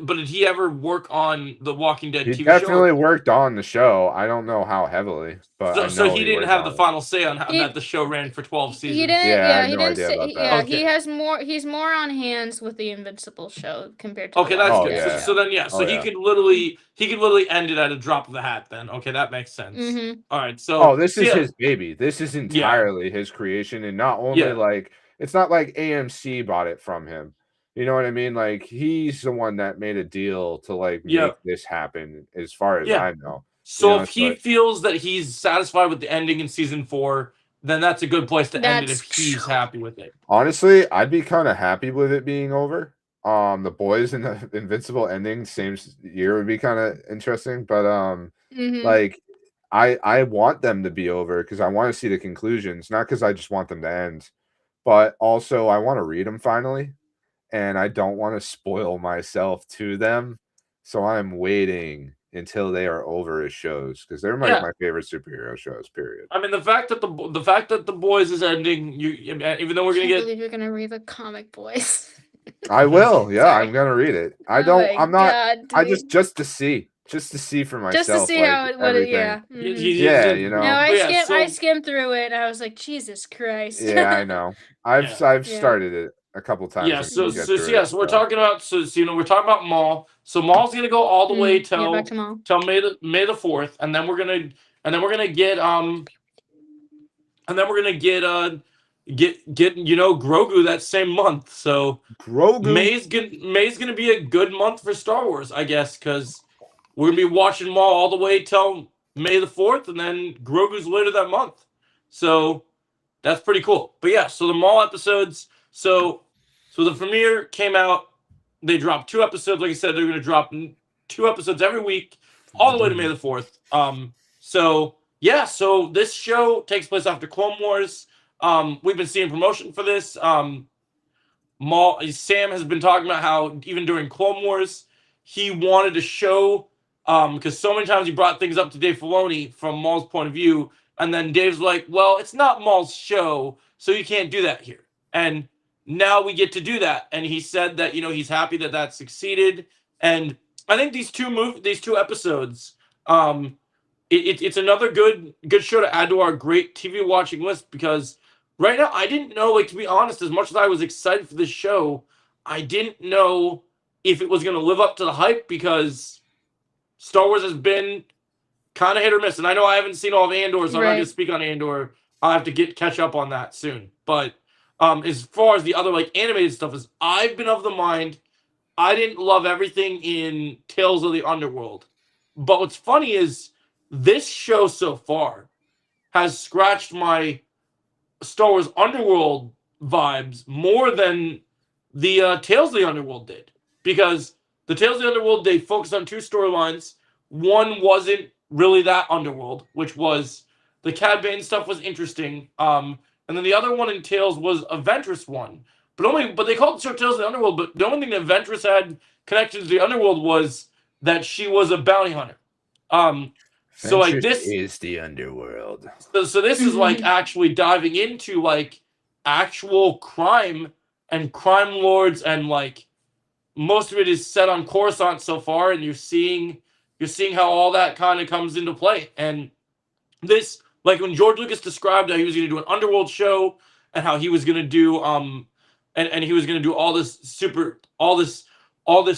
S3: did he ever work on the Walking Dead
S2: He
S3: TV
S2: definitely
S3: show?
S2: worked on the show. I don't know how heavily, but I
S3: So
S2: know
S3: he didn't
S2: worked
S3: have the
S2: on it.
S3: final say on how
S4: He-
S3: that the show ran for 12 seasons.
S4: He didn't.
S2: Yeah, I
S4: Yeah,
S2: have
S4: he
S2: no
S4: didn't
S2: idea
S4: say.
S2: about that.
S4: Yeah,
S3: Okay.
S4: he has more. He's more on hands with the Invincible show compared to.
S3: Okay,
S4: the
S3: that's
S4: Walking
S3: good.
S2: Oh,
S3: So,
S2: yeah.
S3: so then, yeah. So
S2: Oh,
S3: he
S2: yeah.
S3: could literally end it at a drop of the hat. Then, okay, that makes sense.
S4: Mm-hmm.
S3: All right. So,
S2: Oh, this
S3: so
S2: is
S3: yeah.
S2: his baby. This is entirely his creation, and not only
S3: Yeah.
S2: like it's not like AMC bought it from him. You know what I mean? Like he's the one that made a deal to like
S3: Yeah.
S2: make this happen, as far as
S3: Yeah.
S2: I know.
S3: So
S2: You know,
S3: if he
S2: so-
S3: feels that he's satisfied with the ending in season 4, then that's a good place to end it
S4: That's
S3: if he's
S4: true.
S3: happy with it.
S2: Honestly, I'd be kind of happy with it being over. The boys and the Invincible ending same year would be kind of interesting, but
S4: Mm-hmm.
S2: like I want them to be over because I want to see the conclusions, not because I just want them to end, but also I want to read them finally, and I don't want to spoil myself to them, so I'm waiting until they are over as shows because they're
S3: Yeah.
S2: my favorite superhero shows. Period.
S3: I mean, the fact that the boys is ending, even though we're gonna
S4: I can't
S3: get
S4: believe you're gonna read the comic, boys.
S2: I will. Yeah,
S4: Sorry.
S2: I'm gonna read it. I
S4: Oh
S2: don't.
S4: my
S2: I'm not.
S4: God,
S2: I
S4: dude.
S2: just to see for myself.
S4: Just to see
S2: like,
S4: how it. What it
S2: everything.
S4: yeah.
S3: He-
S4: Mhm.
S3: he's
S2: Yeah,
S3: in-
S2: you know.
S4: No, I
S3: But yeah,
S4: I
S3: so-
S4: skimmed through it. And I was like, Jesus Christ.
S2: Yeah, I know. I've
S3: Yeah.
S2: I've started it a couple times.
S3: Yeah,
S2: and
S3: so
S2: get
S3: so
S2: through
S3: yeah,
S2: it,
S3: so we're talking about we're talking about Maul. So Maul's gonna go all the way
S4: Get
S3: till
S4: back to Maul.
S3: May the 4th, and then we're gonna get Grogu that same month. So
S2: Grogu.
S3: May's gonna be a good month for Star Wars, I guess, because we're gonna be watching Maul all the way till May the 4th, and then Grogu's later that month. So that's pretty cool. But yeah, so the Maul episodes. So the premiere came out. They dropped 2 episodes. Like I said, they're gonna drop 2 episodes every week, all the way to May the 4th. So yeah, so this show takes place after Clone Wars. We've been seeing promotion for this. Sam has been talking about how even during Clone Wars, he wanted to show, because so many times he brought things up to Dave Filoni from Maul's point of view, and then Dave's like, well, it's not Maul's show, so you can't do that here. And now we get to do that. And he said that, he's happy that that succeeded. And I think these two episodes, it's another good show to add to our great TV watching list, because right now I didn't know, like, to be honest, as much as I was excited for this show, I didn't know if it was going to live up to the hype, because Star Wars has been kind of hit or miss. And I know I haven't seen all of Andor, so I'm not going to speak on Andor. I'll have to catch up on that soon. But as far as the other like animated stuff is, I've been of the mind, I didn't love everything in Tales of the Underworld. But what's funny is this show so far has scratched my Star Wars Underworld vibes more than the Tales of the Underworld did. Because the Tales of the Underworld, they focused on 2 storylines. One wasn't really that Underworld, which was the Cad Bane stuff was interesting. And then the other one in Tales was a Ventress one. But they called it Tales of the Underworld, but the only thing that Ventress had connected to the Underworld was that she was a bounty hunter. So like this
S2: is the underworld.
S3: So this is like actually diving into like actual crime and crime lords, and like most of it is set on Coruscant so far, and you're seeing how all that kind of comes into play. And this, like when George Lucas described how he was going to do an Underworld show and how he was going to do and he was going to do all this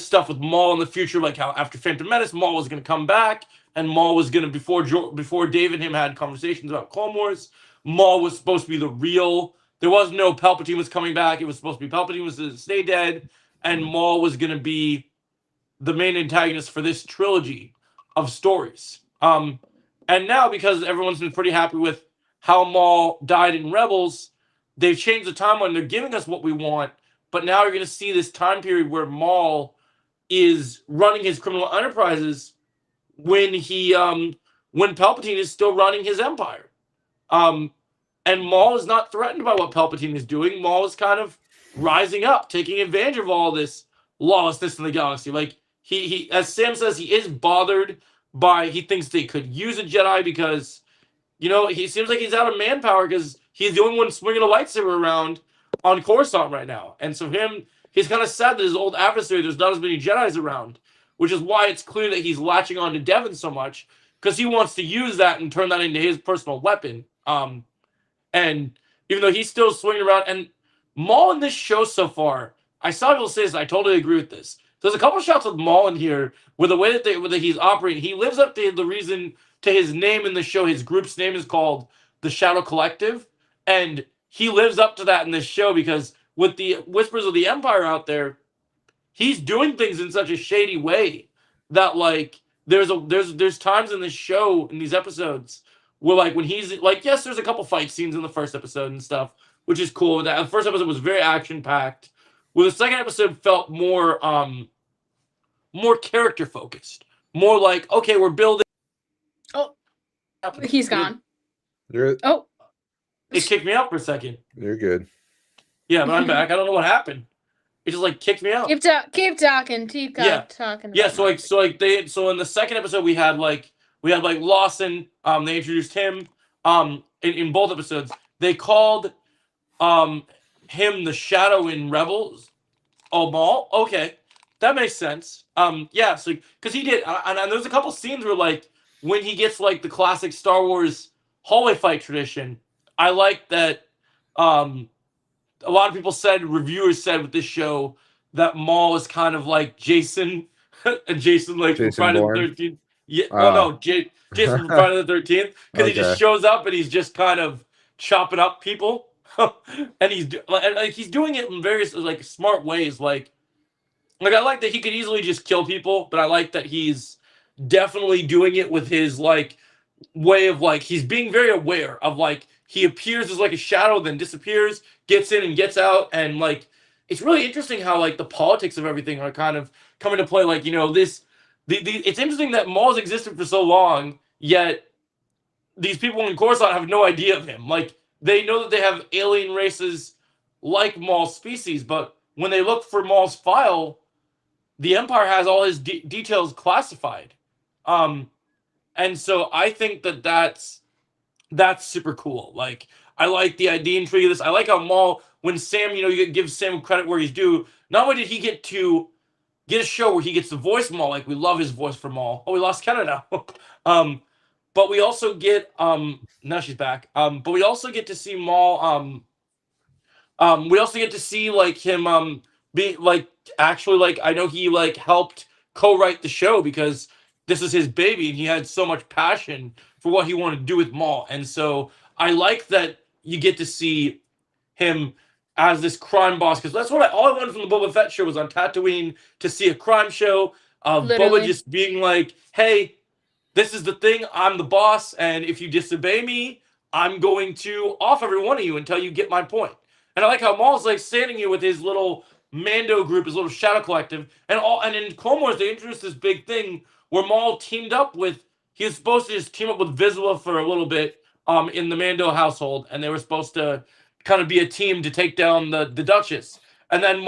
S3: stuff with Maul in the future, like how after Phantom Menace Maul was going to come back, and Maul was going to before Dave and him had conversations about Clone Wars, Maul was supposed to be the real. There was no Palpatine was coming back. It was supposed to be Palpatine was to stay dead, and Maul was going to be the main antagonist for this trilogy of stories. And now, because everyone's been pretty happy with how Maul died in Rebels, they've changed the timeline. They're giving us what we want, but now you're going to see this time period where Maul is running his criminal enterprises when Palpatine is still running his empire. And Maul is not threatened by what Palpatine is doing. Maul is kind of rising up, taking advantage of all this lawlessness in the galaxy. Like he as Sam says, he is bothered by he thinks they could use a Jedi because he seems like he's out of manpower because he's the only one swinging a lightsaber around on Coruscant right now. And so he's kind of sad that his old adversary, there's not as many Jedis around, which is why it's clear that he's latching on to Devin so much because he wants to use that and turn that into his personal weapon. And even though he's still swinging around, and Maul in this show so far, I saw people say this, I totally agree with this. There's a couple shots with Maul in here where the way that he's operating, he lives up to the reason to his name in the show. His group's name is called the Shadow Collective, and he lives up to that in this show because with the Whispers of the Empire out there, he's doing things in such a shady way that like there's times in this show in these episodes where like when he's like, yes, there's a couple fight scenes in the first episode and stuff, which is cool. That the first episode was very action packed. Well, the second episode felt more character focused, more like, okay, we're building.
S4: Oh, he's gone.
S2: You're
S4: Oh,
S3: It kicked me out for a second.
S2: you're good.
S3: Yeah, but I'm back. I don't know what happened. It just like kicked me out.
S4: keep talking. Keep
S3: Yeah.
S4: talking.
S3: Yeah,
S4: about
S3: so in the second episode we had Lawson. They introduced him. In both episodes they called him the Shadow in Rebels. Oh, Maul. Okay, that makes sense. Yeah, so because he did, and there's a couple scenes where like when he gets like the classic Star Wars hallway fight tradition. I like that. A lot of people reviewers said with this show that Maul is kind of like Jason, and Jason like from
S2: Jason
S3: Friday
S2: Bourne?
S3: the 13th. Yeah,
S2: Oh.
S3: no, Jason from Friday the 13th because he just
S2: Okay.
S3: shows up and he's just kind of chopping up people, and he's doing it in various like smart ways. Like I like that he could easily just kill people, but I like that he's definitely doing it with his like way of like he's being very aware of like he appears as like a shadow, then disappears, gets in and gets out, and like it's really interesting how like the politics of everything are kind of coming to play. Like it's interesting that Maul's existed for so long, yet these people in Coruscant have no idea of him. Like they know that they have alien races like Maul's species, but when they look for Maul's file, the Empire has all his details classified. And so I think that that's super cool. Like I like the idea and intrigue of this. I like how Maul, when Sam, you give Sam credit where he's due. Not only did he get to get a show where he gets to voice Maul, like we love his voice for Maul. Oh, we lost Kenna now. But we also get now she's back. But we also get to see Maul. We also get to see like him be like actually like I know he like helped co-write the show because this is his baby and he had so much passion for what he wanted to do with Maul. And so I like that you get to see him as this crime boss because that's what all I wanted from the Boba Fett show was on Tatooine to see a crime show of
S4: Literally.
S3: Boba just being like, hey, this is the thing, I'm the boss, and if you disobey me, I'm going to off every one of you until you get my point. And I like how Maul's like standing here with his little Mando group, his little Shadow Collective, and in Clone Wars they introduced this big thing where Maul teamed up with. He was supposed to just team up with Vizsla for a little bit in the Mando household, and they were supposed to kind of be a team to take down the Duchess. And then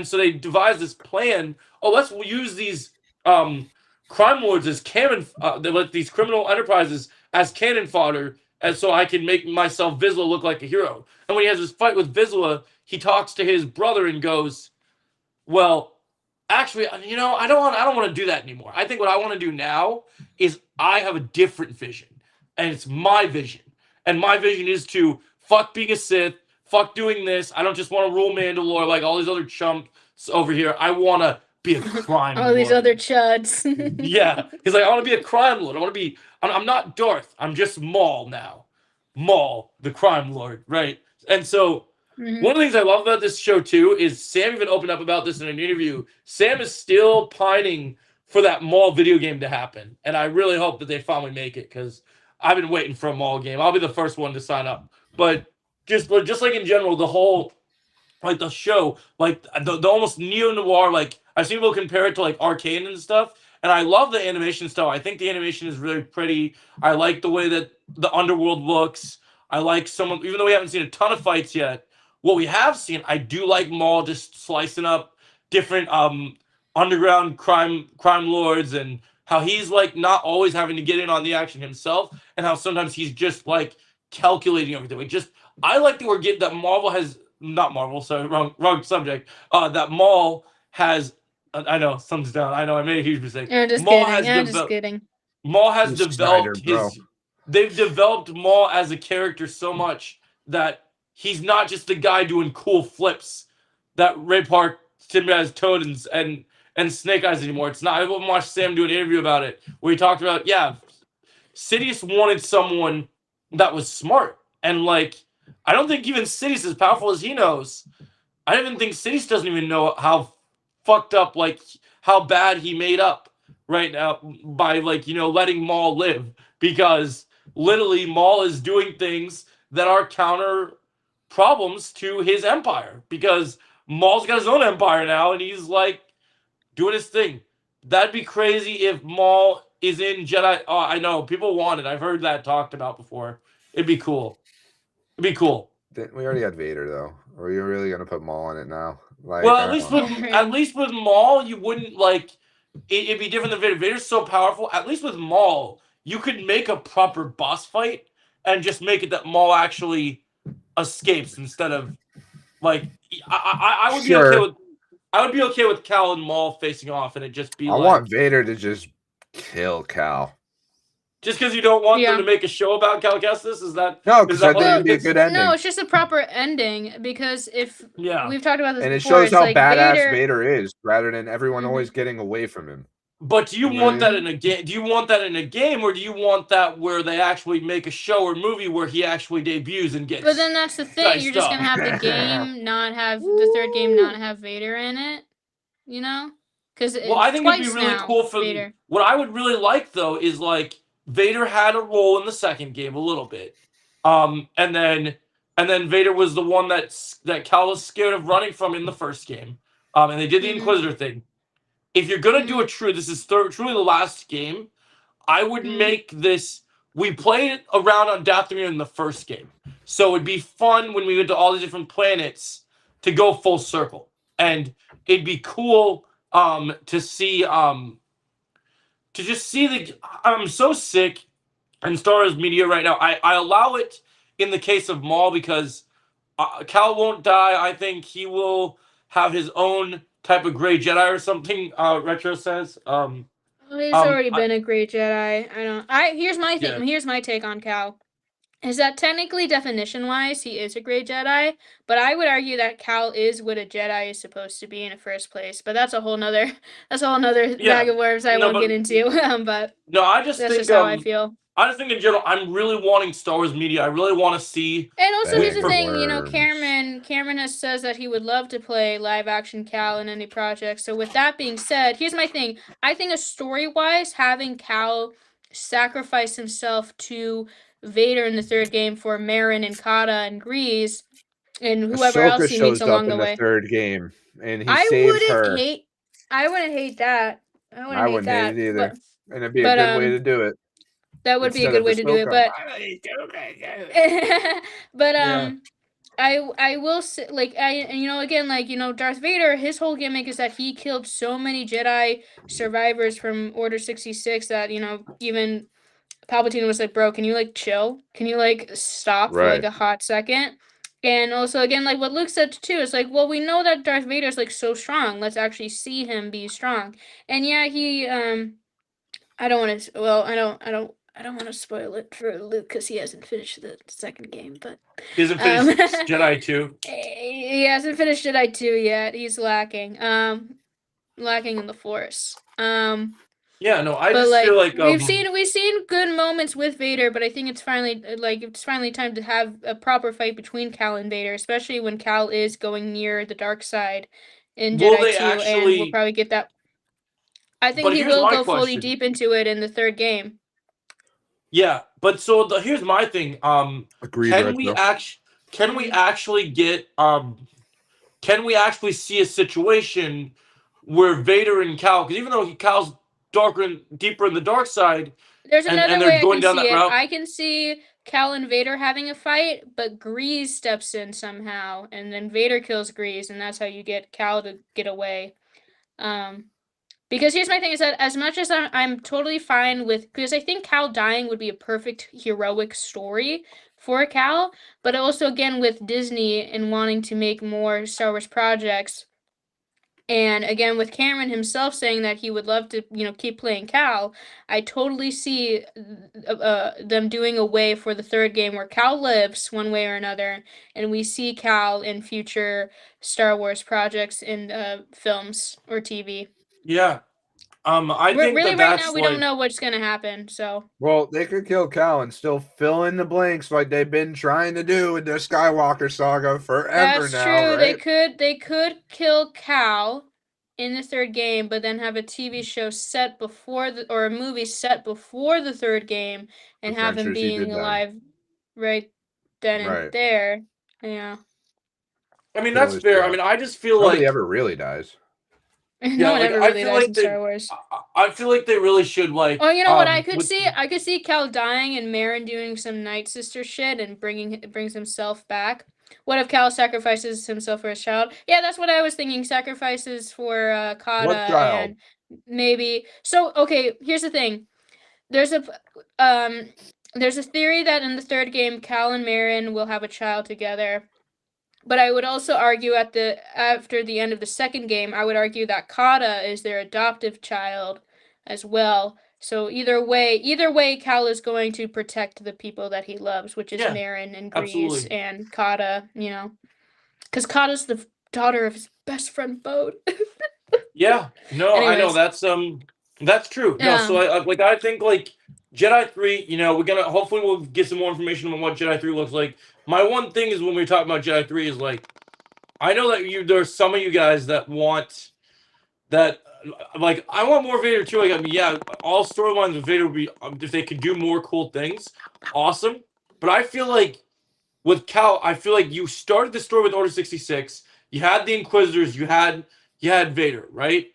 S3: so they devised this plan. Oh, let's use these crime lords as cannon. They let these criminal enterprises as cannon fodder, and so I can make myself Vizsla look like a hero. And when he has this fight with Vizsla, he talks to his brother and goes, "Well, actually, I don't want to do that anymore. I think what I want to do now is I have a different vision, and it's my vision. And my vision is to fuck being a Sith, fuck doing this. I don't just want to rule Mandalore like all these other chumps over here. I want to be a crime
S4: all these
S3: lord."
S4: other chuds.
S3: Yeah, he's like, I want to be a crime lord. I'm not Darth. I'm just Maul now. Maul, the crime lord, right? And so
S4: Mhm.
S3: one of the things I love about this show too is Sam even opened up about this in an interview. Sam is still pining for that Maul video game to happen, and I really hope that they finally make it because I've been waiting for a Maul game. I'll be the first one to sign up. But just like in general, the whole like the show, like the almost neo noir. Like I've seen people compare it to like Arcane and stuff, and I love the animation style. I think the animation is really pretty. I like the way that the underworld looks. I like even though we haven't seen a ton of fights yet. What we have seen, I do like Maul just slicing up different underground crime lords, and how he's like not always having to get in on the action himself, and how sometimes he's just like calculating everything. Like just I like that we're getting that Marvel has not Marvel, sorry, wrong subject. That Maul has I know thumbs down. I know I made a huge mistake.
S4: I'm just
S3: Maul
S4: kidding.
S3: has
S4: I'm just kidding.
S3: Maul has
S2: He's
S3: developed
S2: Snyder, bro.
S3: they've developed Maul as a character so much that he's not just a guy doing cool flips that Ray Park, Sinbad's Toad, and Snake Eyes anymore. It's not. I watched Sam do an interview about it where he talked about, Sidious wanted someone that was smart. And like, I don't think even Sidious, as powerful as he knows, I don't even think Sidious doesn't even know how fucked up, like how bad he made up right now by like, letting Maul live, because literally Maul is doing things that are counter problems to his empire, because Maul's got his own empire now and he's like doing his thing. That'd be crazy if Maul is in Jedi. Oh, I know people want it. I've heard that talked about before. It'd be cool. We
S2: already had Vader though. Are you really gonna put Maul in it now? Like,
S3: well,
S2: I don't
S3: at least with Maul, you wouldn't like. It'd be different than Vader. Vader's so powerful. At least with Maul, you could make a proper boss fight and just make it that Maul actually escapes instead of like. I would be okay with. I would be okay with Cal and Maul facing off, and it just be.
S2: I want Vader to just kill Cal.
S3: Just because you don't want them to make a show about Cal Kestis? Is that
S2: no? Because I think it'd be a good ending.
S4: No, it's just a proper ending. Because if we've talked about this,
S2: and it
S4: before,
S2: shows how
S4: like
S2: badass Vader is, rather than everyone always getting away from him.
S3: But do you want that in a game? Do you want that in a game, or do you want that where they actually make a show or movie where he actually debuts and gets?
S4: But then that's the thing. You're just gonna have the game not have the third game not have Vader in it. You know? Because
S3: I think it'd be really cool for Vader. What I would really like though is like Vader had a role in the second game a little bit, and then Vader was the one that Cal was scared of running from in the first game, and they did the Inquisitor thing. If you're gonna do this is truly the last game, I would make this. We played around on Dathomir in the first game, so it'd be fun when we went to all the different planets to go full circle, and it'd be cool to see to just see the. I'm so sick in Star Wars media right now. I allow it in the case of Maul because Cal won't die. I think he will have his own type of gray Jedi or something. Retro says.
S4: He's already been a gray Jedi. Here's my thing. Yeah. Here's my take on Cal. Is that technically, definition-wise, he is a gray Jedi, but I would argue that Cal is what a Jedi is supposed to be in the first place. But that's a whole nother bag of worms I won't get into. But
S3: no, I just
S4: that's
S3: think
S4: just how I feel.
S3: I just think in general, I'm really wanting Star Wars media. I really want to see.
S4: And also, here's the thing, Cameron has says that he would love to play live-action Cal in any project. So with that being said, here's my thing. I think a story-wise, having Cal sacrifice himself to Vader in the third game for Marin and Kata and Grease and whoever else he meets along the way.
S2: The third game, and he saved her.
S4: I wouldn't hate that.
S2: I wouldn't hate it either, and it'd be a good way to do it.
S4: That would be a good way to do it, but I will say, Darth Vader, his whole gimmick is that he killed so many Jedi survivors from Order 66 that even Palpatine was like, bro, can you chill? Can you stop for a hot second? And also, again, what Luke said too, is well, we know that Darth Vader is so strong. Let's actually see him be strong. And yeah, he I don't want to spoil it for Luke because he hasn't finished the second game, but
S3: he hasn't finished Jedi 2.
S4: He hasn't finished Jedi 2 yet. He's lacking in the Force.
S3: Yeah, no, I just feel like
S4: we've seen good moments with Vader, but I think it's finally time to have a proper fight between Cal and Vader, especially when Cal is going near the dark side in Jedi 2, and we'll probably get that. I think he will go fully deep into it in the third game.
S3: Yeah, but here's my thing.
S2: Agreed.
S3: Can we actually get can we actually see a situation where Vader and Cal, because even though Cal's darker and deeper in the dark side,
S4: there's another way I can see it. I can see Cal and Vader having a fight, but Grease steps in somehow, and then Vader kills Grease, and that's how you get Cal to get away. Because here's my thing is that as much as I'm totally fine with, because I think Cal dying would be a perfect heroic story for Cal, but also again with Disney and wanting to make more Star Wars projects, and again with Cameron himself saying that he would love to, keep playing Cal, I totally see them doing a way for the third game where Cal lives one way or another, and we see Cal in future Star Wars projects in films or TV.
S3: Yeah. I think
S4: Really,
S3: that
S4: right
S3: that's
S4: now we
S3: like,
S4: don't know what's gonna happen. So
S2: Well, they could kill Cal and still fill in the blanks like they've been trying to do with the Skywalker saga forever
S4: that's
S2: now,
S4: true.
S2: right?
S4: They could kill Cal in the third game, but then have a TV show set before or a movie set before the third game, and have him
S2: Adventures He
S4: being
S2: Did Then.
S4: alive right then and
S2: Right.
S4: there. Yeah.
S3: I mean,
S2: Kill
S3: that's
S2: his
S3: fair.
S2: dad.
S3: I mean, I just feel
S2: Nobody
S3: like
S2: ever really dies.
S4: No one
S3: like,
S4: ever
S3: I
S4: really
S3: feel
S4: dies
S3: like
S4: in
S3: they-
S4: Star Wars.
S3: I feel like they really should like.
S4: Oh, you know what I could
S3: with-
S4: see? I could see Cal dying and Marin doing some Night Sister shit and brings himself back. What if Cal sacrifices himself for his child? Yeah, that's what I was thinking. Sacrifices for Kata
S2: What child?
S4: and maybe. So okay, here's the thing. There's a theory that in the third game, Cal and Marin will have a child together. But I would also argue after the end of the second game, I would argue that Kata is their adoptive child as well. So either way, Cal is going to protect the people that he loves, which is
S3: Yeah,
S4: Marin and Grease
S3: absolutely.
S4: and Kata, because Kata's the daughter of his best friend Bode.
S3: Yeah, no, I know
S4: Anyways.
S3: that's true. No, so I think like Jedi 3, we're gonna hopefully we'll get some more information on what Jedi 3 looks like. My one thing is when we talk about Jedi 3 is like, I know that there's some of you guys that want that, like, I want more Vader too. Like, I mean, yeah, all storylines of Vader would be, if they could do more cool things, awesome. But I feel like with Cal, I feel like you started the story with Order 66. You had the Inquisitors. You had Vader, right?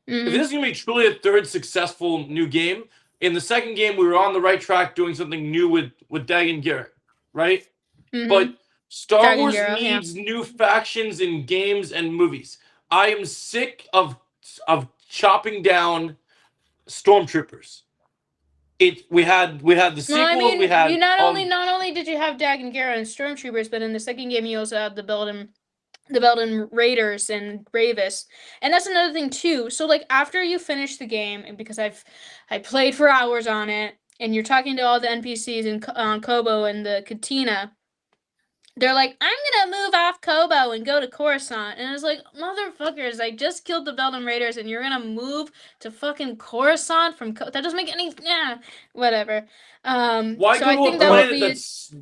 S3: If this is gonna be truly a third successful new game, in the second game we were on the right track doing something new with Dagan Gera, right? But Star
S4: Dagan
S3: Wars
S4: Gera, yeah.
S3: needs new factions in games and movies. I am sick of chopping down stormtroopers. We had the sequel.
S4: Well, I mean,
S3: we had
S4: you not only did you have Dagan Gera and stormtroopers, but in the second game you also had the Belden Raiders and Ravis. And that's another thing too. So like after you finish the game, and because I played for hours on it, and you're talking to all the NPCs on Kobo and the Katina, they're like, I'm gonna move off Kobo and go to Coruscant. And I was like, motherfuckers, I just killed the Belden Raiders and you're gonna move to fucking Coruscant from that doesn't make any whatever.
S3: Why
S4: so
S3: go
S4: I
S3: to
S4: think
S3: a
S4: that would
S3: planet
S4: be
S3: that's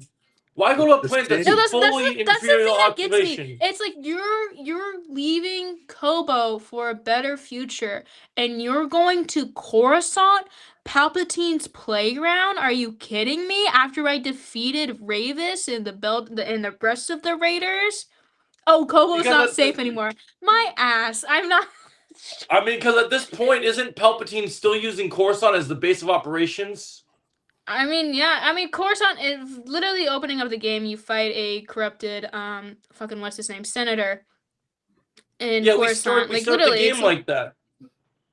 S3: why go to a
S2: The
S3: planet that's
S2: city.
S4: no,
S3: fully
S4: that's the
S3: Imperial
S4: thing that gets
S3: occupation?
S4: me. It's like you're leaving Kobo for a better future, and you're going to Coruscant, Palpatine's playground. Are you kidding me? After I defeated Ravis and the rest of the Raiders, oh, Kobo's
S3: Because
S4: not
S3: that's-
S4: safe anymore. My ass, I'm not.
S3: I mean, because at this point, isn't Palpatine still using Coruscant as the base of operations?
S4: I mean, yeah. I mean, Coruscant is literally opening up the game. You fight a corrupted, fucking what's his name, senator. In
S3: Yeah,
S4: Coruscant,
S3: we start the
S4: literally,
S3: game
S4: it's
S3: like that.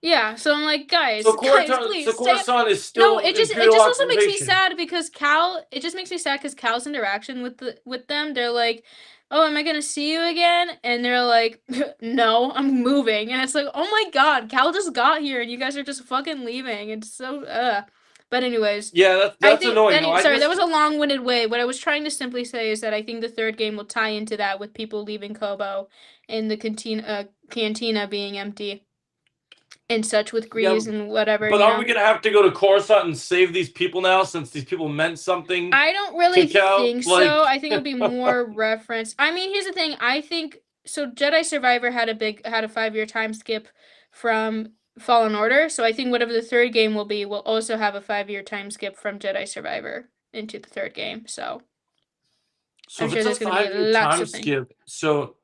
S4: yeah. So I'm like, guys,
S3: So
S4: guys,
S3: Coruscant,
S4: please
S3: so
S4: stay.
S3: Coruscant is still
S4: No, it just
S3: Imperial
S4: also makes me
S3: occupation.
S4: sad because Cal. It just makes me sad because Cal's interaction with them. They're like, "Oh, am I gonna see you again?" And they're like, "No, I'm moving." And it's like, "Oh my God, Cal just got here, and you guys are just fucking leaving." It's so. But anyways,
S3: Yeah, that's annoying. No,
S4: sorry, that was a long-winded way. What I was trying to simply say is that I think the third game will tie into that with people leaving Kobo and the cantina being empty and such with Grease and whatever.
S3: But are we gonna have to go to Coruscant and save these people now, since these people meant something?
S4: I don't really
S3: to Cal?
S4: think so. I think it'll be more reference. I mean, here's the thing. I think so. Jedi Survivor had a 5-year time skip from Fallen Order. So I think whatever the third game will be will also have a 5-year time skip from Jedi Survivor into the third game. So
S3: So
S4: I'm
S3: if
S4: sure
S3: it's
S4: there's
S3: a
S4: gonna be
S3: 5-year
S4: lots
S3: time
S4: of things.
S3: skip, so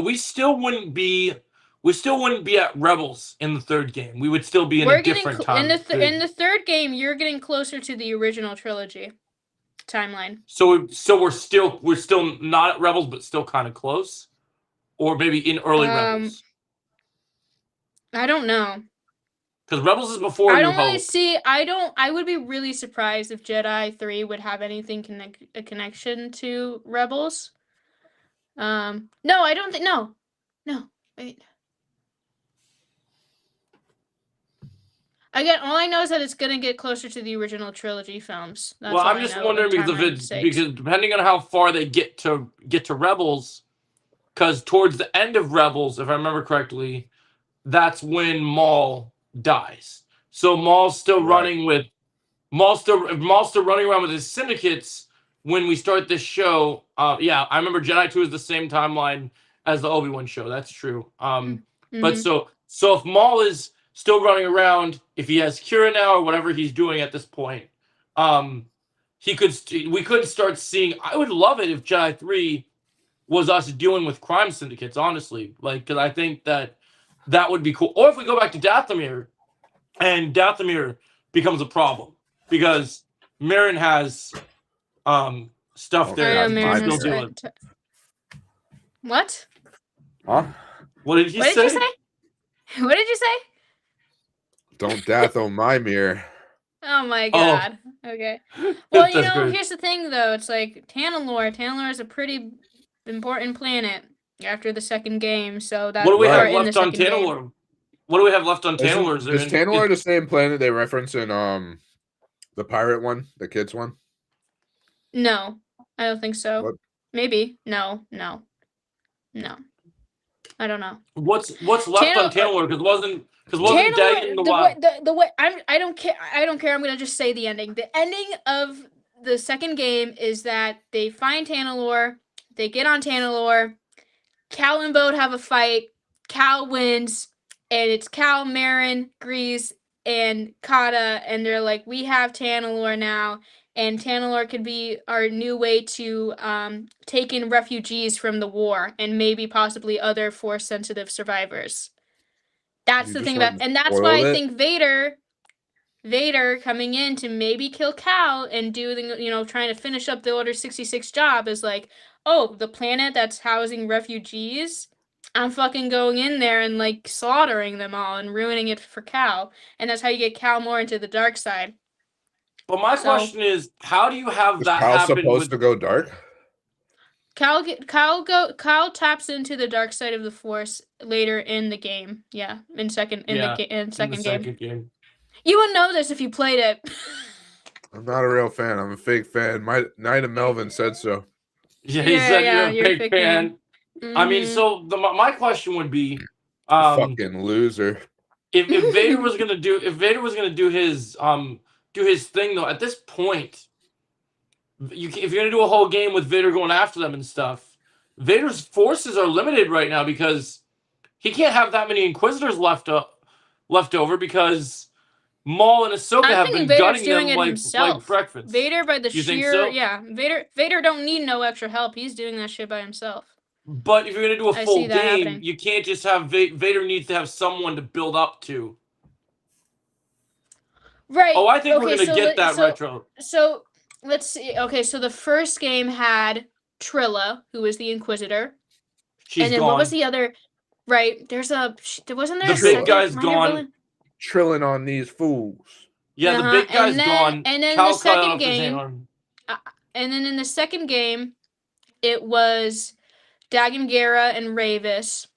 S3: we still wouldn't be at Rebels in the third game. We would still be in
S4: We're
S3: a
S4: getting
S3: different
S4: in
S3: time.
S4: the third game. You're getting closer to the original trilogy. timeline.
S3: So we're still not at Rebels, but still kind of close, or maybe in early Rebels.
S4: I don't know.
S3: Because Rebels is before
S4: I
S3: New
S4: don't really
S3: Hope.
S4: see. I would be really surprised if Jedi 3 would have anything a connection to Rebels. No, I don't think. No, wait. Again, all I know is that it's gonna get closer to the original trilogy films. That's
S3: Well,
S4: all
S3: I'm
S4: I
S3: just
S4: know,
S3: wondering
S4: in
S3: because
S4: timeline
S3: because depending on how far they get to Rebels, because towards the end of Rebels, if I remember correctly, that's when Maul dies. So Maul's still
S2: Right.
S3: running with Maul's still running around with his syndicates when we start this show. Yeah, I remember Jedi 2 is the same timeline as the Obi-Wan show. That's true. But
S4: Mhm.
S3: so if Maul is still running around, if he has Kira now or whatever he's doing at this point, we could start seeing. I would love it if Jedi 3 was us dealing with crime syndicates, honestly. Like, because I think that would be cool. Or if we go back to Dathomir, and Dathomir becomes a problem because Marin has stuff
S2: Oh,
S3: there.
S2: yeah,
S3: that
S2: Marin
S3: he's
S2: has
S3: still doing.
S4: What?
S2: Huh?
S3: What did you
S4: What
S3: say?
S4: did you say? What did you say?
S2: Don't Datho my mirror.
S4: Oh my
S3: Oh.
S4: god. Okay. Well,
S3: That's great.
S4: here's the thing though. It's like Tanalorr. Tanalorr is a pretty important planet after the second game, so that's
S3: What do we have
S2: Right.
S3: left on Tanalorr? What do we have left on Tanalorr?
S2: Is Tanalorr the same planet they reference in the pirate one, the kids one?
S4: No, I don't think so.
S2: What?
S4: Maybe. No. I don't know.
S3: What's left on Tanalorr? Because wasn't
S4: Tanalorr,
S3: Dagan
S4: the way I don't care. I'm gonna just say the ending. The ending of the second game is that they find Tanalorr, they get on Tanalorr, Cal and Bode have a fight, Cal wins, and it's Cal, Marin, Grease, and Kata, and they're like, we have Tanalorr now, and Tanalorr could be our new way to take in refugees from the war and maybe possibly other Force-sensitive survivors. That's
S2: You
S4: the
S2: just
S4: thing
S2: went
S4: about,
S2: and
S4: and that's why I
S2: spoiled it?
S4: think Vader coming in to maybe kill Cal and do the, trying to finish up the Order 66 job is like, oh, the planet that's housing refugees, I'm fucking going in there and like slaughtering them all and ruining it for Cal, and that's how you get Cal more into the dark side.
S3: But my
S4: So-
S3: question is, how do you have
S2: Is
S3: that
S2: Cal
S3: happen
S2: supposed to go dark?
S4: Cal taps into the dark side of the Force later in the game. Yeah, in second game. You wouldn't know this if you played it.
S2: I'm not a real fan. I'm a fake fan. My Knight of Melvin said so.
S3: Yeah, he said you're a big fan. I mean,
S4: Mhm.
S3: so my question would be,
S2: Fucking loser.
S3: if Vader was gonna do his thing though, at this point, if you're gonna do a whole game with Vader going after them and stuff, Vader's forces are limited right now because he can't have that many Inquisitors left over because Maul and Ahsoka
S4: I'm
S3: have
S4: thinking
S3: been
S4: Vader's
S3: gunning
S4: doing
S3: them
S4: it
S3: like
S4: himself.
S3: breakfast.
S4: Vader by the
S3: You think
S4: sheer
S3: so?
S4: yeah. Vader don't need no extra help. He's doing that shit by himself.
S3: But if you're gonna do a
S4: I
S3: full
S4: see that
S3: game,
S4: happening.
S3: you can't just have Vader needs to have someone to build up to.
S4: Right.
S3: Oh, I think we're
S4: okay,
S3: gonna get that retro.
S4: So let's see. Okay, so the first game had Trilla, who was the Inquisitor.
S3: She's
S4: and then
S3: gone.
S4: what was the other? Right. Wasn't there
S3: The
S4: a
S3: big
S4: second
S3: guy's
S4: minor
S3: gone.
S4: villain?
S2: Trilling on these fools.
S3: Yeah, the
S4: Uh-huh,
S3: big guy's
S4: and then-
S3: gone.
S4: and then
S3: Cal
S4: the second
S3: cut off his
S4: game-
S3: arm.
S4: And then in the second game, it was Dagan Gera and Ravis.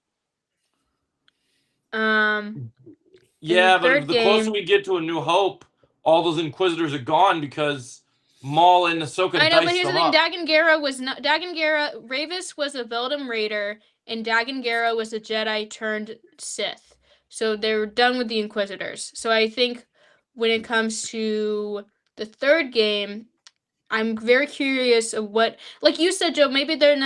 S3: Yeah,
S4: the
S3: but
S4: third
S3: the closer
S4: game-
S3: we get to A New Hope, all those Inquisitors are gone because Maul and Ahsoka
S4: I know, but
S3: diced
S4: here's the
S3: them
S4: thing:
S3: up.
S4: Dagan Gera was not. Dagan Gera, Ravis was a Veldum Raider, and Dagan Gera was a Jedi turned Sith. So they were done with the Inquisitors. So I think when it comes to the third game, I'm very curious of what, like you said, Joe. Maybe their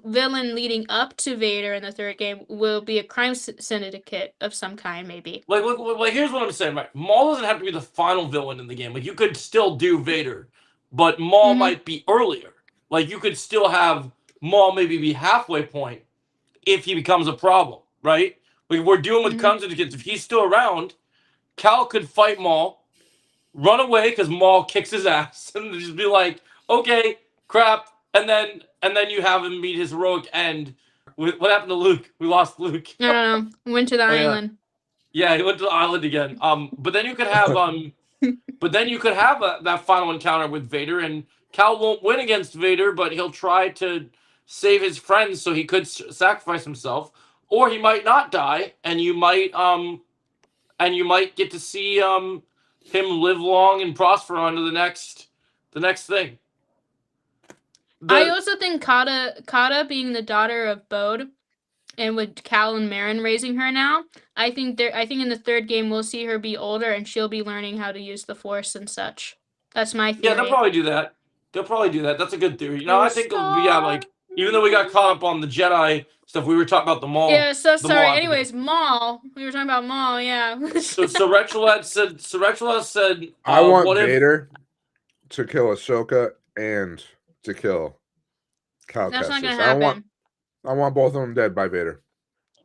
S4: villain leading up to Vader in the third game will be a crime syndicate of some kind, maybe.
S3: Like, here's what I'm saying, right? Maul doesn't have to be the final villain in the game. Like, you could still do Vader, but Maul
S4: Mhm.
S3: might be earlier. Like, you could still have Maul maybe be halfway point if he becomes a problem, right? Like, we're dealing with
S4: Mhm.
S3: crime syndicates. If he's still around, Cal could fight Maul, run away because Maul kicks his ass, and just be like, okay, crap, and then you have him meet his heroic end. What happened to Luke? We lost Luke.
S4: I don't know. Went to the
S3: Oh, yeah.
S4: island.
S3: Yeah, he went to the island again. But then you could have that final encounter with Vader, and Cal won't win against Vader, but he'll try to save his friends so he could sacrifice himself, or he might not die, and you might get to see him live long and prosper on to the next thing.
S4: I also think Kata being the daughter of Bode, and with Cal and Marin raising her now, I think in the third game we'll see her be older and she'll be learning how to use the Force and such. That's my theory.
S3: Yeah, they'll probably do that. That's a good theory. I think like, even though we got caught up on the Jedi stuff, we were talking about the Maul.
S4: Yeah, so sorry.
S3: Maul.
S4: Anyways, Maul. We were talking about Maul, yeah.
S3: So Rexulat said
S2: I want
S3: what if-
S2: Vader to kill Ahsoka and to kill Cal
S4: That's not
S2: Kestis.
S4: gonna happen.
S2: I want both of them dead by Vader.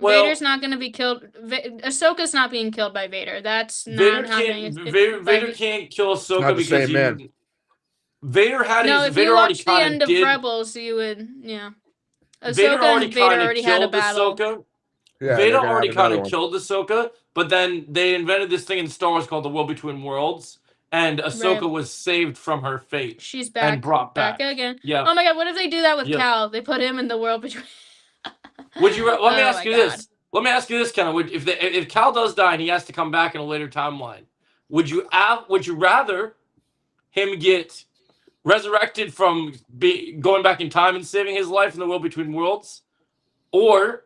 S3: Well,
S4: Vader's not gonna be killed. Ahsoka's not being killed by Vader. That's
S3: Vader
S4: not happening.
S3: Vader can't kill Ahsoka
S2: Not the
S3: because
S2: same man.
S3: Vader had
S4: No,
S3: his.
S4: if
S3: Vader
S4: you
S3: already
S4: watch the
S3: kind
S4: end
S3: of
S4: of
S3: did.
S4: Rebels, you would, yeah.
S3: Vader
S4: Ahsoka
S3: already
S4: and Vader
S3: kind of
S4: already had a
S3: killed
S4: battle.
S3: Ahsoka.
S2: Yeah,
S3: Vader
S2: they're gonna
S3: already
S2: have
S3: kind
S2: another
S3: of
S2: one.
S3: killed Ahsoka, but then they invented this thing in Star Wars called the World Between Worlds, and Ahsoka
S4: Right.
S3: was saved from her fate
S4: She's back.
S3: and brought back.
S4: again.
S3: Yeah.
S4: Oh my god, what if they do that with
S3: Yeah.
S4: Cal? They put him in the world between.
S3: Would you? Let me
S4: Oh
S3: ask
S4: my
S3: you
S4: God.
S3: this. Let me ask you this, Kenna. If Cal does die and he has to come back in a later timeline, would you rather him get resurrected from going back in time and saving his life in the World Between Worlds, or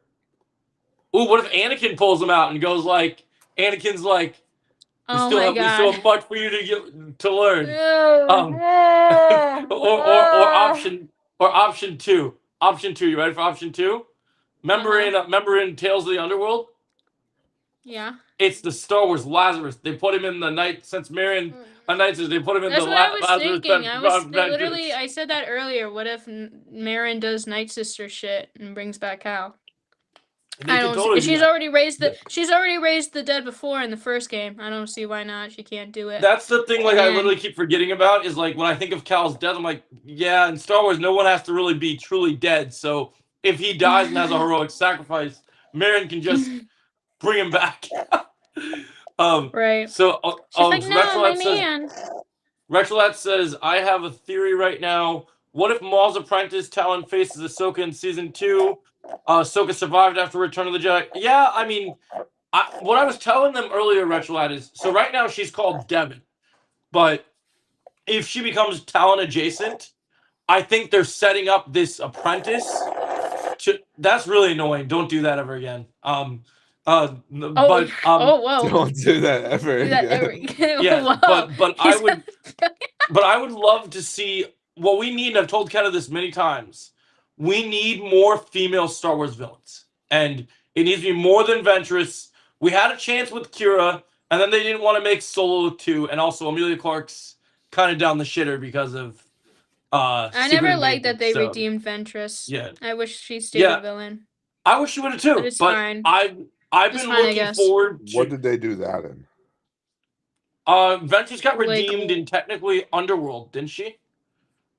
S3: what if Anakin pulls him out and goes like, Anakin's like, we
S4: Oh
S3: still
S4: my
S3: have
S4: god.
S3: so much for you to learn.
S4: Oh.
S3: Or option two. Option two. You ready for option two? Remember in Tales of the Underworld?
S4: Yeah.
S3: It's the Star Wars Lazarus. They put him in the night since Marion a night says they put him in
S4: That's
S3: the
S4: what I was
S3: Lazarus.
S4: thinking. I said that earlier. What if Marin does Night Sister shit and brings back Cal? She's already raised the dead before in the first game. I don't see why not. She can't do it.
S3: That's the thing. Like I
S4: And-
S3: literally keep forgetting about is like when I think of Cal's death, I'm like, yeah. In Star Wars, no one has to really be truly dead. So if he dies and has a heroic sacrifice, Marin can just bring him back.
S4: Right.
S3: So
S4: She's like, no, my man.
S3: Rexulat says, I have a theory right now. What if Maul's apprentice Talon faces Ahsoka in season 2? Ahsoka survived after Return of the Jedi. Yeah, I mean, what I was telling them earlier, Rexulat, is so right now she's called Devin, but if she becomes Talon adjacent, I think they're setting up this apprentice. That's really annoying. Don't do that ever again.
S4: Oh, whoa.
S2: Don't do that ever.
S4: Do that
S2: again.
S4: every-
S3: Yeah,
S4: Whoa.
S3: but I would love to see what we need. I've told Kenna this many times. We need more female Star Wars villains, and it needs to be more than Ventress. We had a chance with Kira, and then they didn't want to make Solo 2, and also Amelia Clark's kind of down the shitter because of.
S4: I
S3: Secret
S4: never liked that they
S3: Invasion, so,
S4: redeemed Ventress.
S3: Yeah,
S4: I wish she stayed
S3: Yeah.
S4: a villain.
S3: I wish she would have too,
S4: But it's
S3: but
S4: fine.
S3: I've
S4: It's
S3: been
S4: fine, I
S3: looking
S4: guess.
S3: forward to.
S2: What did they do that in?
S3: Ventress got
S4: Like-
S3: redeemed in technically Underworld, didn't she?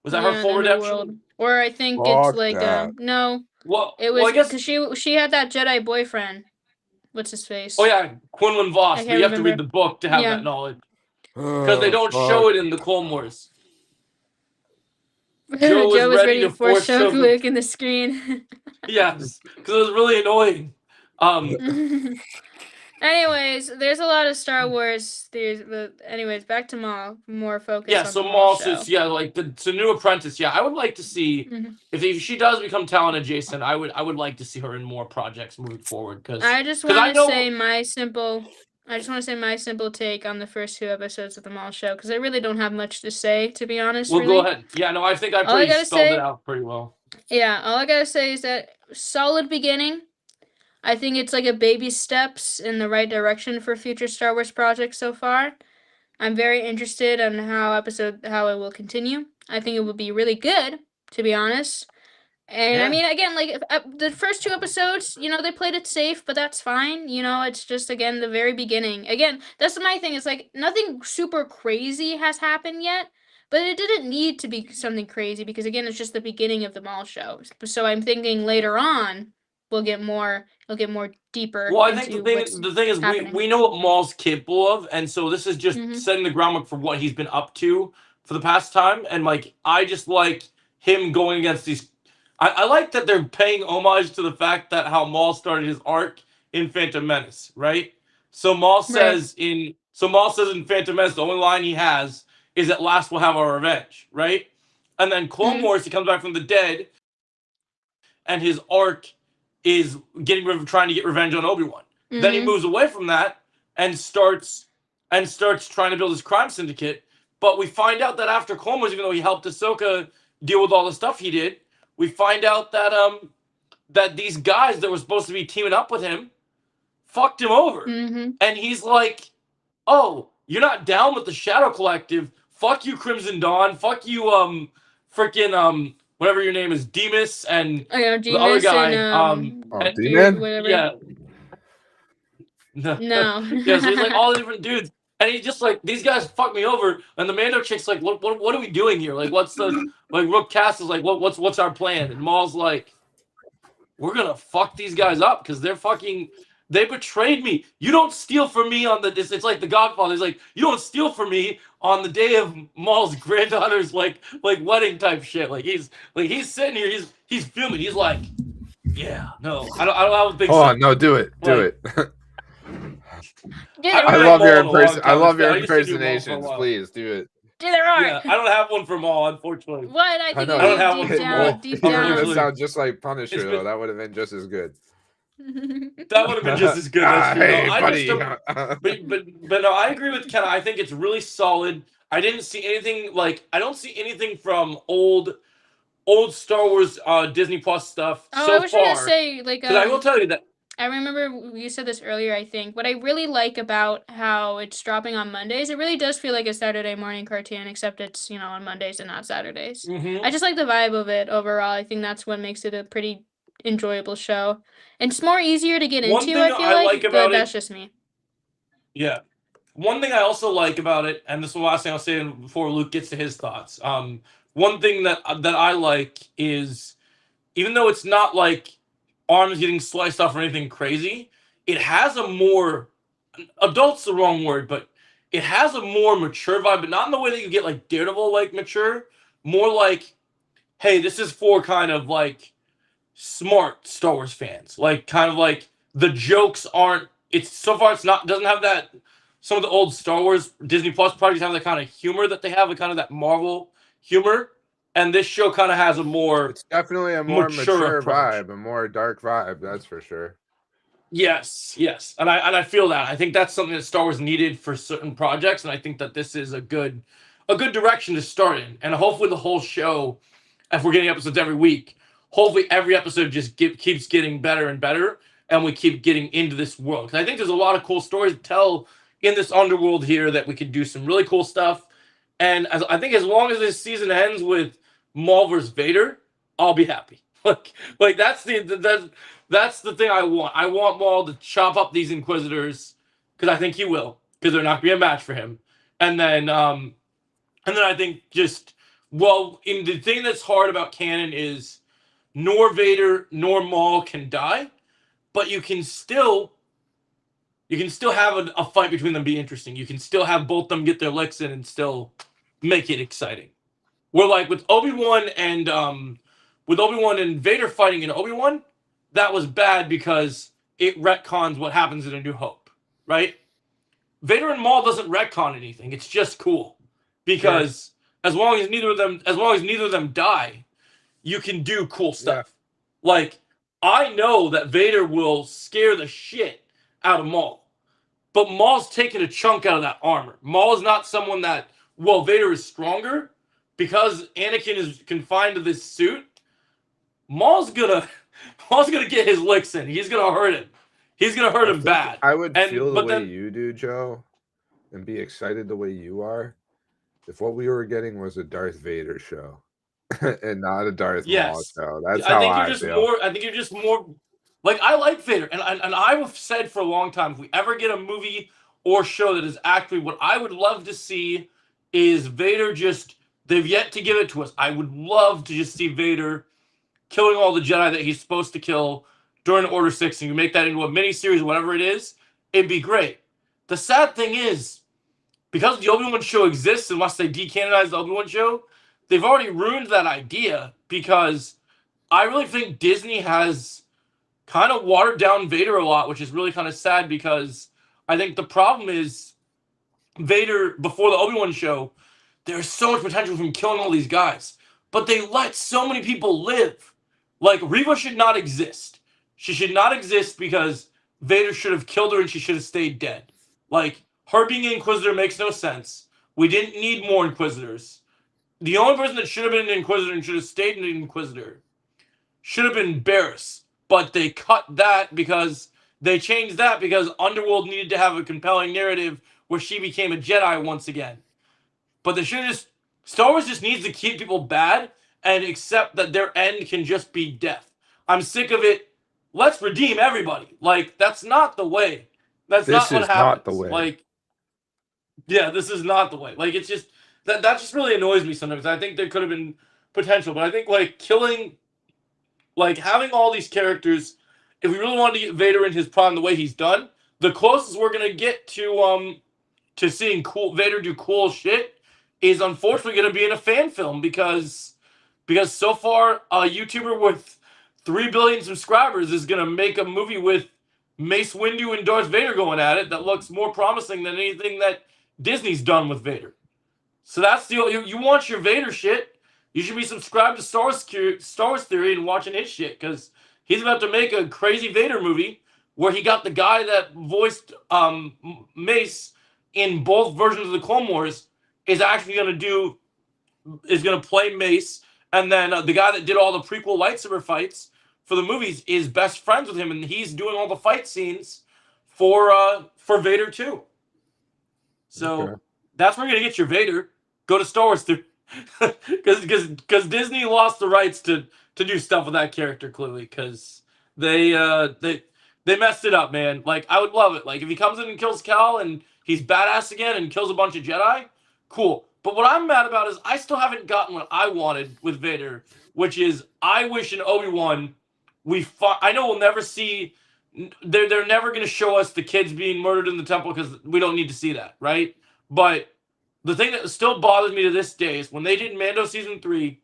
S3: Was that her
S4: Yeah,
S3: full redemption?
S4: Underworld. Or I think
S2: Fuck
S4: it's like
S2: that.
S4: no,
S3: Well,
S4: it was
S3: I guess.
S4: because she had that Jedi boyfriend. What's his face?
S3: Oh yeah, Quinlan Voss.
S4: I
S3: But
S4: can't
S3: you have to read
S4: remember.
S3: the book to have
S4: Yeah.
S3: that knowledge because they don't
S2: Oh,
S3: show it in the Clone Wars. Joe
S4: Joe
S3: was
S4: was
S3: ready
S4: ready
S3: to
S4: to force
S3: force
S4: choke
S3: choke
S4: Luke in the screen.
S3: Yes, because it was really annoying.
S4: Anyways, there's a lot of Star Wars theories, but anyways, back to Maul. More focus.
S3: Yeah,
S4: on
S3: so
S4: the
S3: Maul
S4: show.
S3: says, yeah, like it's a new apprentice. Yeah, I would like to see
S4: Mhm.
S3: if she does become Talon adjacent. I would like to see her in more projects moving forward because
S4: I just
S3: 'cause I
S4: want to
S3: know-
S4: say my simple. I just want to say my simple take on the first 2 episodes of the Maul show because I really don't have much to say, to be honest.
S3: we'll
S4: really.
S3: go ahead. Yeah, no, I think I
S4: All I
S3: pretty
S4: gotta
S3: spelled
S4: say-
S3: it out pretty well.
S4: Yeah, all I gotta say is that solid beginning. I think it's like a baby steps in the right direction for future Star Wars projects so far. I'm very interested on how it will continue. I think it will be really good, to be honest. And I
S3: Yeah.
S4: mean, again, like the first 2 episodes, they played it safe, but that's fine. It's just again the very beginning. Again, that's my thing. It's like nothing super crazy has happened yet, but it didn't need to be something crazy because again, it's just the beginning of the mall show. So I'm thinking later on we'll get more deeper
S3: Well, I think
S4: into what's
S3: the thing is
S4: happening.
S3: we know what Maul's capable of, and so this is just
S4: Mhm.
S3: setting the groundwork for what he's been up to for the past time. And like, I just like him going against these. I like that they're paying homage to the fact that how Maul started his arc in Phantom Menace, right? So Maul says in Phantom Menace the only line he has is "At last we'll have our revenge," right? And then Clone
S4: Mhm.
S3: Wars, he comes back from the dead, and his arc is trying to get revenge on Obi-Wan. Then he
S4: Mhm.
S3: moves away from that and starts trying to build his crime syndicate. But we find out that after Clone Wars, even though he helped Ahsoka deal with all the stuff he did, we find out that that these guys that were supposed to be teaming up with him fucked him over.
S4: Mhm.
S3: And he's like, "Oh, you're not down with the Shadow Collective? Fuck you, Crimson Dawn. Fuck you, freaking whatever your name is, Demas, and
S4: I know
S3: the other
S4: Demas
S3: guy,
S4: and
S2: Oh,
S3: and-
S2: D-Man?
S4: whatever.
S3: yeah." No.
S4: No.
S3: Yeah, so he's like all the different dudes, and he's just like, these guys fucked me over, and the Mando chick's like, what are we doing here? Like, what's the like? Rook Cass is like, what's our plan? And Maul's like, we're gonna fuck these guys up because they betrayed me. You don't steal from me on the it's like the Godfather. He's like, you don't steal from me on the day of Maul's granddaughter's like wedding type shit. Like he's sitting here, he's fuming. He's like, yeah, no, I don't think
S2: Hold
S3: so.
S2: on, no, do it. Do it.
S4: Do the
S3: I
S2: I
S3: haven't
S4: rock.
S2: love your
S3: Maul in a long
S2: I
S3: time.
S2: love your
S3: I used to do Maul for a
S2: impersonations.
S3: while.
S2: Please do it.
S4: Do the rock.
S3: Yeah, I don't have one for Maul, unfortunately.
S4: What I think
S2: know.
S3: I don't have
S4: deep
S3: one for
S4: down,
S3: Maul.
S4: deep
S2: You're gonna
S4: down.
S3: Unfortunately.
S2: sound just like Punisher
S3: It's
S2: though.
S3: been-
S2: That would have been just as good.
S3: That would have been just as good. That's true.
S2: Hey,
S3: No, I
S2: buddy.
S3: just but no, I agree with Ken. I think it's really solid. I didn't see anything I don't see anything from old Star Wars Disney Plus stuff
S4: Oh,
S3: so
S4: I was
S3: far.
S4: gonna say like
S3: Because I will tell you that
S4: I remember you said this earlier, I think. What I really like about how it's dropping on Mondays, it really does feel like a Saturday morning cartoon, except it's, on Mondays and not Saturdays.
S3: Mhm.
S4: I just like the vibe of it overall. I think that's what makes it a pretty enjoyable show. And it's more easier to get
S3: One
S4: into,
S3: thing
S4: I feel
S3: I
S4: like,
S3: like
S4: but
S3: about
S4: that's
S3: it-
S4: just me.
S3: Yeah. One thing I also like about it, and this is the last thing I'll say before Luke gets to his thoughts. One thing that I like is, even though it's not like arms getting sliced off or anything crazy, it has a more adult's the wrong word, but it has a more mature vibe, but not in the way that you get like Daredevil like mature. More like, hey, this is for kind of like smart Star Wars fans. Like kind of like the jokes aren't. It's so far it's not doesn't have that. Some of the old Star Wars Disney Plus projects have the kind of humor that they have, like kind of that Marvel humor, and this show kind of has a more
S2: It's definitely a more
S3: mature
S2: mature
S3: approach.
S2: vibe, a more dark vibe. That's for sure.
S3: yes, and I feel that. I think that's something that Star Wars needed for certain projects, and I think that this is a good direction to start in, and hopefully the whole show, if we're getting episodes every week, hopefully every episode just keeps getting better and better, and we keep getting into this world. Because I think there's a lot of cool stories to tell in this underworld here that we could do some really cool stuff. And I think as long as this season ends with Maul versus Vader, I'll be happy. Like that's the thing I want. I want Maul to chop up these Inquisitors because I think he will, because they're not gonna be a match for him. And then I think in the thing that's hard about canon is nor Vader nor Maul can die, but you can still have a fight between them be interesting. You can still have both them get their licks in and still make it exciting. Where like with Obi-Wan and Vader fighting in Obi-Wan, that was bad because it retcons what happens in A New Hope, right? Vader and Maul doesn't retcon anything. It's just cool because as long as neither of them die, you can do cool stuff. Yeah. Like I know that Vader will scare the shit out of Maul, but Maul's taking a chunk out of that armor. Maul is not someone that Vader is stronger because Anakin is confined to this suit. Maul's gonna get his licks in. He's gonna hurt him. He's gonna hurt him bad.
S2: I would feel the way you do, Joe, and be excited the way you are if what we were getting was a Darth Vader show. and not a Darth Maul
S3: Yes.
S2: show. That's
S3: I
S2: how
S3: think
S2: I
S3: you're just
S2: feel.
S3: more. I think you're just more. Like I like Vader, and I've said for a long time, if we ever get a movie or show that is actually what I would love to see, is Vader just. They've yet to give it to us. I would love to just see Vader killing all the Jedi that he's supposed to kill during Order 6, and you make that into a miniseries, whatever it is, it'd be great. The sad thing is, because the Obi-Wan show exists, unless they decanonize the Obi-Wan show, they've already ruined that idea, because I really think Disney has kind of watered down Vader a lot, which is really kind of sad, because I think the problem is Vader, before the Obi-Wan show, there's so much potential from killing all these guys, but they let so many people live. Like, Reva should not exist. She should not exist because Vader should have killed her and she should have stayed dead. Like, her being an Inquisitor makes no sense. We didn't need more Inquisitors. The only person that should have been an Inquisitor and should have stayed an Inquisitor should have been Barriss. But they cut that because they changed that because Underworld needed to have a compelling narrative where she became a Jedi once again. But they should just... Star Wars just needs to keep people bad and accept that their end can just be death. I'm sick of it. Let's redeem everybody. Like, that's not the way. That's
S2: This
S3: not what
S2: is
S3: happens.
S2: not the way.
S3: Like, yeah, this is not the way. Like, it's just... That just really annoys me sometimes. I think there could have been potential. But I think, like, killing... Like, having all these characters... If we really wanted to get Vader in his prime the way he's done, the closest we're going to get to seeing cool Vader do cool shit is unfortunately going to be in a fan film, because so far a YouTuber with 3 billion subscribers is going to make a movie with Mace Windu and Darth Vader going at it that looks more promising than anything that Disney's done with Vader. So that's the... You want your Vader shit, you should be subscribed to Star Wars Theory and watching his shit, because he's about to make a crazy Vader movie where he got the guy that voiced Mace in both versions of the Clone Wars is actually going to play Mace, and then the guy that did all the prequel lightsaber fights for the movies is best friends with him, and he's doing all the fight scenes for Vader too. So
S2: Okay.
S3: that's where you're gonna get your Vader. Go to Star Wars because Disney lost the rights to do stuff with that character, clearly, because they messed it up, man. Like, I would love it. Like, if he comes in and kills Cal and he's badass again and kills a bunch of Jedi, cool. But what I'm mad about is I still haven't gotten what I wanted with Vader, which is I wish in Obi-Wan I know we'll never see... They're never going to show us the kids being murdered in the temple because we don't need to see that, right? But the thing that still bothers me to this day is when they did Mando Season 3,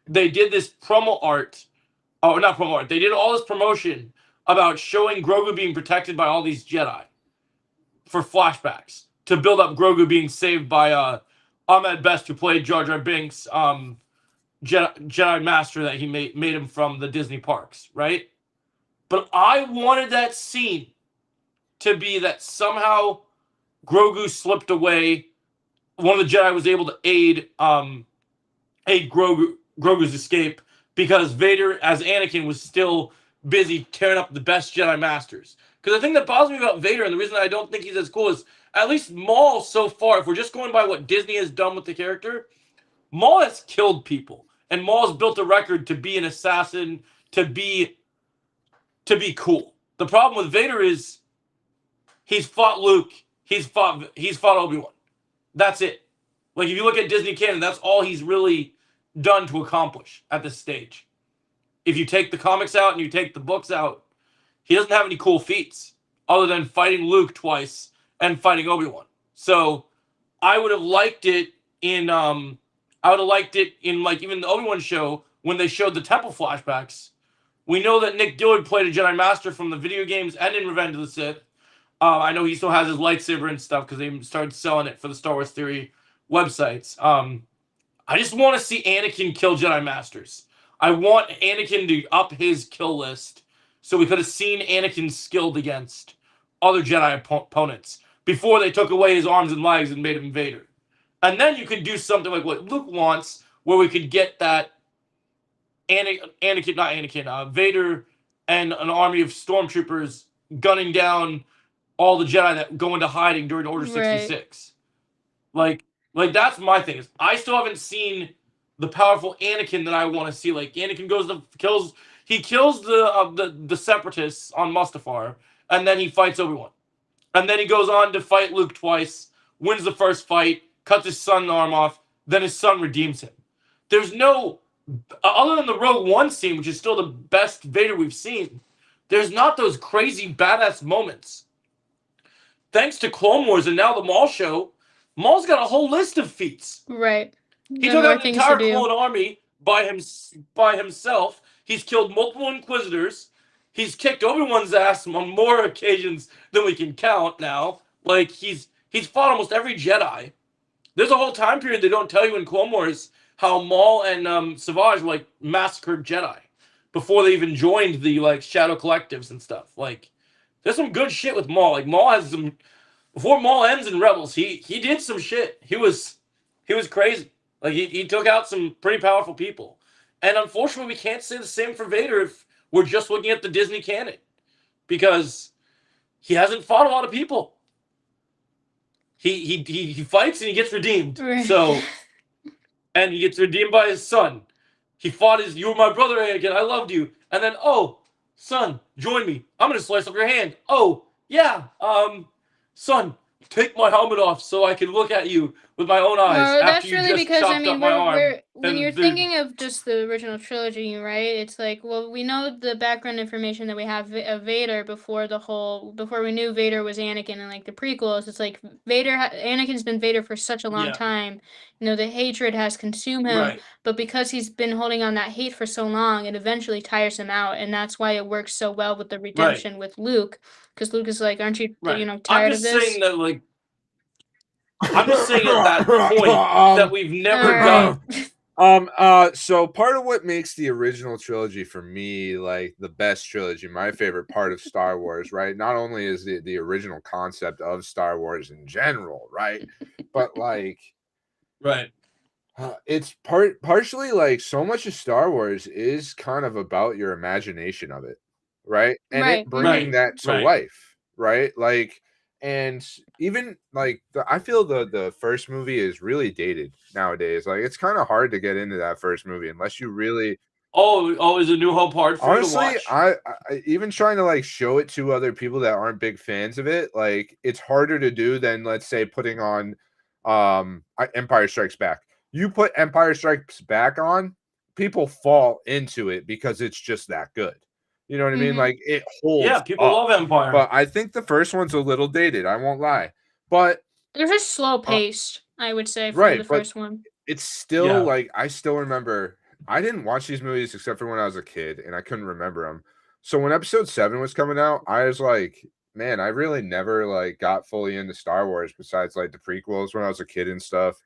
S3: they did this promo art. Oh, not promo art. They did all this promotion about showing Grogu being protected by all these Jedi for flashbacks to build up Grogu being saved by Ahmed Best, who played Jar Jar Binks, Jedi Master that he made him from the Disney parks, right? But I wanted that scene to be that somehow Grogu slipped away. One of the Jedi was able to aid Grogu's escape because Vader, as Anakin, was still busy tearing up the best Jedi Masters. Because the thing that bothers me about Vader, and the reason I don't think he's as cool, is at least Maul so far, if we're just going by what Disney has done with the character, Maul has killed people. And Maul has built a record to be an assassin, to be cool. The problem with Vader is he's fought Luke, he's fought Obi-Wan. That's it. Like, if you look at Disney canon, that's all he's really done to accomplish at this stage. If you take the comics out and you take the books out, he doesn't have any cool feats other than fighting Luke twice and fighting Obi-Wan. So I would have liked it in like even the Obi-Wan show when they showed the temple flashbacks. We know that Nick Dillard played a Jedi Master from the video games and in Revenge of the Sith. I know he still has his lightsaber and stuff because they started selling it for the Star Wars Theory websites. I just want to see Anakin kill Jedi Masters. I want Anakin to up his kill list so we could have seen Anakin skilled against other Jedi opponents before they took away his arms and legs and made him Vader. And then you could do something like what Luke wants, where we could get that Vader and an army of stormtroopers gunning down all the Jedi that go into hiding during Order 66. Right. Like that's my thing. Is I still haven't seen the powerful Anakin that I want to see. Like Anakin kills the Separatists on Mustafar, and then he fights Obi-Wan, and then he goes on to fight Luke twice, wins the first fight, cuts his son's arm off, then his son redeems him. There's no other than the Rogue One scene, which is still the best Vader we've seen. There's not those crazy badass moments. Thanks to Clone Wars and now the Maul show, Maul's got a whole list of feats.
S4: Right.
S3: He took out an entire clone army by himself. He's killed multiple Inquisitors. He's kicked Obi-Wan's ass on more occasions than we can count now. Like, he's fought almost every Jedi. There's a whole time period they don't tell you in Clone Wars how Maul and Savage like massacred Jedi before they even joined the like Shadow Collectives and stuff. Like, there's some good shit with Maul. Like, Maul has some. Before Maul ends in Rebels, he did some shit. He was crazy. Like, he took out some pretty powerful people. And unfortunately, we can't say the same for Vader if we're just looking at the Disney canon, because he hasn't fought a lot of people. He fights and he gets redeemed.
S4: Right.
S3: So, and he gets redeemed by his son. He fought you were my brother, Anakin. I loved you. And then, oh, son, join me. I'm gonna slice off your hand. Oh, yeah. Son, take my helmet off so I can look at you with my own eyes.
S4: No,
S3: after
S4: that's
S3: you
S4: really
S3: just
S4: because
S3: chopped up my arm.
S4: when
S3: And
S4: you're
S3: the-
S4: thinking of just the original trilogy, right? It's like, well, we know the background information that we have of Vader before we knew Vader was Anakin and like the prequels. It's like Anakin's been Vader for such a long
S3: Yeah.
S4: time. You know, the hatred has consumed him,
S3: Right.
S4: but because he's been holding on that hate for so long, it eventually tires him out, and that's why it works so well with the redemption with Luke. Because Luke is like, aren't you,
S3: Right.
S4: you know,
S3: I'm
S4: tired of
S3: just
S4: this?
S3: saying that, like, I'm just saying at that point that we've never
S4: Alright.
S3: done.
S2: So part of what makes the original trilogy for me like the best trilogy, my favorite part of Star Wars, right? Not only is the original concept of Star Wars in general, right? But like
S3: Right.
S2: it's partially like so much of Star Wars is kind of about your imagination of it, right? And
S4: Right.
S2: it bringing
S3: Right.
S2: that to
S3: Right.
S2: life, right? Like, and even like I feel the first movie is really dated nowadays. Like, it's kind of hard to get into that first movie unless you really.
S3: Oh, is A New Hope hard for
S2: Honestly,
S3: you to watch?
S2: I even trying to like show it to other people that aren't big fans of it, like it's harder to do than, let's say, putting on Empire Strikes Back. You put Empire Strikes Back on, people fall into it because it's just that good. You know what I mean?
S4: Mhm.
S2: Like, it holds.
S3: Yeah, people
S2: up.
S3: love Empire.
S2: But I think the first one's a little dated. I won't lie. But
S4: They're just slow paced, I would say, from
S2: right,
S4: the
S2: but
S4: first one.
S2: it's still
S3: Yeah.
S2: like I still remember. I didn't watch these movies except for when I was a kid, and I couldn't remember them. So when Episode 7 was coming out, I was like, man, I really never like got fully into Star Wars besides like the prequels when I was a kid and stuff,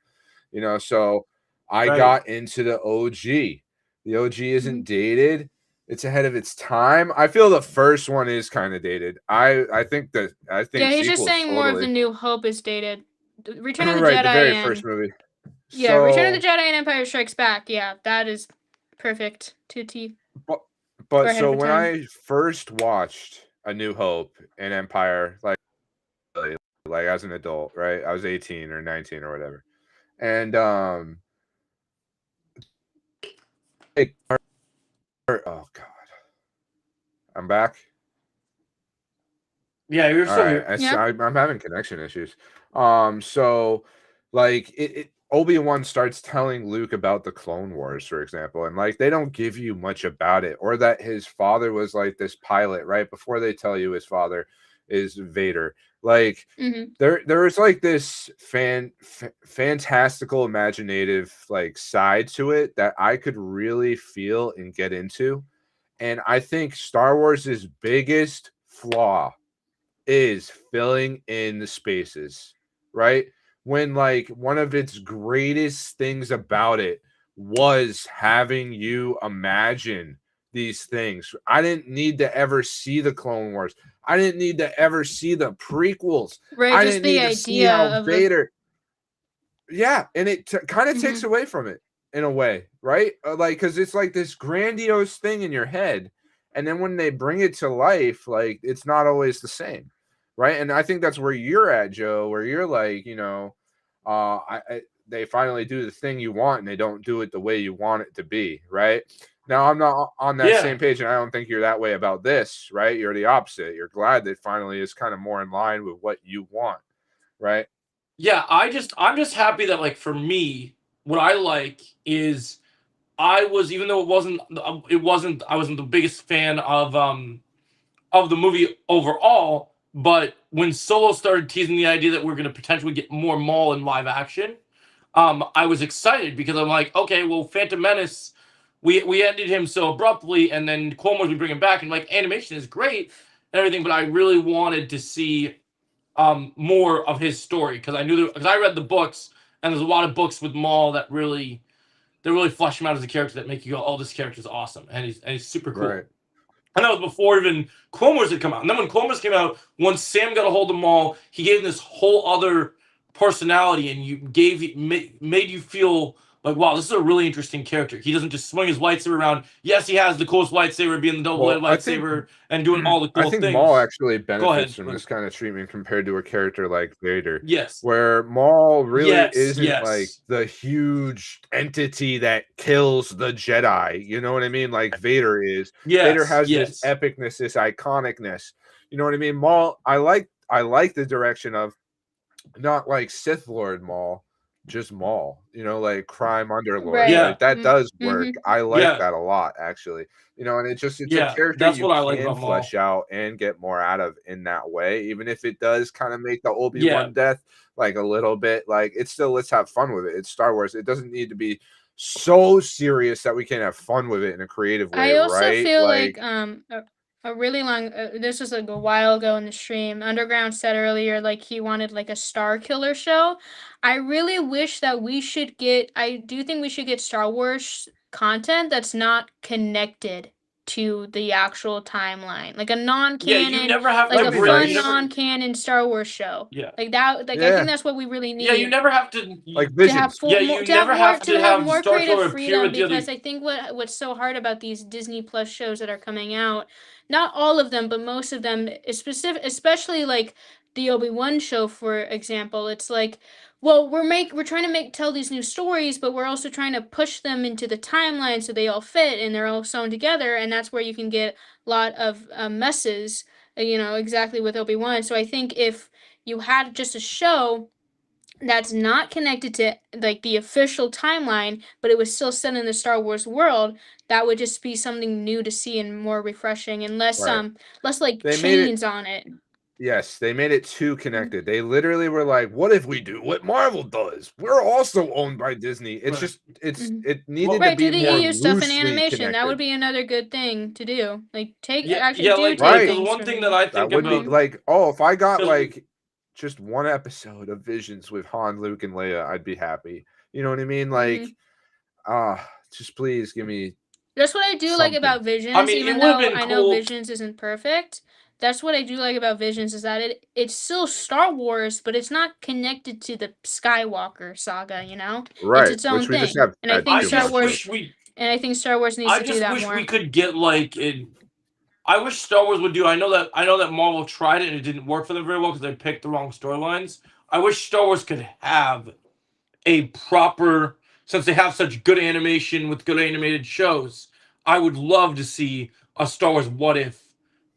S2: you know. So I
S3: Right.
S2: got into the OG. The OG isn't dated. It's ahead of its time. I feel the first one is kind of dated. I think
S4: Yeah, he's just
S2: sequels
S4: saying more of the
S2: totally.
S4: New Hope is dated. Return of the
S2: Right,
S4: Jedi
S2: the very
S4: and
S2: first movie.
S4: yeah, Return of
S2: So-
S4: the Jedi and Empire Strikes Back. Yeah, that is perfect to T.
S2: But
S4: ahead
S2: so
S4: of
S2: when
S4: time.
S2: I first watched A New Hope and Empire, like as an adult, right? I was 18 or 19 or whatever. And oh god. I'm back.
S3: Yeah, you're
S2: All
S3: still
S2: right.
S3: here.
S4: Yeah.
S2: I'm having connection issues. So like Obi-Wan starts telling Luke about the Clone Wars, for example, and like they don't give you much about it, or that his father was like this pilot, right? Before they tell you his father is Vader. Like
S4: Mhm.
S2: there was like this fantastical imaginative like side to it that I could really feel and get into. And I think Star Wars' biggest flaw is filling in the spaces, right? When like one of its greatest things about it was having you imagine these things. I didn't need to ever see the Clone Wars. I didn't need to ever see the prequels.
S4: Right,
S2: I
S4: just
S2: didn't
S4: the
S2: need to see
S4: idea
S2: how
S4: of the
S2: Vader. Yeah, and it kind of takes
S4: Mhm.
S2: away from it in a way, right? Like, because it's like this grandiose thing in your head, and then when they bring it to life, like it's not always the same, right? And I think that's where you're at, Joe, where you're like, you know, they finally do the thing you want and they don't do it the way you want it to be, right? Now I'm not on that
S3: Yeah.
S2: same page, and I don't think you're that way about this, right? You're the opposite. You're glad that finally is kind of more in line with what you want, right?
S3: Yeah, I'm just happy that, like, for me, what I like is I was, even though I wasn't the biggest fan of the movie overall, but when Solo started teasing the idea that we're going to potentially get more Maul in live action, I was excited because I'm like, okay, well, Phantom Menace, we ended him so abruptly, and then Clone Wars we bring him back, and like animation is great and everything, but I really wanted to see more of his story because I knew because I read the books, and there's a lot of books with Maul that really flesh him out as a character that make you go, oh, this character is awesome, and he's super cool.
S2: Right.
S3: And that was before even Clone Wars had come out. And then when Clone Wars came out, once Sam got a hold of Maul, he gave him this whole other personality, and made you feel like, wow, this is a really interesting character. He doesn't just swing his lightsaber around. Yes, he has the coolest lightsaber, being the double-bladed lightsaber and doing all the cool
S2: I think
S3: things.
S2: Maul actually benefits
S3: ahead,
S2: from
S3: but-
S2: this kind of treatment compared to a character like Vader.
S3: Yes.
S2: Where Maul really
S3: Yes,
S2: isn't
S3: yes.
S2: like the huge entity that kills the Jedi. You know what I mean? Like Vader is.
S3: Yes.
S2: Vader has
S3: yes.
S2: this epicness, this iconicness. You know what I mean? Maul, I like the direction of not like Sith Lord Maul, just Maul. You know, like crime underlord.
S4: Right.
S3: Yeah.
S2: Like, that does work.
S4: Mhm.
S2: I like
S3: Yeah.
S2: that a lot, actually. You know, and it's
S3: Yeah,
S2: a character
S3: that's
S2: you
S3: what I like
S2: can
S3: about Maul.
S2: flesh out and get more out of in that way, even if it does kind of make the Obi-Wan death like a little bit like it's still, let's have fun with it. It's Star Wars. It doesn't need to be so serious that we can have fun with it in a creative way.
S4: I also
S2: right?
S4: feel like a really long this was like a while ago in the stream. Underground said earlier like he wanted like a Star Killer show. I really wish that I do think we should get Star Wars content that's not connected to the actual timeline, like a
S3: Yeah,
S4: non-canon,
S3: you never have
S4: like
S3: to
S4: a
S2: be
S3: bring-
S4: fun
S3: you never-
S4: non-canon Star Wars show.
S3: Yeah.
S4: Like that. Like I
S2: Yeah.
S4: think that's what we really need.
S3: Yeah, you never have to
S2: like
S4: to have
S2: Visions.
S4: full,
S3: Yeah,
S4: more,
S3: you
S4: to have
S3: never
S4: more,
S3: have
S4: to
S3: to
S4: have
S3: have
S4: more
S3: Star
S4: creative
S3: Killer appear
S4: freedom,
S3: with the other-
S4: because I think what's so hard about these Disney Plus shows that are coming out, not all of them, but most of them, is especially like the Obi-Wan show, for example. It's like, well, we're trying to tell these new stories, but we're also trying to push them into the timeline so they all fit and they're all sewn together, and that's where you can get a lot of messes, exactly with Obi-Wan. So I think if you had just a show that's not connected to like the official timeline, but it was still set in the Star Wars world, that would just be something new to see and more refreshing, and less
S2: Right.
S4: less like
S2: They made it-
S4: chains on it.
S2: Yes, they made it too connected. They literally were like, "What if we do what Marvel does? We're also owned by Disney." It's
S3: Right.
S2: just,
S4: Mhm.
S2: it needed
S4: Right,
S2: to
S4: do
S2: be
S4: the
S2: more
S4: EU stuff in
S2: loosely
S4: animation. That
S2: connected.
S4: would be another good thing to do. Like
S3: Yeah,
S4: actually
S3: yeah,
S4: do
S3: like,
S4: take
S2: Right.
S3: the
S4: things
S3: one
S4: from
S3: thing
S4: the-
S3: that I
S2: That
S3: think
S2: would be
S3: about
S2: like, oh, if I got
S3: Because-
S2: like just one episode of Visions with Han, Luke, and Leia, I'd be happy. You know what I mean? Like, just please give me.
S4: That's what I do like
S2: something.
S4: about Visions,
S3: I mean, it
S4: even
S3: would've
S4: though
S3: been
S4: I know
S3: cool-
S4: Visions isn't perfect. That's what I do like about Visions, is that it's still Star Wars, but it's not connected to the Skywalker saga,
S2: Right,
S4: It's its own
S2: which we just
S4: thing.
S2: have.
S4: And I
S2: had
S4: think
S3: I
S2: too
S4: Star
S3: just
S2: much of.
S4: Wars-
S3: wish we
S4: And I think Star Wars needs
S3: I
S4: to do
S3: just
S4: that
S3: wish
S4: more.
S3: we could get like I wish Star Wars would do. I know that Marvel tried it and it didn't work for them very well because they picked the wrong storylines. I wish Star Wars could have a proper, since they have such good animation with good animated shows. I would love to see a Star Wars What If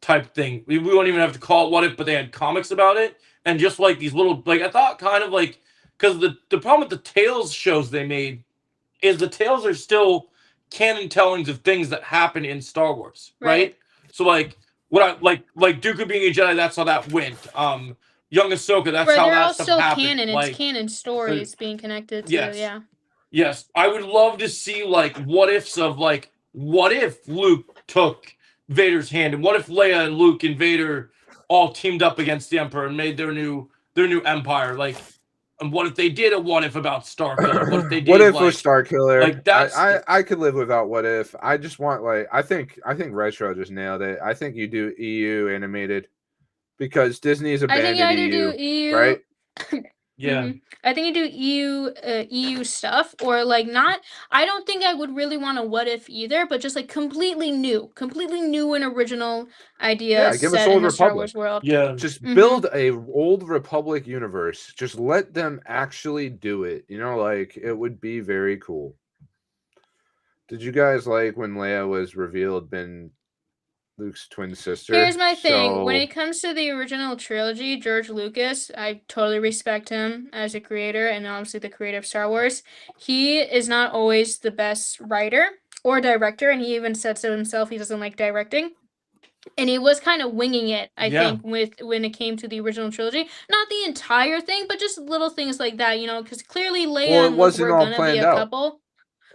S3: type thing. We won't even have to call it What If, but they had comics about it, and just like these little, like, I thought kind of like, because the problem with the Tales shows they made is the Tales are still canon tellings of things that happen in Star Wars, right? So like what I like Dooku being a Jedi, that's how that went. Young Ahsoka, that's
S4: Right,
S3: how
S4: they're
S3: that
S4: all
S3: stuff
S4: still
S3: happened.
S4: canon.
S3: Like,
S4: It's canon stories being connected to,
S3: Yes.
S4: yeah.
S3: yes, I would love to see like what ifs of like what if Luke took Vader's hand, and what if Leia and Luke and Vader all teamed up against the Emperor and made their new empire, like. And what if they did a what if about Starkiller? What if they did
S2: What if
S3: like,
S2: was Star Killer?
S3: like, that's-
S2: I could live without what if. I just want like I think Retro just nailed it. I think you do EU animated because Disney has
S4: I think
S2: abandoned
S4: you either
S2: EU,
S4: do EU,
S2: right?
S3: Yeah.
S4: I think you do EU stuff, or like not. I don't think I would really want a what if either, but just like completely new and original idea
S2: Yeah, give us
S4: set in
S2: Old
S4: the Star
S2: Republic.
S4: Wars world.
S3: Yeah.
S2: Just
S4: Mhm.
S2: build a Old Republic universe. Just let them actually do it. You know, like it would be very cool. Did you guys like when Leia was revealed been Luke's twin sister?
S4: Here's my thing. When
S2: So
S4: it comes to the original trilogy, George Lucas, I totally respect him as a creator and obviously the creator of Star Wars. He is not always the best writer or director, and he even said so himself. He doesn't like directing. And he was kind of winging it, I
S3: Yeah.
S4: think, with when it came to the original trilogy. Not the entire thing, but just little things like that, because clearly Leia
S2: well, it
S4: and Luke
S2: wasn't
S4: were
S2: all
S4: gonna be
S2: planned
S4: a
S2: out.
S4: couple.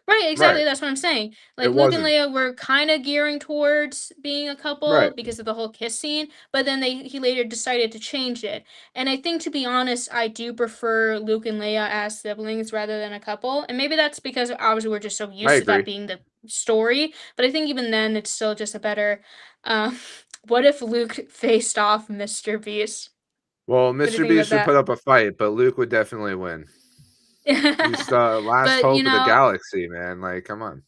S4: Right, exactly.
S2: Right.
S4: That's what I'm saying. Like
S2: It
S4: Luke and
S2: wasn't.
S4: Leia were kind of gearing towards being a couple
S2: Right.
S4: because of the whole kiss scene, but then he later decided to change it. And I think, to be honest, I do prefer Luke and Leia as siblings rather than a couple. And maybe that's because obviously we're just so used to that
S2: agree.
S4: being the story. But I think even then it's still just a better. What if Luke faced off Mr. Beast?
S2: Well,
S4: do you
S2: Mr.
S4: think
S2: Beast
S4: about
S2: would put
S4: that?
S2: up a fight, but Luke would definitely win. He's the last
S4: But
S2: hope of the galaxy, man. Like, come on.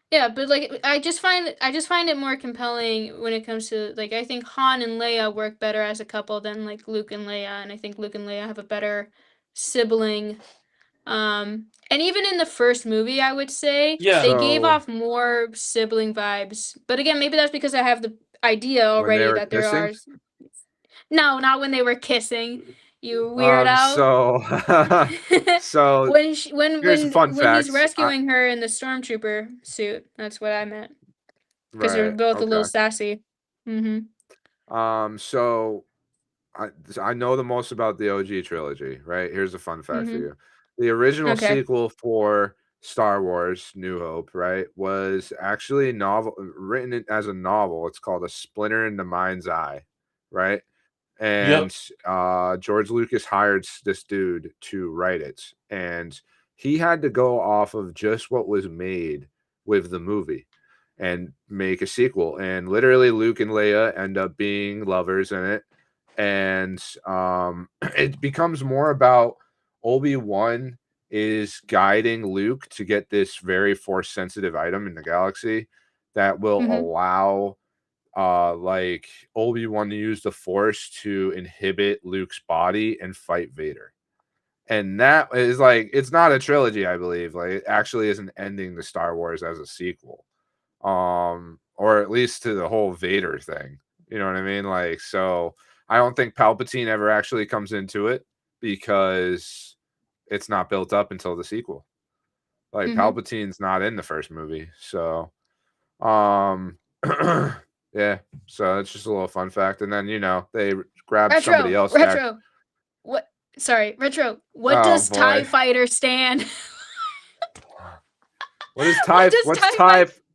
S4: yeah, but like I just find it more compelling when it comes to, like, I think Han and Leia work better as a couple than like Luke and Leia, and I think Luke and Leia have a better sibling. And even in the first movie, I would say
S3: Yeah.
S4: they gave
S2: So-
S4: off more sibling vibes. But again, maybe that's because I have the idea
S2: When they
S4: already
S2: were
S4: that there
S2: kissing?
S4: are. No, not when they were kissing. You weirdo.
S2: So
S4: when
S2: here's a fun
S4: he's
S2: fact.
S4: rescuing her in the stormtrooper suit. That's what I meant. Because they're
S2: Right.
S4: both a little
S2: Okay.
S4: sassy.
S2: So I know the most about the OG trilogy, right? Here's a fun fact for you. The original
S4: Okay.
S2: sequel for Star Wars New Hope, right, was actually written as a novel. It's called A Splinter in the Mind's Eye, right? And George Lucas hired this dude to write it, and he had to go off of just what was made with the movie and make a sequel. And literally Luke and Leia end up being lovers in it. And it becomes more about Obi-Wan is guiding Luke to get this very force sensitive item in the galaxy that will allow like Obi-Wan to use the force to inhibit Luke's body and fight Vader. And that is like, it's not a trilogy, I believe. Like, it actually isn't ending the Star Wars as a sequel. Or at least to the whole Vader thing. You know what I mean? Like, so I don't think Palpatine ever actually comes into it because it's not built up until the sequel. Like, Palpatine's not in the first movie. So yeah, so it's just a little fun fact. And then, they grabbed somebody else.
S4: What? Sorry, Retro. What does TIE Fighter stand?
S2: What's TIE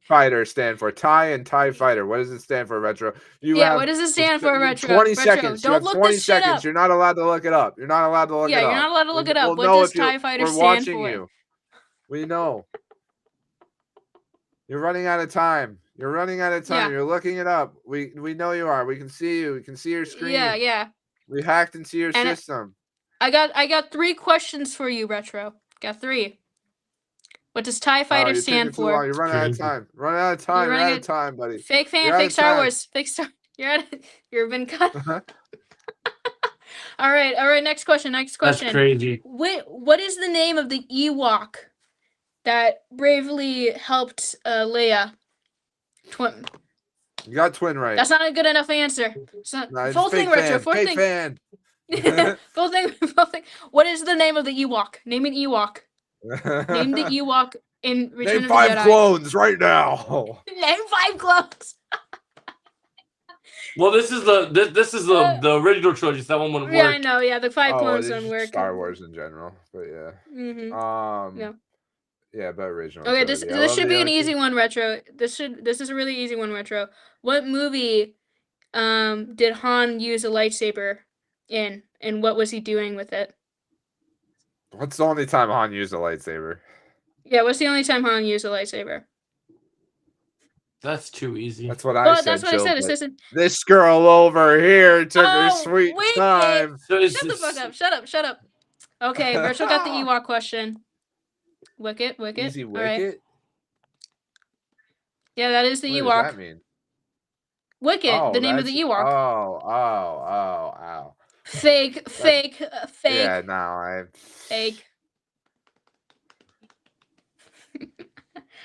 S2: Fighter stand for? TIE and TIE Fighter. What does it stand for, Retro?
S4: What does it stand for, Retro?
S2: 20 seconds.
S4: Don't look
S2: 20
S4: this shit
S2: seconds.
S4: up.
S2: You're not allowed to look it up. You're not allowed to look it up.
S4: Yeah, you're not allowed to look it up.
S2: We'll
S4: What does
S2: know
S4: TIE Fighter
S2: we're
S4: stand
S2: watching
S4: for?
S2: you. We know. You're running out of time.
S4: Yeah.
S2: You're looking it up. We know you are. We can see you. We can see your screen.
S4: Yeah.
S2: We hacked into your system.
S4: I got 3 questions for you, Retro. Got 3. What does TIE Fighter stand for?
S2: You're running out of time. Running out of time. You're out of time, buddy.
S4: Fake fan, fake Star Wars. Fake Star. You've been cut. All right. Next question.
S3: That's crazy.
S4: What is the name of the Ewok that bravely helped Leia? Twin.
S2: You got twin right.
S4: That's not a good enough answer. Full thing, Retro. Full thing.
S2: Fan.
S4: Full thing. What is the name of the Ewok? Name an Ewok. Name the Ewok in Return
S2: Name
S4: of the
S2: 5
S4: Jedi.
S2: clones right now.
S4: Name 5 clones.
S3: Well, this is the original trilogy. So that one wouldn't work.
S4: Yeah, I know. Yeah, the 5 clones
S2: it's
S4: don't work.
S2: Star Wars in general, but yeah. Yeah, but original.
S4: Okay,
S2: trilogy.
S4: this should be an easy one, Retro. This is a really easy one, Retro. What movie did Han use a lightsaber in, and what was he doing with it?
S2: What's the only time Han used a lightsaber?
S4: Yeah, what's the only time Han used a lightsaber?
S3: That's too easy.
S2: That's what I
S4: Well,
S2: said.
S4: that's what I
S2: Jill,
S4: said.
S2: but
S4: Assistant.
S2: this girl over here took her
S4: Oh,
S2: sweet
S4: Wicket.
S2: time.
S3: So it's
S4: Shut the fuck
S3: just-
S4: up. Shut up. Shut up. Okay, Virtual got the Ewok question. Wicket.
S2: Easy
S4: All right.
S2: Wicket?
S4: Yeah, that is the
S2: What
S4: Ewok.
S2: does that mean?
S4: Wicket, the name of the Ewok.
S2: Oh.
S4: Fake.
S2: Yeah, no, I.
S4: Fake.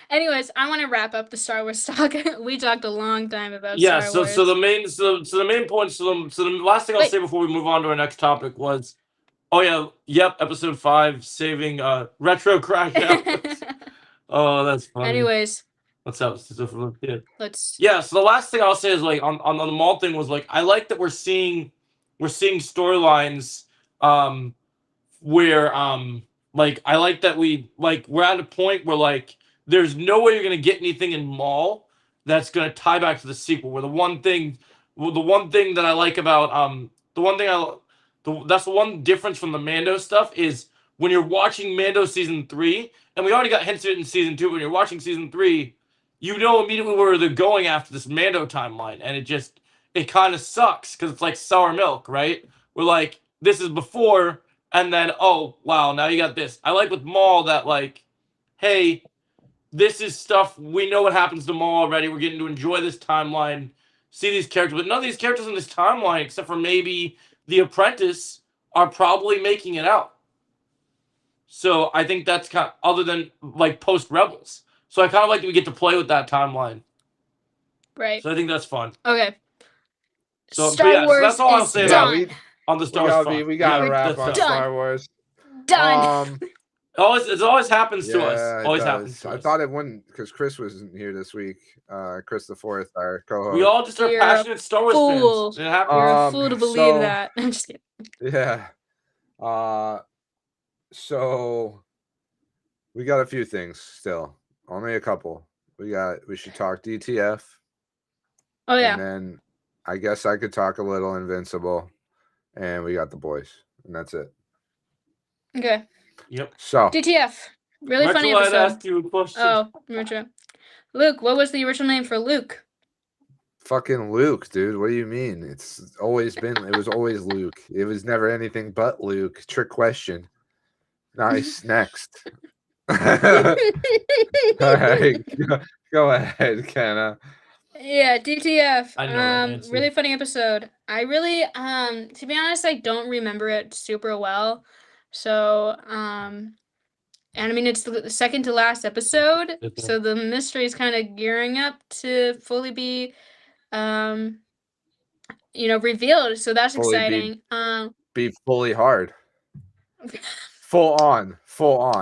S4: Anyways, I want to wrap up the Star Wars talk. We talked a long time about
S3: yeah.
S4: Star
S3: So
S4: Wars.
S3: the main point. So the last thing I'll
S4: Wait.
S3: say before we move on to our next topic was, oh yeah, yep, episode 5, saving retro crash out. Oh, that's funny.
S4: Anyways,
S3: What's up? Yeah.
S4: let's.
S3: Yeah, so the last thing I'll say is like on the mall thing was like I like that we're seeing storylines where like I like that we're at a point where like there's no way you're gonna get anything in Maul that's gonna tie back to the sequel. Where the one thing that I like about that's the one difference from the Mando stuff is when you're watching Mando season 3, and we already got hints of it in season 2, but when you're watching season 3, you know immediately where they're going after this Mando timeline, and it kind of sucks because it's like sour milk, right? We're like, this is before, and then oh wow, now you got this. I like with Maul that like, hey, this is stuff we know what happens to Maul already. We're getting to enjoy this timeline, see these characters, but none of these characters in this timeline, except for maybe the Apprentice, are probably making it out. So I think that's kind of, other than like post Rebels. So I kind of like that we get to play with that timeline.
S4: Right.
S3: So I think that's fun.
S4: Okay.
S3: So,
S4: Star
S3: so
S4: Wars
S3: that's all I'll
S4: is
S3: say
S4: done.
S3: about on the Star Wars front.
S2: We gotta
S3: Yeah,
S2: wrap
S3: that's
S2: on
S3: done.
S2: Star Wars.
S4: Done.
S3: It always happens to us.
S2: Yeah, it
S3: Always
S2: does.
S3: happens to
S2: I
S3: us.
S2: thought it wouldn't because Chris wasn't here this week. Chris the Fourth, our co-host.
S3: We all just are
S4: You're a
S3: passionate Star Wars
S4: fool.
S3: fans. It happens.
S4: You're a fool to believe
S2: so-
S4: that. I'm just kidding.
S2: Yeah. So we got a few things still. Only a couple. We should talk DTF.
S4: Oh yeah.
S2: And then I guess I could talk a little Invincible. And we got the boys. And that's it.
S4: Okay.
S3: Yep.
S2: So
S4: DTF. Really funny
S3: Retro, I'd
S4: episode.
S3: ask you a question.
S4: Oh, Retro. Luke, what was the original name for Luke?
S2: fucking Luke, dude. What do you mean? It was always Luke. It was never anything but Luke. Trick question. Nice. Next. All right. Go ahead, Kenna.
S4: Yeah, DTF.
S3: I know that answer.
S4: Really funny episode. I really, to be honest, I don't remember it super well. So, and I mean, it's the second to last episode,
S3: Okay.
S4: so the mystery is kind of gearing up to fully be, revealed. So that's
S2: Fully be-
S4: exciting.
S2: Be fully hard. Full on,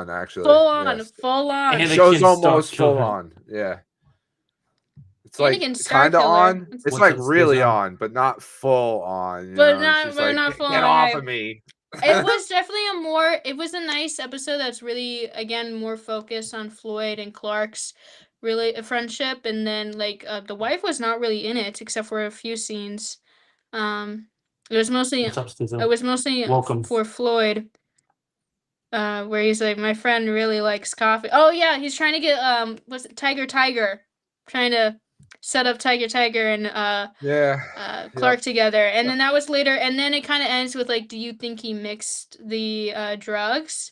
S2: actually.
S4: Full on,
S2: Yes.
S4: full on.
S3: And
S2: Show's
S3: Anakin
S2: almost
S3: Stark
S2: full
S3: killer.
S2: on. Yeah. It's like
S4: Anakin Stark
S2: kind of
S4: killer.
S2: on. It's
S3: Once
S2: like
S3: it stays
S2: really
S3: on.
S2: on, but not full on. You
S4: But
S2: know?
S4: not-
S2: It's just
S4: but
S2: like,
S4: not full
S2: get
S4: on,
S2: off
S4: okay.
S2: of me.
S4: It was definitely it was a nice episode that's really, again, more focused on Floyd and Clark's really friendship. And then, the wife was not really in it except for a few scenes. It was mostly
S3: What's up, Stizzo?
S4: It was mostly
S3: Welcome.
S4: for Floyd, where he's like, my friend really likes coffee. Oh yeah, he's trying to get what's it, Tiger, trying to set up Tiger and
S2: Yeah.
S4: Clark together, and then that was later, and then it kind of ends with like, do you think he mixed the drugs?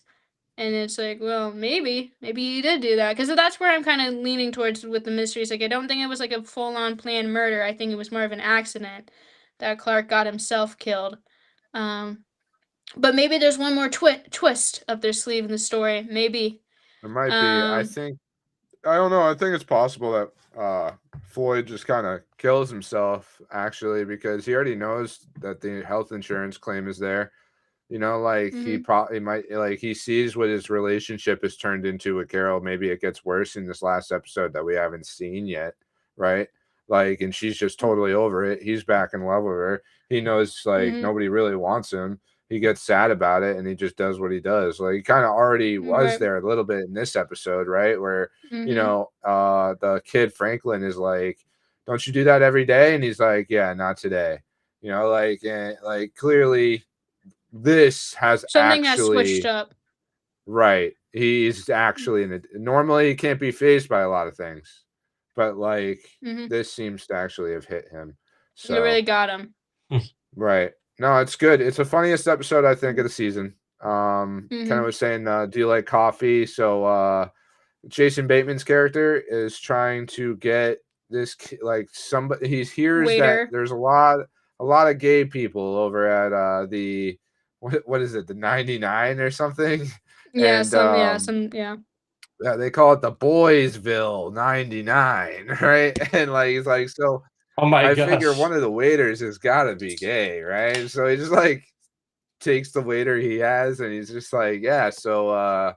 S4: And it's like, well, maybe he did do that, because that's where I'm kind of leaning towards with the mysteries. Like, I don't think it was like a full-on planned murder. I think it was more of an accident that Clark got himself killed. But maybe there's one more twist up their sleeve in the story. Maybe.
S2: It might be. I don't know. I think it's possible that Floyd just kind of kills himself, actually, because he already knows that the health insurance claim is there. You know, like he probably might, like he sees what his relationship has turned into with Carol. Maybe it gets worse in this last episode that we haven't seen yet, right? Like, and she's just totally over it. He's back in love with her. He knows like nobody really wants him. He gets sad about it and he just does what he does. Like, he kind of already was
S4: Right.
S2: there a little bit in this episode, right? Where, you know, the kid Franklin is like, don't you do that every day? And he's like, yeah, not today. You know, like clearly this has
S4: Something has
S2: actually
S4: switched up.
S2: right. He's actually normally he can't be phased by a lot of things, but like
S4: Mhm.
S2: this seems to actually have hit him.
S4: You really
S2: So
S4: got him.
S2: right. No, it's good. It's the funniest episode I think of the season. Kind of
S4: Mhm.
S2: was saying, do you like coffee? So Jason Bateman's character is trying to get this like somebody he hears that
S4: Waiter.
S2: there's a lot of gay people over at the what is it, the 99 or something?
S4: Yeah,
S2: And
S4: yeah.
S2: yeah, they call it the Boysville 99, right? And like he's like, so
S3: Oh my
S2: I figure
S3: gosh.
S2: one of the waiters has got to be gay, right? So he just like takes the waiter he has and he's just like, yeah, so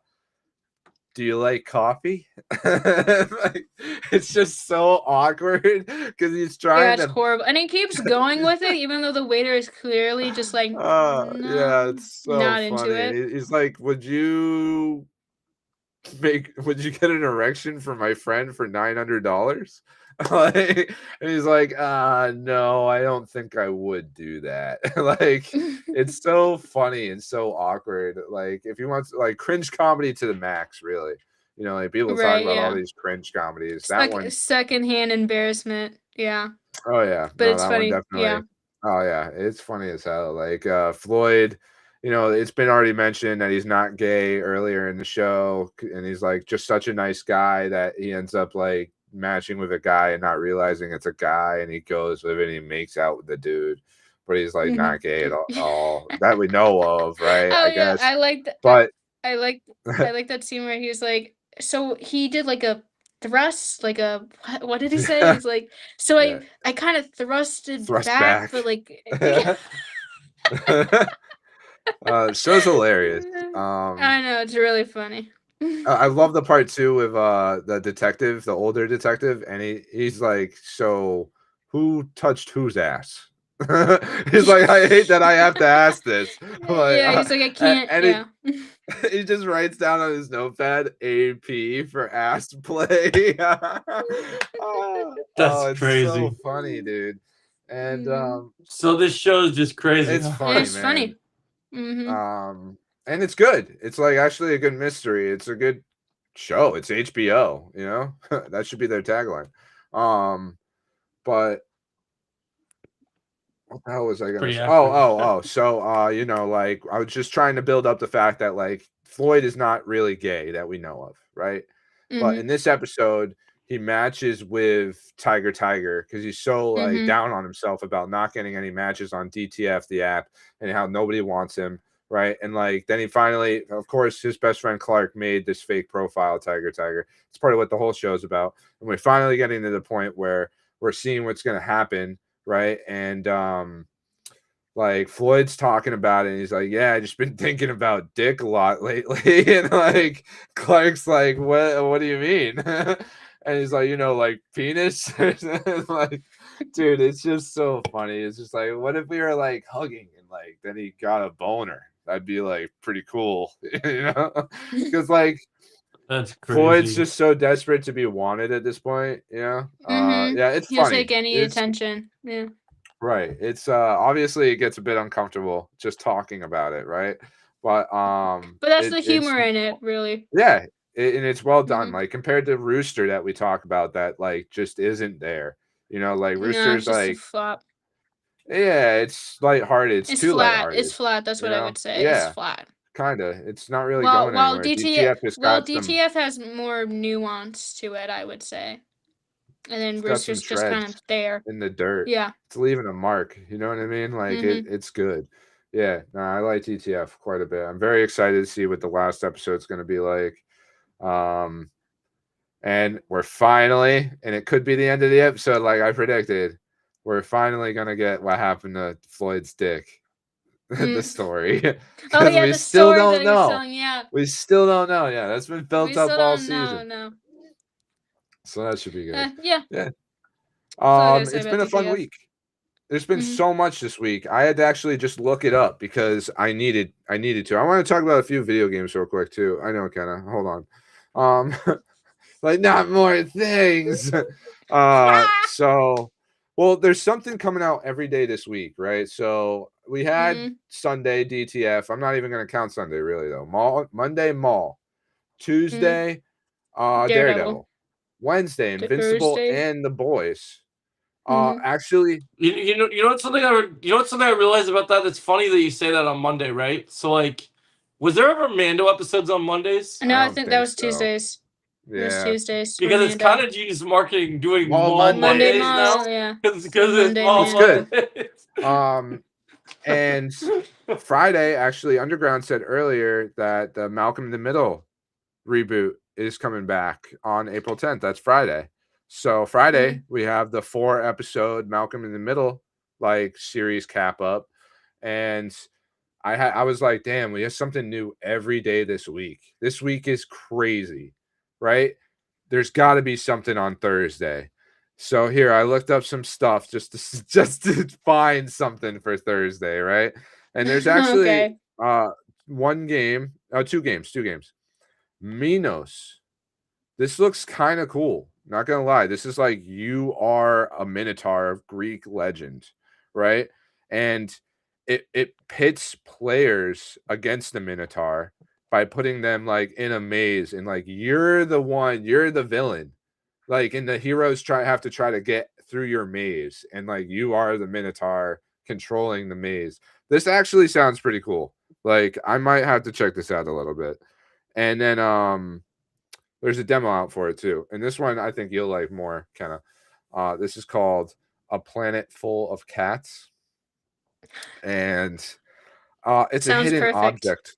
S2: do you like coffee? Like, it's just so awkward because he's
S4: Yeah,
S2: trying
S4: it's
S2: to
S4: horrible. And he keeps going with it, even though the waiter is clearly just like,
S2: yeah,
S4: no,
S2: it's so
S4: not into
S2: funny.
S4: it.
S2: He's like, would you get an erection for my friend for $900? Like, and he's like, no, I don't think I would do that. Like, it's so funny and so awkward. Like, if you want like cringe comedy to the max, really. You know, like people talk
S4: Right,
S2: about all
S4: yeah.
S2: these cringe comedies. That one,
S4: Secondhand embarrassment. Yeah.
S2: oh yeah,
S4: But
S2: no,
S4: it's
S2: that one
S4: funny.
S2: definitely.
S4: Yeah.
S2: Oh yeah, it's funny as hell. Like Floyd, you know, it's been already mentioned that he's not gay earlier in the show, and he's like just such a nice guy that he ends up like matching with a guy and not realizing it's a guy, and he goes with it and he makes out with the dude, but he's like not gay at all that we know of, right?
S4: Oh
S2: I
S4: yeah,
S2: guess,
S4: I like
S2: but
S4: I like that scene where he's like, so he did like a thrust, like a what did he say? He's like, so
S2: yeah,
S4: I kind of thrusted
S2: thrust
S4: back,
S2: back.
S4: but like
S2: Show's hilarious.
S4: I know, it's really funny.
S2: I love the part too with the detective, the older detective, and he's like, so who touched whose ass? He's like, I hate that I have to ask this. Like,
S4: Yeah, he's like, I can't,
S2: and
S4: yeah.
S2: he just writes down on his notepad AP for ass play.
S3: That's
S2: It's
S3: crazy.
S2: so funny, dude. And
S3: So this show is just crazy.
S2: it's
S3: huh?
S2: funny,
S4: It's
S2: man.
S4: funny. Mm-hmm.
S2: And it's good. It's like actually a good mystery. It's a good show. It's HBO, you know? That should be their tagline. But what the hell was I gonna
S3: Pretty
S2: say?
S3: accurate.
S2: So you know, like I was just trying to build up the fact that like Floyd is not really gay that we know of, right? But
S4: Mm-hmm.
S2: in this episode, he matches with Tiger because he's so like
S4: Mhm.
S2: down on himself about not getting any matches on DTF, the app, and how nobody wants him, right? And like then he finally, of course, his best friend Clark made this fake profile, Tiger. It's part of what the whole show is about. And we're finally getting to the point where we're seeing what's gonna happen, right? And like Floyd's talking about it, and he's like, "Yeah, I just been thinking about dick a lot lately." And like Clark's like, "What do you mean?" And he's like, "You know, like penis." Like, dude, it's just so funny. It's just like, what if we were like hugging and like then he got a boner? That'd be like pretty cool, you know? Because like
S3: That's
S2: Floyd's
S3: crazy.
S2: just so desperate to be wanted at this point, you know?
S4: Mhm.
S2: Yeah, it's
S4: He'll
S2: funny.
S4: take any
S2: It's
S4: attention. Yeah.
S2: right. It's obviously it gets a bit uncomfortable just talking about it, right? But
S4: But that's the
S2: it's
S4: humor in it, really.
S2: yeah, and it's well done.
S4: Mhm.
S2: Like compared to Rooster that we talk about that like just isn't there. You know, like
S4: No,
S2: Rooster's
S4: it's just a
S2: like
S4: flop.
S2: yeah, it's lighthearted. It's
S4: It's
S2: too
S4: flat.
S2: lighthearted,
S4: It's flat. That's
S2: you
S4: what I
S2: know?
S4: would say. It's
S2: Yeah,
S4: flat.
S2: kind of. It's not really
S4: Well,
S2: going
S4: while
S2: anywhere.
S4: DTF,
S2: DTF has
S4: well,
S2: got some
S4: DTF has more nuance to it, I would say. And then
S2: it's got some
S4: Rooster's just kind
S2: shreds
S4: of there.
S2: in the dirt.
S4: Yeah.
S2: It's leaving a mark. You know what I mean? Like
S4: Mhm.
S2: it's good. Yeah, no, I like TTF quite a bit. I'm very excited to see what the last episode's going to be like. And we're finally, and it could be the end of the episode, like I predicted. We're finally going to get what happened to Floyd's dick, the
S4: Mm.
S2: story,
S4: Oh
S2: because
S4: yeah,
S2: we
S4: the
S2: still
S4: story that
S2: don't
S4: he was
S2: know.
S4: telling. Yeah.
S2: We still don't know. Yeah, that's been
S4: We
S2: built up
S4: still
S2: all
S4: don't know.
S2: season,
S4: No.
S2: so that should be good.
S4: Yeah.
S2: Yeah.
S4: That's all I gotta say
S2: It's
S4: about
S2: been a fun
S4: DTF.
S2: week. There's been
S4: Mhm.
S2: so much this week. I had to actually just look it up because I needed to. I want to talk about a few video games real quick too. I know, Kenna. Hold on. Like not more things. So well, there's something coming out every day this week, right? So we had
S4: Mhm.
S2: Sunday DTF. I'm not even gonna count Sunday really though. Monday Mall.
S4: Mhm.
S2: Tuesday,
S4: Daredevil.
S2: Daredevil. Wednesday,
S4: To
S2: Invincible
S4: Thursday?
S2: and The Boys.
S4: Mhm.
S2: Actually,
S3: You know what's something I realized about that? It's funny that you say that on Monday, right? So like, was there ever Mando episodes on Mondays?
S4: No, I
S2: don't
S4: think that
S2: think
S4: was
S2: so.
S4: Tuesdays. It was
S2: Yeah.
S4: Tuesdays. for
S3: Because it's
S4: Mando.
S3: kind of genius marketing doing
S2: Well,
S3: Maul
S2: Monday-
S4: Monday
S3: Mondays
S4: Maul,
S3: now.
S4: yeah.
S3: Because it's
S4: Monday
S3: Maul
S2: It's good.
S3: Mondays.
S2: And Friday, actually, Underground said earlier that the Malcolm in the Middle reboot is coming back on April 10th. That's Friday. So Friday, we have the 4-episode Malcolm in the Middle like series cap up. And I was like, damn, we have something new every day this week. This week is crazy, right? There's got to be something on Thursday. So here, I looked up some stuff just to find something for Thursday, right? And there's actually
S4: Okay.
S2: two games. Minos. This looks kind of cool. Not gonna lie. This is like you are a Minotaur of Greek legend, right? And it pits players against the Minotaur by putting them like in a maze and like you're the villain. Like and the heroes have to try to get through your maze and like you are the Minotaur controlling the maze. This actually sounds pretty cool. Like I might have to check this out a little bit. And then there's a demo out for it too. And this one I think you'll like more, Kenna. This is called A Planet Full of Cats. And it's
S4: Sounds
S2: a hidden
S4: perfect.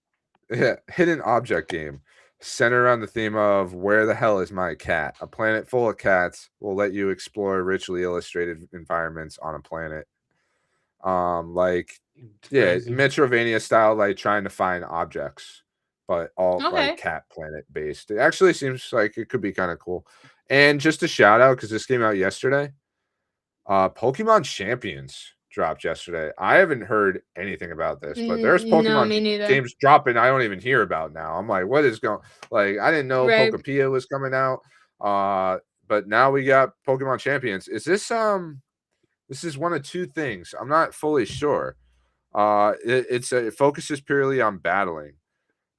S2: hidden object game centered around the theme of where the hell is my cat? A planet full of cats will let you explore richly illustrated environments on a planet. Like
S3: Crazy.
S2: Metrovania style, like trying to find objects, but all
S4: Okay.
S2: like cat planet based. It actually seems like it could be kind of cool. And just a shout out because this came out yesterday. Pokemon Champions dropped yesterday. I haven't heard anything about this, but there's
S4: No,
S2: Pokemon
S4: me neither.
S2: games dropping I don't even hear about now. I'm like, what is going like I didn't know
S4: Right.
S2: Pokepia was coming out. But now we got Pokemon Champions. Is this is one of two things. I'm not fully sure. It focuses purely on battling.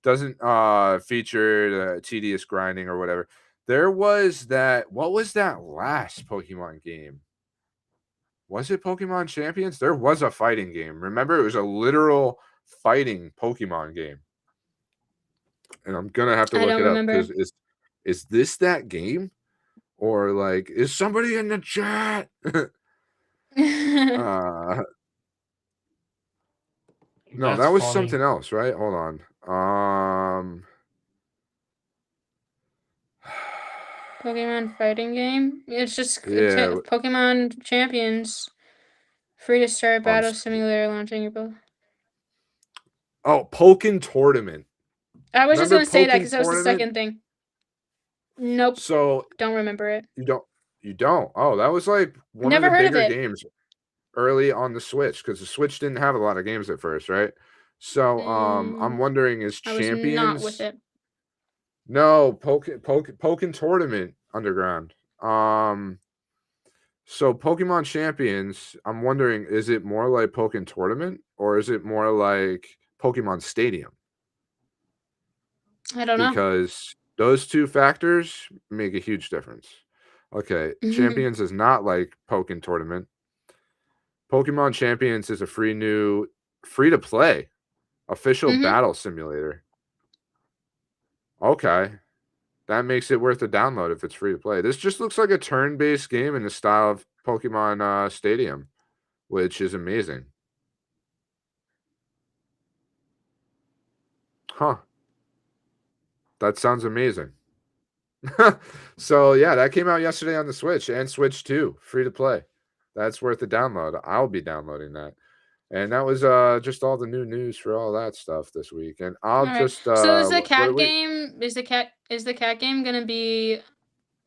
S2: Doesn't feature the tedious grinding or whatever. There was that. What was that last Pokemon game? Was it Pokemon Champions? There was a fighting game. Remember, it was a literal fighting Pokemon game. And I'm gonna have to
S4: I
S2: look
S4: don't
S2: it up
S4: remember.
S2: because is this that game? Or like, is somebody in the chat? No,
S3: That's
S2: that was
S3: funny.
S2: something else, right? Hold on.
S4: Pokemon fighting game. It's just
S2: Yeah.
S4: Pokemon Champions. Free to start battle
S2: Steam.
S4: simulator launching your both.
S2: Oh, Pokken Tournament.
S4: I was just
S2: Remember
S4: gonna say that
S2: Pokken
S4: because that was the
S2: Tournament?
S4: second thing. Nope.
S2: So
S4: Don't remember it.
S2: you don't. Oh, that was like one
S4: Never
S2: of the
S4: heard of
S2: bigger
S4: it.
S2: games early on the Switch because the Switch didn't have a lot of games at first, right? So I'm wondering is
S4: I was
S2: Champions
S4: not with it.
S2: No, Pokken Tournament Underground. So Pokemon Champions, I'm wondering, is it more like Pokken Tournament or is it more like Pokemon Stadium?
S4: I don't know.
S2: Because those two factors make a huge difference. Okay, Champions is not like Pokken Tournament. Pokemon Champions is a free to play official battle simulator. Okay. That makes it worth a download if it's free to play. This just looks like a turn-based game in the style of Pokemon Stadium, which is amazing. Huh. That sounds amazing. So, yeah, that came out yesterday on the Switch and Switch 2, free to play. That's worth a download. I'll be downloading that. And that was just all the new news for all that stuff this week. And I'll just
S4: so is the cat game is the cat game gonna be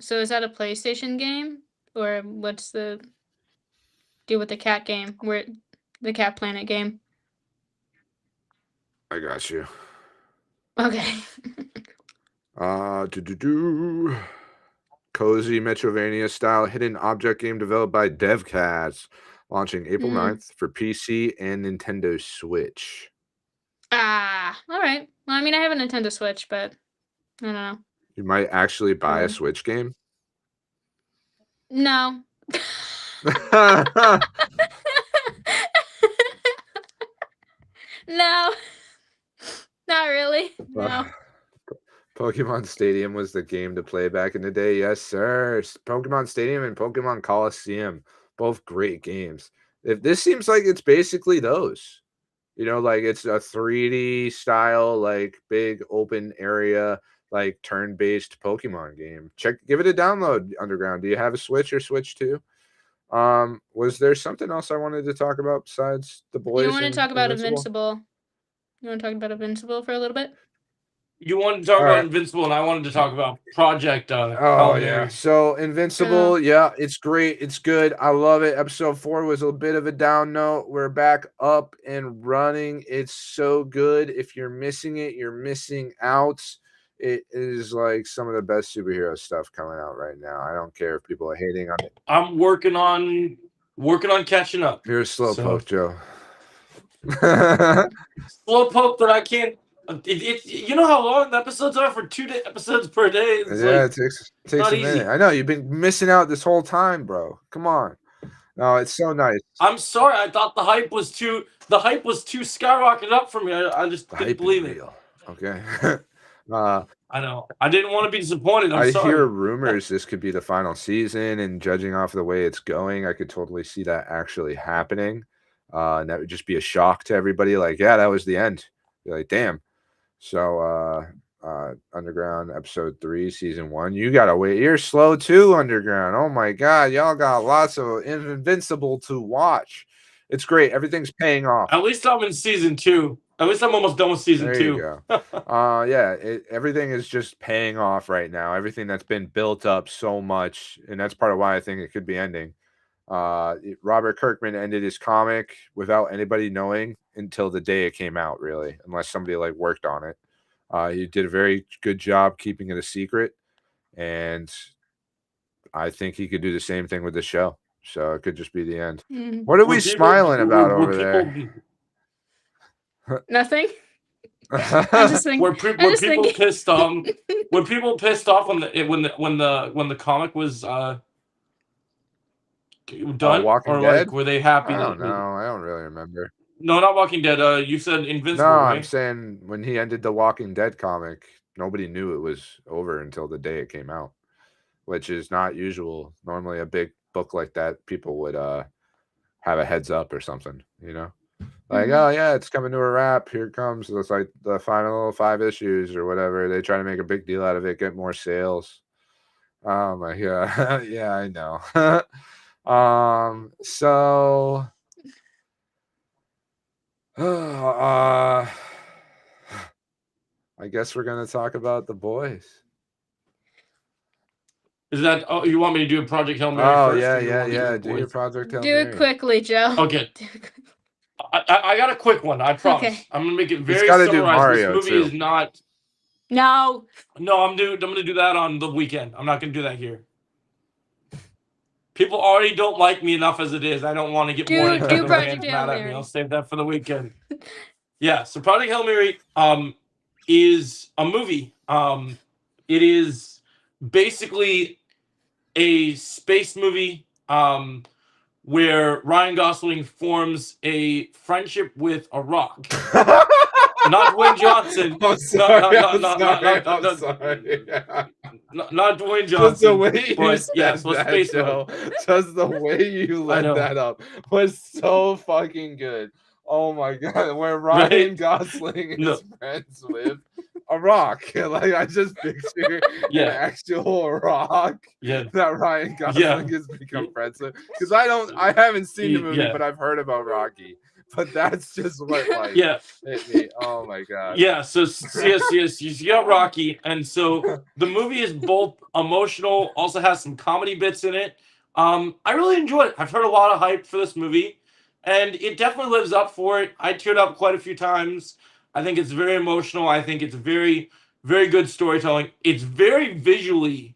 S4: so is that a PlayStation game? Or what's the deal with the cat game? Where the Cat Planet game?
S2: I got you.
S4: Okay.
S2: Cozy Metrovania style hidden object game developed by DevCats, launching April 9th for PC and Nintendo Switch.
S4: All right. Well, I mean, I have a Nintendo Switch, but I don't know.
S2: You might actually buy a Switch game.
S4: No. No. Not really. No.
S2: Pokemon Stadium was the game to play back in the day. Yes, sir. Pokemon Stadium and Pokemon Coliseum, both great games. If this seems like it's basically those, like it's a 3D style, like big open area, like turn-based Pokemon game. Give it a download, Underground. Do you have a Switch or Switch 2? Was there something else I wanted to talk about besides the boys?
S4: You want to
S2: and
S4: talk about
S2: Invincible?
S4: Invincible? You want to talk about Invincible for a little bit?
S3: You wanted to talk
S2: All
S3: about
S2: right.
S3: Invincible, and I wanted to talk about Project.
S2: Oh
S3: Hail
S2: yeah.
S3: Mary.
S2: So Invincible, yeah, it's great. It's good. I love it. Episode 4 was a bit of a down note. We're back up and running. It's so good. If you're missing it, you're missing out. It is like some of the best superhero stuff coming out right now. I don't care if people are hating on it.
S3: I'm working on catching up.
S2: You're a slowpoke, Joe.
S3: Slowpoke, but I can't. You know how long the episodes are for 2 episodes per day? It's
S2: Yeah,
S3: like,
S2: it takes
S3: not
S2: a
S3: easy.
S2: minute. I know you've been missing out this whole time, bro. Come on. No, it's so nice.
S3: I'm sorry. I thought the hype was too skyrocketed up for me. I just
S2: The
S3: didn't
S2: hype is
S3: believe it.
S2: real. Okay.
S3: I know. I didn't want to be disappointed. I'm
S2: I
S3: sorry.
S2: hear rumors this could be the final season, and judging off the way it's going, I could totally see that actually happening. And that would just be a shock to everybody. Like, yeah, that was the end. You're like, damn. So, Underground episode 3, season 1. You gotta wait. You're slow too, Underground. Oh my god, y'all got lots of Invincible to watch. It's great. Everything's paying off.
S3: At least I'm in season 2. At least I'm almost done with season
S2: There
S3: 2.
S2: you go. Yeah, everything is just paying off right now. Everything that's been built up so much, and that's part of why I think it could be ending. Robert Kirkman ended his comic without anybody knowing until the day it came out, really, unless somebody like worked on it. He did a very good job keeping it a secret, and I think he could do the same thing with the show. So it could just be the end. What are we smiling about over there?
S4: Nothing. I'm just thinking.
S3: Were people pissed were people pissed off when the comic was done,
S2: Walking
S3: or
S2: Dead?
S3: like were they happy?
S2: I don't know. I don't really remember.
S3: No, not Walking Dead. You said Invincible.
S2: No,
S3: right?
S2: I'm saying when he ended the Walking Dead comic, nobody knew it was over until the day it came out, which is not usual. Normally, a big book like that, people would have a heads up or something, Like, oh yeah, it's coming to a wrap. Here it comes. It's like the final 5 issues or whatever. They try to make a big deal out of it, get more sales. Oh my god. Yeah, I know. So I guess we're gonna talk about the boys.
S3: Is that? Oh, you want me to do a Project Hail Mary
S2: Oh
S3: first?
S2: yeah. Do your Project Hail
S4: Do
S2: Mary.
S4: it quickly, Joe.
S3: Okay. I got a quick one. I promise.
S4: Okay.
S3: I'm gonna make it very
S2: gotta do
S3: summarized.
S2: Mario,
S3: This movie
S2: too.
S3: is not.
S4: No.
S3: No, I'm gonna do that on the weekend. I'm not gonna do that here. People already don't like me enough as it is. I don't want to get more
S4: Do
S3: Nintendo
S4: Project
S3: fans
S4: Hail
S3: mad at me.
S4: Mary.
S3: I'll save that for the weekend. Yeah, so Project Hail Mary is a movie. It is basically a space movie where Ryan Gosling forms a friendship with a rock. Not Dwayne Johnson.
S2: I'm sorry.
S3: Not Dwayne Johnson.
S2: Just the way you
S3: but,
S2: said
S3: yeah, so
S2: that,
S3: space
S2: Joe. Just the way you
S3: I
S2: led
S3: know.
S2: that up was so fucking good. Oh my god, where Ryan
S3: Right?
S2: Gosling
S3: No.
S2: is friends with a rock. Like I just picture an
S3: Yeah.
S2: actual rock
S3: Yeah.
S2: that Ryan Gosling has become friends with. Because I haven't seen the movie,
S3: Yeah.
S2: but I've heard about Rocky. But that's just what like
S3: Yeah.
S2: hit me. Oh my god.
S3: Yeah, so yes, you got Rocky, and so the movie is both emotional, also has some comedy bits in it. I really enjoyed it. I've heard a lot of hype for this movie, and it definitely lives up for it. I teared up quite a few times. I think it's very emotional. I think it's very, very good storytelling. It's very visually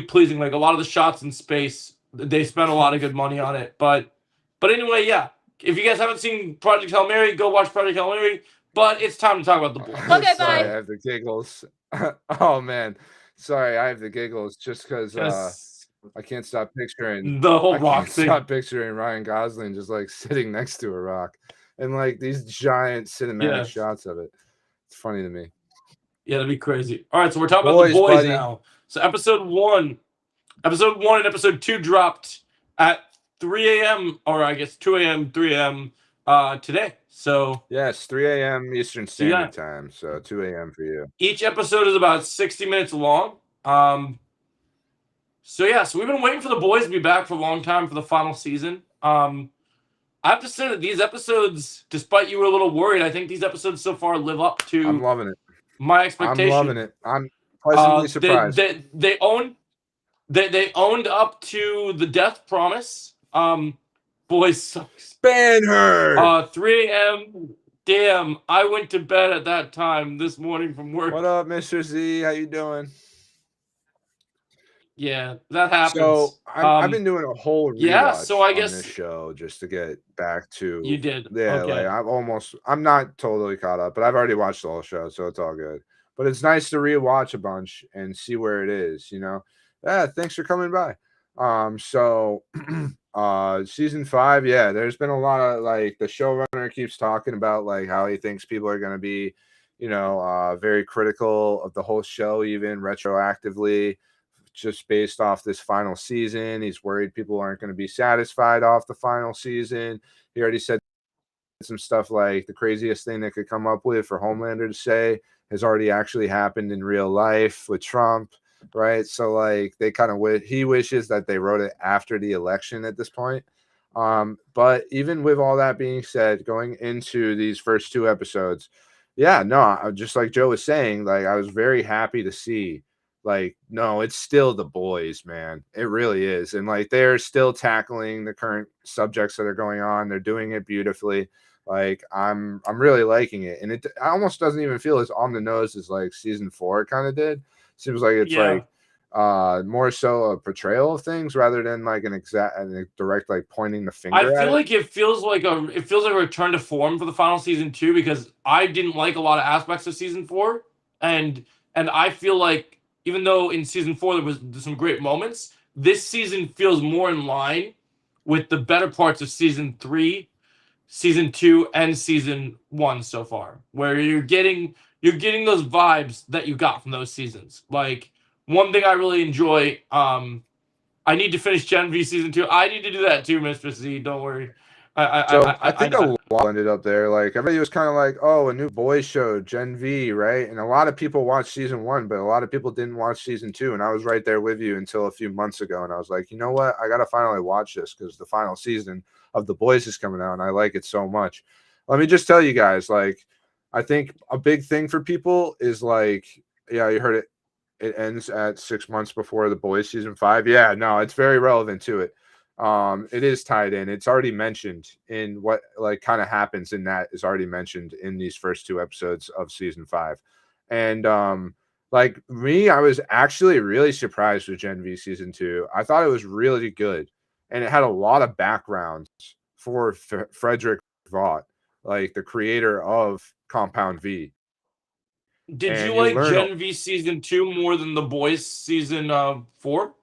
S3: pleasing. Like a lot of the shots in space, they spent a lot of good money on it. But anyway, yeah. If you guys haven't seen Project Hail Mary, go watch Project Hail Mary. But it's time to talk about the boys.
S4: Okay,
S2: Sorry,
S4: bye.
S2: I have the giggles. Oh man, sorry, I have the giggles just because
S3: Yes.
S2: I can't stop picturing
S3: The whole
S2: I
S3: rock
S2: can't
S3: thing.
S2: stop picturing Ryan Gosling just like sitting next to a rock and like these giant cinematic
S3: Yeah.
S2: shots of it. It's funny to me.
S3: Yeah, that'd be crazy. All right, so we're talking about
S2: Boys,
S3: the boys
S2: buddy.
S3: now. So episode 1 and episode 2 dropped at 3 a.m. or I guess 2 a.m., 3 a.m. Today. So
S2: Yes, 3 a.m. Eastern
S3: yeah.
S2: Standard Time, so 2 a.m. for you.
S3: Each episode is about 60 minutes long. So we've been waiting for the boys to be back for a long time for the final season. I have to say that these episodes, despite you were a little worried, I think these episodes so far live up to
S2: I'm loving it.
S3: my expectation.
S2: I'm loving it. I'm pleasantly surprised.
S3: They owned up to the death promise. Boys sucks.
S2: Ban her.
S3: 3 a.m. Damn, I went to bed at that time this morning from work.
S2: What up, Mr. Z? How you doing?
S3: Yeah, that happens.
S2: So I've been doing a whole rewatch
S3: so I
S2: on
S3: guess
S2: this show just to get back to.
S3: you did.
S2: Yeah,
S3: Okay.
S2: like I'm not totally caught up, but I've already watched the whole show, so it's all good. But it's nice to rewatch a bunch and see where it is, you know. Yeah, thanks for coming by. So season 5, yeah, there's been a lot of like the showrunner keeps talking about like how he thinks people are gonna be, you know, very critical of the whole show, even retroactively, just based off this final season. He's worried people aren't going to be satisfied off the final season. He already said some stuff like the craziest thing they could come up with for Homelander to say has already actually happened in real life with Trump, right? So like they kind of he wishes that they wrote it after the election at this point. But even with all that being said, going into these first 2 episodes, yeah, no, just like Joe was saying, like I was very happy to see, like, no, it's still the boys, man. It really is. And like they're still tackling the current subjects that are going on. They're doing it beautifully. Like I'm really liking it. And it almost doesn't even feel as on the nose as like season 4 kind of did. Seems like it's like more so a portrayal of things rather than like an exact and direct like pointing the finger.
S3: I feel like it feels like a return to form for the final season too, because I didn't like a lot of aspects of season 4, and I feel like even though in season 4 there was some great moments, this season feels more in line with the better parts of season 3, season 2, and season 1 so far, where you're getting those vibes that you got from those seasons. Like one thing I really enjoy, I need to finish Gen V season 2. I need to do that too, Mr. Z. Don't worry.
S2: I think a lot ended up there. Like everybody was kind of like, "Oh, a new boys show, Gen V," right? And a lot of people watched season 1, but a lot of people didn't watch season 2. And I was right there with you until a few months ago, and I was like, you know what? I gotta finally watch this because the final season of the boys is coming out, and I like it so much. Let me just tell you guys, like, I think a big thing for people is like, yeah, you heard it. It ends at 6 months before the boys season 5. Yeah, no, it's very relevant to it. It is tied in. It's already mentioned in what like kind of happens in that is already mentioned in these first 2 episodes of season 5. And like me, I was actually really surprised with Gen V season 2. I thought it was really good, and it had a lot of backgrounds for Frederick Vaught, like the creator of Compound V.
S3: Did you like Gen V season 2 more than the boys season 4?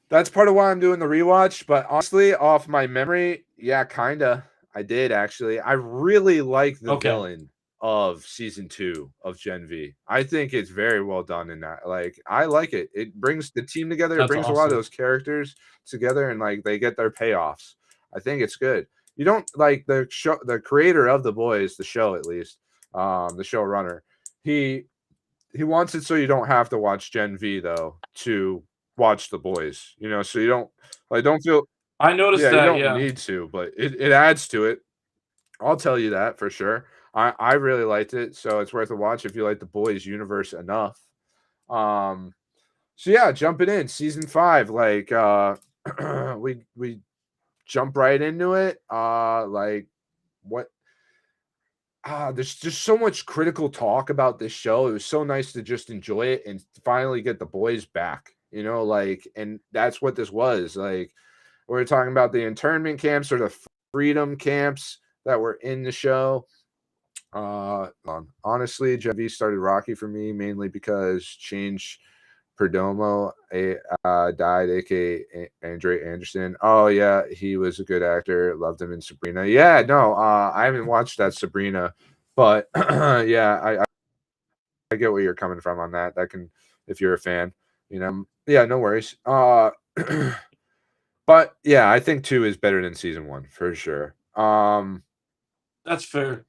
S2: That's part of why I'm doing the rewatch, but honestly, off my memory, yeah, kinda. I did actually. I really like the villain of season 2 of Gen V. I think it's very well done in that. Like, I like it. It brings the team together. It brings a lot of those characters together, and like they get their payoffs. I think it's good. You don't like the creator of the boys, the show at least, the showrunner. He wants it so you don't have to watch Gen V though to watch the boys, you know, so you don't feel.
S3: I noticed that.
S2: You don't need to, but it adds to it. I'll tell you that for sure. I really liked it, so it's worth a watch if you like the boys universe enough. So yeah, jumping in season 5, like we jump right into it. Like what? There's just so much critical talk about this show. It was so nice to just enjoy it and finally get the boys back. You know, like, and that's what this was. Like, we're talking about the internment camps or the freedom camps that were in the show. Honestly, Gen V started rocky for me mainly because Change Perdomo died, aka Andre Anderson. Oh yeah, he was a good actor. Loved him in Sabrina. Yeah, no, I haven't watched that Sabrina, but yeah, I get where you're coming from on that. That can, if you're a fan, yeah, no worries. But yeah, I think 2 is better than season 1 for sure.
S3: That's fair.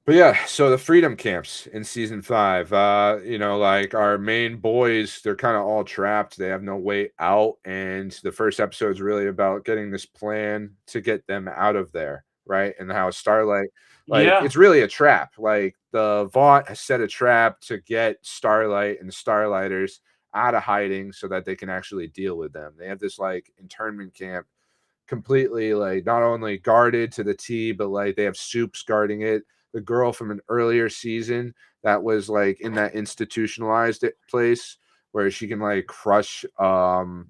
S2: But yeah, so the freedom camps in season 5, like our main boys, they're kind of all trapped. They have no way out. And the first episode is really about getting this plan to get them out of there, right? And how Starlight, it's really a trap. Like the Vought has set a trap to get Starlight and the Starlighters out of hiding so that they can actually deal with them. They have this like internment camp completely like not only guarded to the T, but like they have Soups guarding it. The girl from an earlier season that was like in that institutionalized place where she can like crush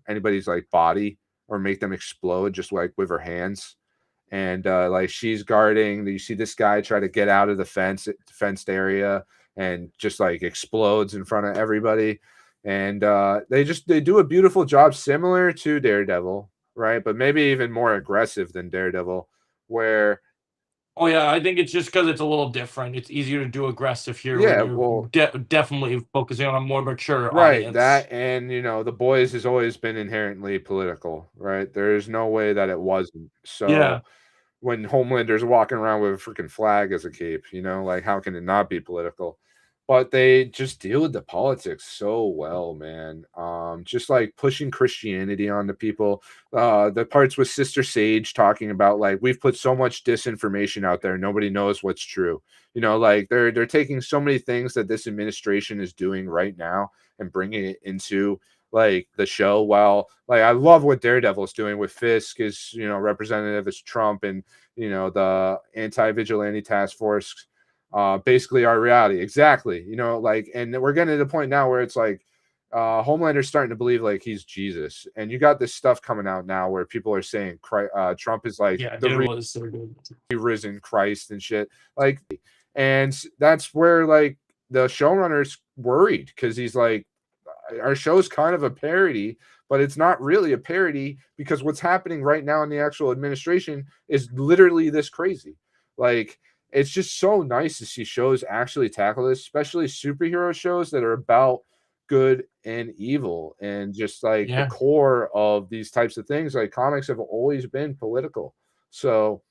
S2: anybody's like body or make them explode just like with her hands. And like she's guarding. You see this guy try to get out of the fenced area and just like explodes in front of everybody. And they do a beautiful job similar to Daredevil, right? But maybe even more aggressive than Daredevil, where
S3: Oh yeah, I think it's just because it's a little different. It's easier to do aggressive here.
S2: Yeah,
S3: when you're
S2: well,
S3: definitely focusing on a more mature
S2: right.
S3: audience.
S2: That and the boys has always been inherently political, right? There's no way that it wasn't. So
S3: Yeah.
S2: when Homelander's walking around with a freaking flag as a cape, like how can it not be political? But they just deal with the politics so well, man. Just like pushing Christianity onto people. The parts with Sister Sage talking about like we've put so much disinformation out there, nobody knows what's true. Like they're taking so many things that this administration is doing right now and bringing it into like the show. While like I love what Daredevil's doing with Fisk as representative as Trump and the anti-vigilante task force. Basically our reality. Exactly. And we're getting to the point now where it's like Homelander's starting to believe like he's Jesus. And you got this stuff coming out now where people are saying Trump is like
S3: it was so good.
S2: Risen Christ and shit. Like, and that's where like the showrunner's worried because he's like, our show's kind of a parody, but it's not really a parody because what's happening right now in the actual administration is literally this crazy. Like, it's just so nice to see shows actually tackle this, especially superhero shows that are about good and evil and just like the core of these types of things. Like comics have always been political. So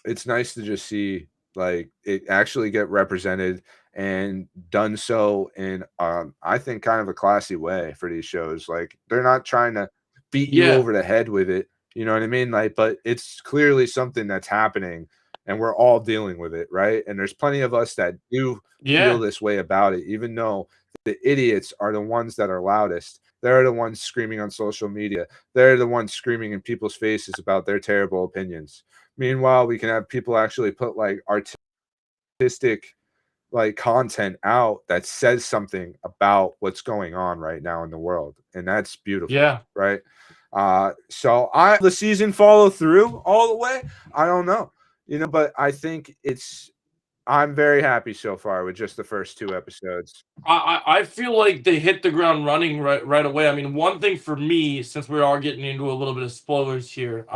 S2: it's nice to just see like it actually get represented and done so in I think kind of a classy way for these shows. Like they're not trying to beat you over the head with it. You know what I mean? Like, but it's clearly something that's happening and we're all dealing with it, right? And there's plenty of us that do feel this way about it, even though the idiots are the ones that are loudest. They're the ones screaming on social media. They're the ones screaming in people's faces about their terrible opinions. Meanwhile, we can have people actually put like artistic like content out that says something about what's going on right now in the world. And that's beautiful.
S3: Yeah.
S2: Right. So the season follow through all the way. I don't know. But I think I'm very happy so far with just the first 2 episodes.
S3: I feel like they hit the ground running right away. I mean, one thing for me, since we are getting into a little bit of spoilers here,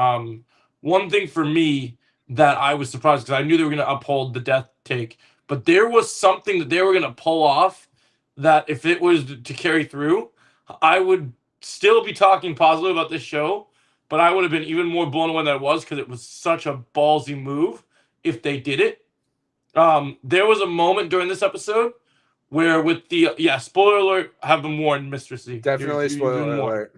S3: one thing for me that I was surprised because I knew they were going to uphold the death take, but there was something that they were going to pull off that if it was to carry through, I would still be talking positively about this show. But I would have been even more blown away than I was because it was such a ballsy move if they did it. There was a moment during this episode where with the spoiler alert, have been warned, Mr. C.
S2: Definitely spoiler alert.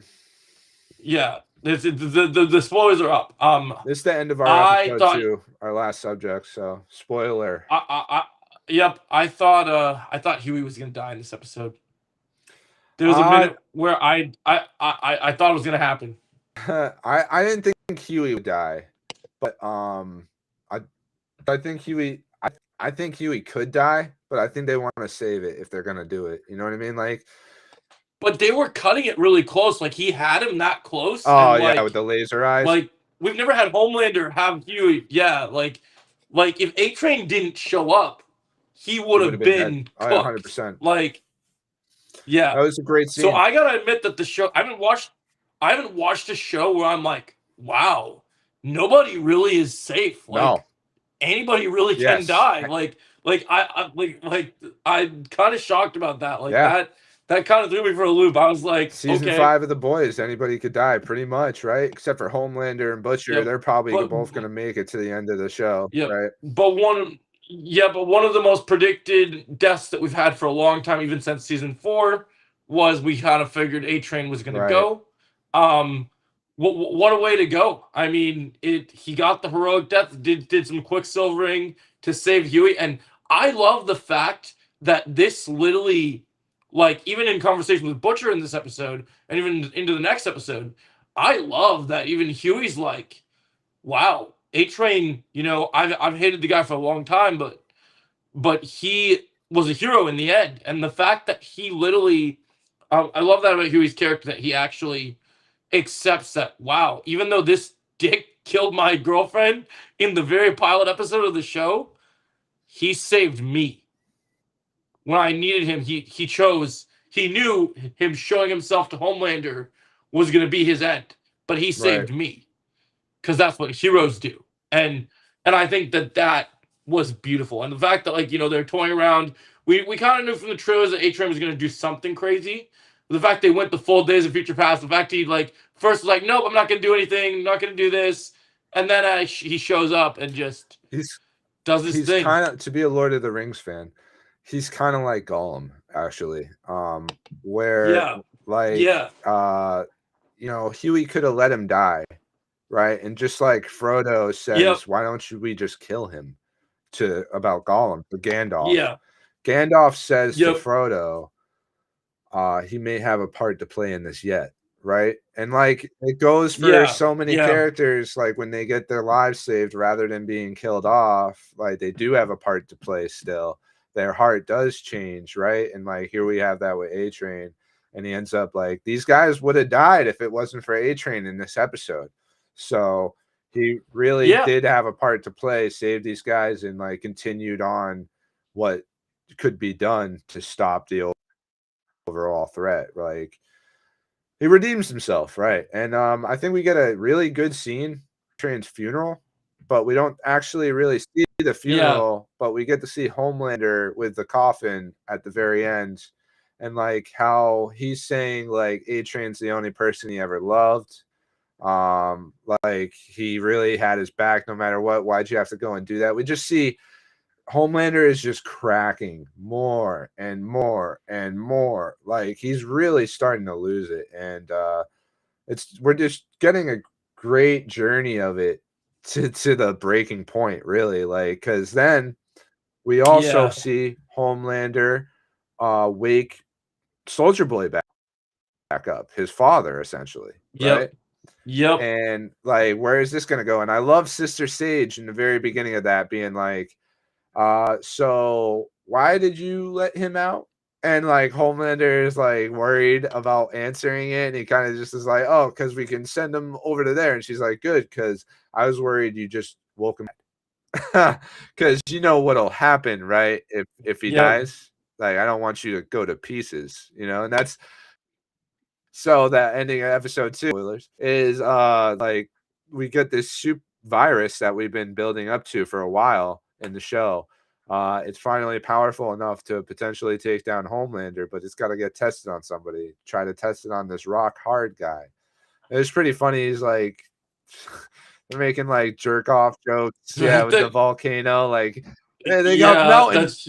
S3: Yeah, the spoilers are up.
S2: This is the end of our episode too, our last subject. So spoiler.
S3: Yep. I thought Huey was gonna die in this episode. There was a minute where I thought it was gonna happen.
S2: I didn't think Huey would die, but I think Huey. I think Huey could die, but I think they want to save it if they're gonna do it. You know what I mean? Like,
S3: but they were cutting it really close. Like he had him that close.
S2: Oh and, yeah, with the laser eyes.
S3: Like we've never had Homelander have Huey. Yeah, like if A-Train didn't show up, he would have been cooked.
S2: 100%.
S3: Like Yeah.
S2: That was a great scene.
S3: So I gotta admit that the show I haven't watched a show where I'm like, wow, nobody really is safe. Like
S2: No.
S3: anybody really can
S2: Yes.
S3: die. I'm kind of shocked about that. Like
S2: Yeah.
S3: that kind of threw me for a loop. I was like,
S2: Season
S3: okay,
S2: 5 of The Boys, anybody could die pretty much, right? Except for Homelander and Butcher.
S3: Yep.
S2: They're probably
S3: But-
S2: both going to make it to the end of the show,
S3: Yep.
S2: right?
S3: but one of the most predicted deaths that we've had for a long time, even since season 4, was we kind of figured A-Train was going
S2: Right.
S3: to go. What a way to go! I mean, he got the heroic death, did some quicksilvering to save Huey, and I love the fact that this literally, like, even in conversation with Butcher in this episode, and even into the next episode, I love that even Huey's like, wow, A-Train, you know, I've hated the guy for a long time, but he was a hero in the end. And the fact that he literally, I love that about Huey's character, that he actually accepts that, wow, even though this dick killed my girlfriend in the very pilot episode of the show, he saved me. When I needed him, he knew him showing himself to Homelander was going to be his end, but he saved me, because that's what heroes do. And I think that was beautiful. And the fact that, like, you know, they're toying around, we kind of knew from the trailers that A-Train was going to do something crazy. The fact they went the full Days of Future Past, the fact he, like, first was like, nope, I'm not going to do anything, I'm not going to do this, and then he shows up and just does his thing.
S2: He's kind of, to be a Lord of the Rings fan, he's kind of like Gollum, actually. Where you know, Huey could have let him die, right? And just like Frodo says, why don't we just kill him? About Gollum, to Gandalf.
S3: Yeah.
S2: Gandalf says to Frodo, he may have a part to play in this yet, right? And like it goes for so many characters, like when they get their lives saved rather than being killed off, like they do have a part to play still. Their heart does change, right? And like here we have that with A-Train, and he ends up like, these guys would have died if it wasn't for A-Train in this episode. So he really did have a part to play, saved these guys, and like continued on what could be done to stop the overall threat. Like he redeems himself, right? And I think we get a really good scene, Train's funeral, but we don't actually really see the funeral, but we get to see Homelander with the coffin at the very end, and like how he's saying like A-Train's the only person he ever loved. Like he really had his back no matter what. Why'd you have to go and do that? We just see Homelander is just cracking more and more and more. Like he's really starting to lose it, and we're just getting a great journey of it to the breaking point, really. Like, because then we also see Homelander wake Soldier Boy back up, his father, essentially. Right?
S3: Yep.
S2: And like, where is this gonna go? And I love Sister Sage in the very beginning of that being like, so why did you let him out? And like Homelander is like worried about answering it, and he kind of just is like, oh, because we can send him over to there. And she's like, good, because I was worried you just woke him up. Because you know what'll happen, right? If he dies, like I don't want you to go to pieces, you know. And that's so that ending of episode 2, spoilers, is like we get this soup virus that we've been building up to for a while in the show. It's finally powerful enough to potentially take down Homelander, but it's got to get tested on somebody. Try to test it on this rock hard guy. It was pretty funny. He's like, they're making like jerk off jokes. Yeah, with the volcano. Like, hey, they got mountains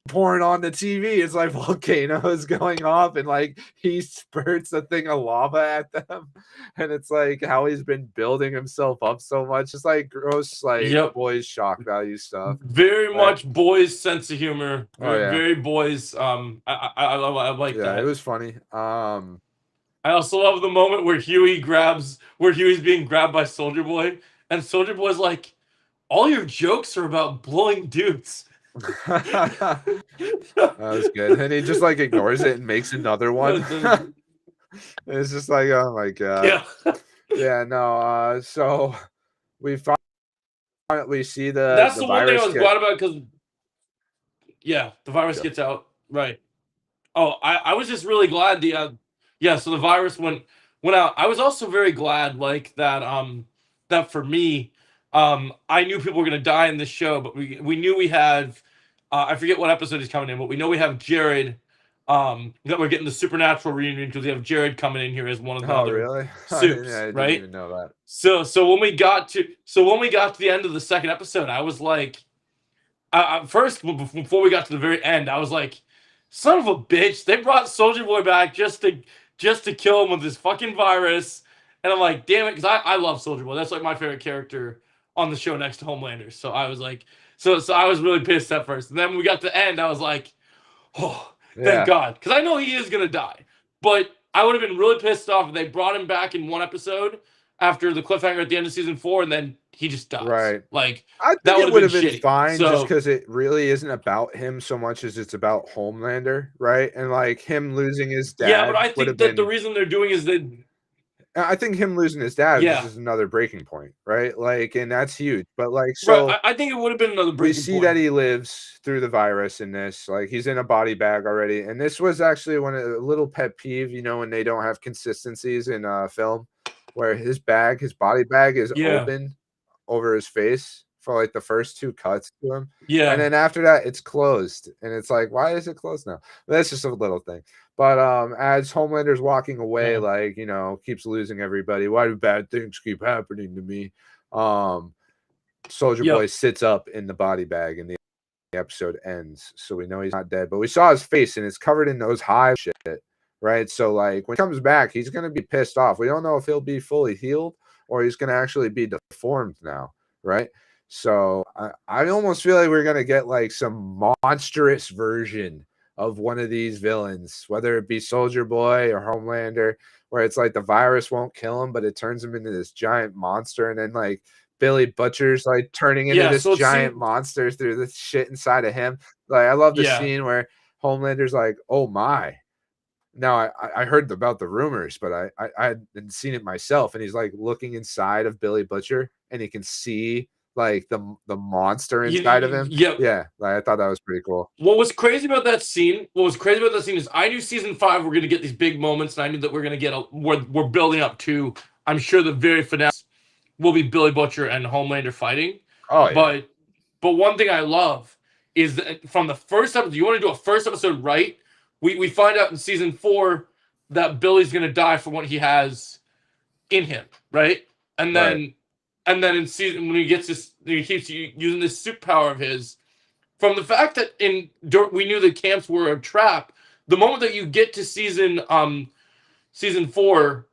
S2: pouring on the TV. It's like volcanoes going off, and like he spurts a thing of lava at them, and it's like how he's been building himself up so much. It's like gross, like boys shock value stuff.
S3: Very much boys' sense of humor. Very boys. I like that.
S2: It was funny.
S3: I also love the moment where Huey's being grabbed by Soldier Boy, and Soldier Boy's like, all your jokes are about blowing dudes.
S2: That was good. And he just like ignores it and makes another one. It's just like, oh my god. No. So we see
S3: that's the one thing I was
S2: glad
S3: about, because the virus gets out, right? Oh, I was just really glad so the virus went out. I was also very glad like that for me, I knew people were gonna die in this show, but we knew we had I forget what episode he's coming in, but we know we have Jared, that we're getting the supernatural reunion because we have Jared coming in here as one of the
S2: Oh,
S3: other
S2: really?
S3: soups,
S2: I didn't
S3: right?
S2: even know that.
S3: So when we got to the end of the second episode, I was like, first before we got to the very end, I was like, son of a bitch, they brought Soldier Boy back just to kill him with this fucking virus, and I'm like, damn it, because I love Soldier Boy. That's like my favorite character on the show next to Homelander. So I was like, so I was really pissed at first, and then when we got to the end, I was like, oh,
S2: Yeah.
S3: thank God, because I know he is gonna die, but I would have been really pissed off if they brought him back in one episode after the cliffhanger at the end of season 4, and then he just dies.
S2: Right.
S3: Like,
S2: I
S3: that
S2: think it
S3: would've
S2: would
S3: been
S2: have been
S3: shitty.
S2: fine just
S3: So-
S2: because it really isn't about him so much as it's about Homelander, right? And like him losing his dad.
S3: Yeah, but I
S2: would
S3: think
S2: have
S3: that the
S2: been-
S3: reason they're doing is that
S2: I think him losing his dad
S3: Yeah.
S2: is another breaking point, right? Like, and that's huge. But like, so
S3: right, I think it would have been another
S2: we
S3: breaking
S2: see
S3: point.
S2: that he lives through the virus in this. Like, he's in a body bag already, and this was actually one of the little pet peeve, you know, when they don't have consistencies in film, where his body bag is
S3: Yeah.
S2: open over his face for like the first 2 cuts to him.
S3: Yeah,
S2: And then after that, it's closed, and it's like, why is it closed now? That's just a little thing. But as Homelander's walking away,
S3: Yeah.
S2: like, you know, keeps losing everybody. Why do bad things keep happening to me? Soldier
S3: Yep.
S2: Boy sits up in the body bag, and the episode ends. So we know he's not dead, but we saw his face, and it's covered in those hive shit, right? So like when he comes back, he's gonna be pissed off. We don't know if he'll be fully healed or he's gonna actually be deformed now, right? So I almost feel like we're gonna get like some monstrous version of one of these villains, whether it be Soldier Boy or Homelander, where it's like the virus won't kill him, but it turns him into this giant monster, and then like Billy Butcher's like turning into
S3: Yeah,
S2: this
S3: so it
S2: giant
S3: seemed-
S2: monster through the shit inside of him. Like, I love the
S3: Yeah.
S2: scene where Homelander's like, "Oh my." Now I heard about the rumors, but I hadn't seen it myself. And he's like looking inside of Billy Butcher, and he can see like the monster inside of him.
S3: Yep.
S2: Yeah, like, I thought that was pretty cool.
S3: What was crazy about that scene? Is I knew season 5 we're gonna get these big moments, and I knew that we're gonna get we're building up to. I'm sure the very finale will be Billy Butcher and Homelander fighting.
S2: Oh yeah,
S3: But one thing I love is that from the first episode, you want to do a first episode right? We find out in season 4 that Billy's gonna die for what he has in him, right? And then in season when he gets this, he keeps using this superpower of his. From the fact that we knew the camps were a trap, the moment that you get to season 4,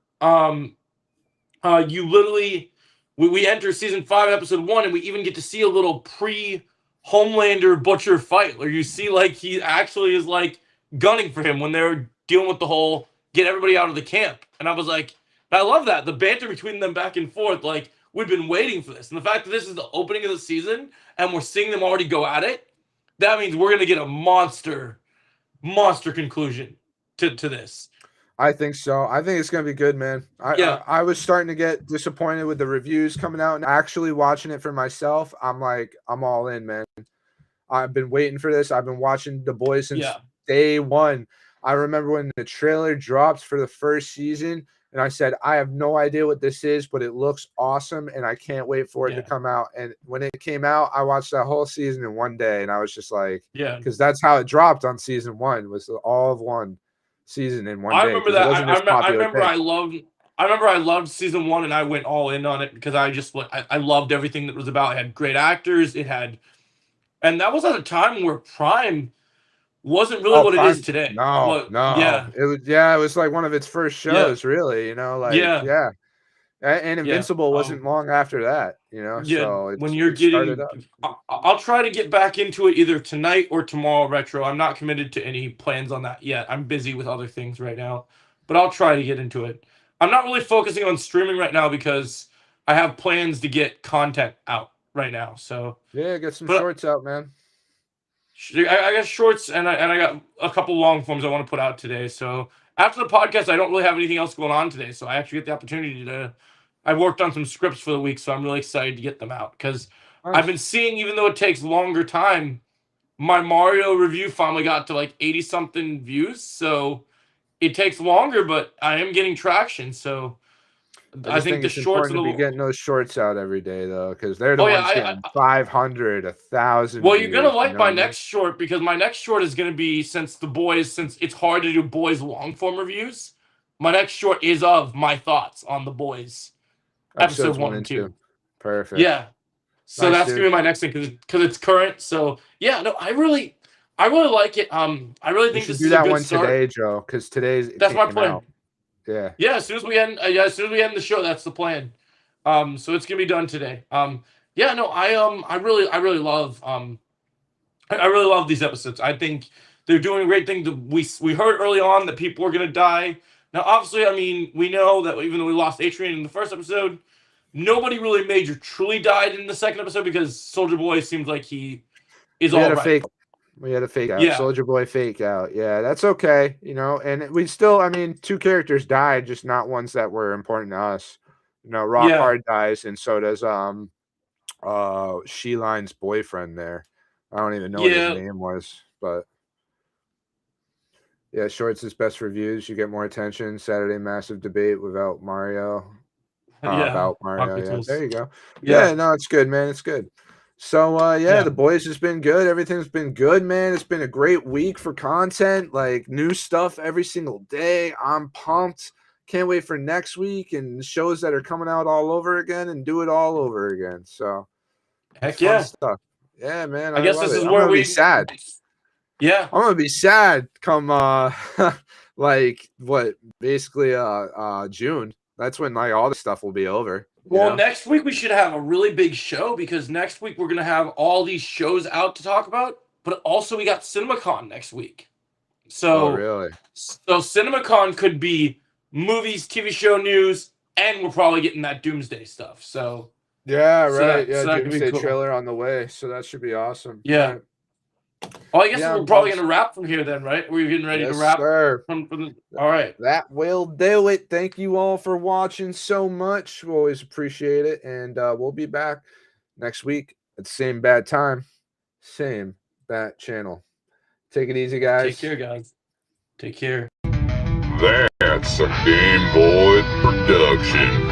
S3: you literally we enter season 5 episode 1, and we even get to see a little pre Homelander Butcher fight where you see like he actually is like gunning for him when they're dealing with the whole get everybody out of the camp. And I was like, I love that the banter between them back and forth. Like, we've been waiting for this, and the fact that this is the opening of the season and we're seeing them already go at it, that means we're gonna get a monster conclusion to this.
S2: I think so. I think it's gonna be good, man. I was starting to get disappointed with the reviews coming out, and actually watching it for myself, I'm like, I'm all in, man. I've been waiting for this. I've been watching The Boys since day 1. I remember when the trailer dropped for the first season, and I said, I have no idea what this is, but it looks awesome, and I can't wait for it to come out. And when it came out, I watched that whole season in one day, and I was just like, because that's how it dropped on season 1, was all of one season in one day.
S3: I remember that. I remember I loved season 1, and I went all in on it because I loved everything that it was about. It had great actors. And that was at a time where Prime wasn't really what it is today.
S2: No.
S3: Yeah.
S2: It was like one of its first shows, really, you know, like, yeah. And Invincible wasn't long after that, you know.
S3: Yeah,
S2: so
S3: when you're getting, I'll try to get back into it either tonight or tomorrow, Retro. I'm not committed to any plans on that yet. I'm busy with other things right now, but I'll try to get into it. I'm not really focusing on streaming right now because I have plans to get content out right now. So
S2: yeah, get some shorts out, man.
S3: I got shorts and I got a couple long forms I want to put out today. So after the podcast, I don't really have anything else going on today. So I actually get the opportunity to. I worked on some scripts for the week, so I'm really excited to get them out because I've been seeing, even though it takes longer time, my Mario review finally got to like 80 something views. So it takes longer, but I am getting traction. So
S2: I
S3: I
S2: just
S3: think
S2: think
S3: the
S2: it's
S3: shorts are
S2: important to
S3: the
S2: be getting those shorts out every day though, because they're the
S3: Oh yeah,
S2: ones getting 500, 1,000.
S3: well, you're gonna
S2: views,
S3: like
S2: you know
S3: my
S2: what I mean?
S3: next short because my next short is gonna be since it's hard to do boys long form reviews. My next short is of my thoughts on the boys episode 1 and 2.
S2: Perfect.
S3: Yeah, so
S2: Nice,
S3: that's gonna
S2: dude.
S3: be my next thing because it's current. So yeah, no, I really like it. I really
S2: We
S3: think
S2: should
S3: this
S2: do
S3: is a
S2: that
S3: good
S2: one
S3: start.
S2: today, Joe, because today's it
S3: That's my
S2: came
S3: plan.
S2: out. Yeah.
S3: Yeah, as soon as we end the show, that's the plan. So it's gonna be done today. Yeah, no, I really love I really love these episodes. I think they're doing a great thing. We heard early on that people are gonna die. Now, obviously, I mean, we know that even though we lost Adrian in the first episode, nobody really major truly died in the second episode because Soldier Boy seems like he is
S2: We
S3: all
S2: had a
S3: right.
S2: fake. We had a fake out.
S3: Yeah.
S2: Soldier Boy fake out. Yeah, that's okay. You know, and we still, I mean, 2 characters died, just not ones that were important to us. You know, Rock
S3: Yeah.
S2: Hard dies, and so does She-Line's boyfriend there. I don't even know what
S3: Yeah.
S2: his name was, but yeah, Shorts' best reviews. You get more attention. Saturday massive debate without Mario. About Mario. Yeah,
S3: Aquatos.
S2: there you go.
S3: Yeah.
S2: Yeah, no, it's good, man. It's good. So
S3: Yeah.
S2: the boys has been good. Everything's been good, man. It's been a great week for content, like new stuff every single day. I'm pumped. Can't wait for next week and shows that are coming out all over again and do it all over again. So
S3: Heck
S2: fun
S3: yeah.
S2: stuff. Yeah, man.
S3: I guess
S2: love
S3: this
S2: it.
S3: is
S2: I'm
S3: where
S2: gonna
S3: we
S2: be sad.
S3: Yeah.
S2: I'm gonna be sad come like what basically June. That's when like all the stuff will be over. you
S3: Well,
S2: know?
S3: next week we should have a really big show because next week we're gonna have all these shows out to talk about, but also we got CinemaCon next week. So,
S2: Oh really?
S3: so CinemaCon could be movies, TV show news, and we're probably getting that Doomsday stuff. So
S2: Yeah,
S3: So
S2: right.
S3: that- so that could be
S2: Doomsday
S3: cool.
S2: trailer on the way, so that should be awesome.
S3: Yeah.
S2: Right.
S3: well, I guess
S2: Yeah,
S3: we're probably
S2: I'm-
S3: gonna wrap from here then, right? We're getting ready
S2: Yes,
S3: to wrap
S2: sir.
S3: from the. All right.
S2: That will do it. Thank you all for watching so much. We always appreciate it, and we'll be back next week at the same bad time, same bad channel. Take it easy, guys.
S3: Take care, guys. Take care.
S5: That's a Game Boy production.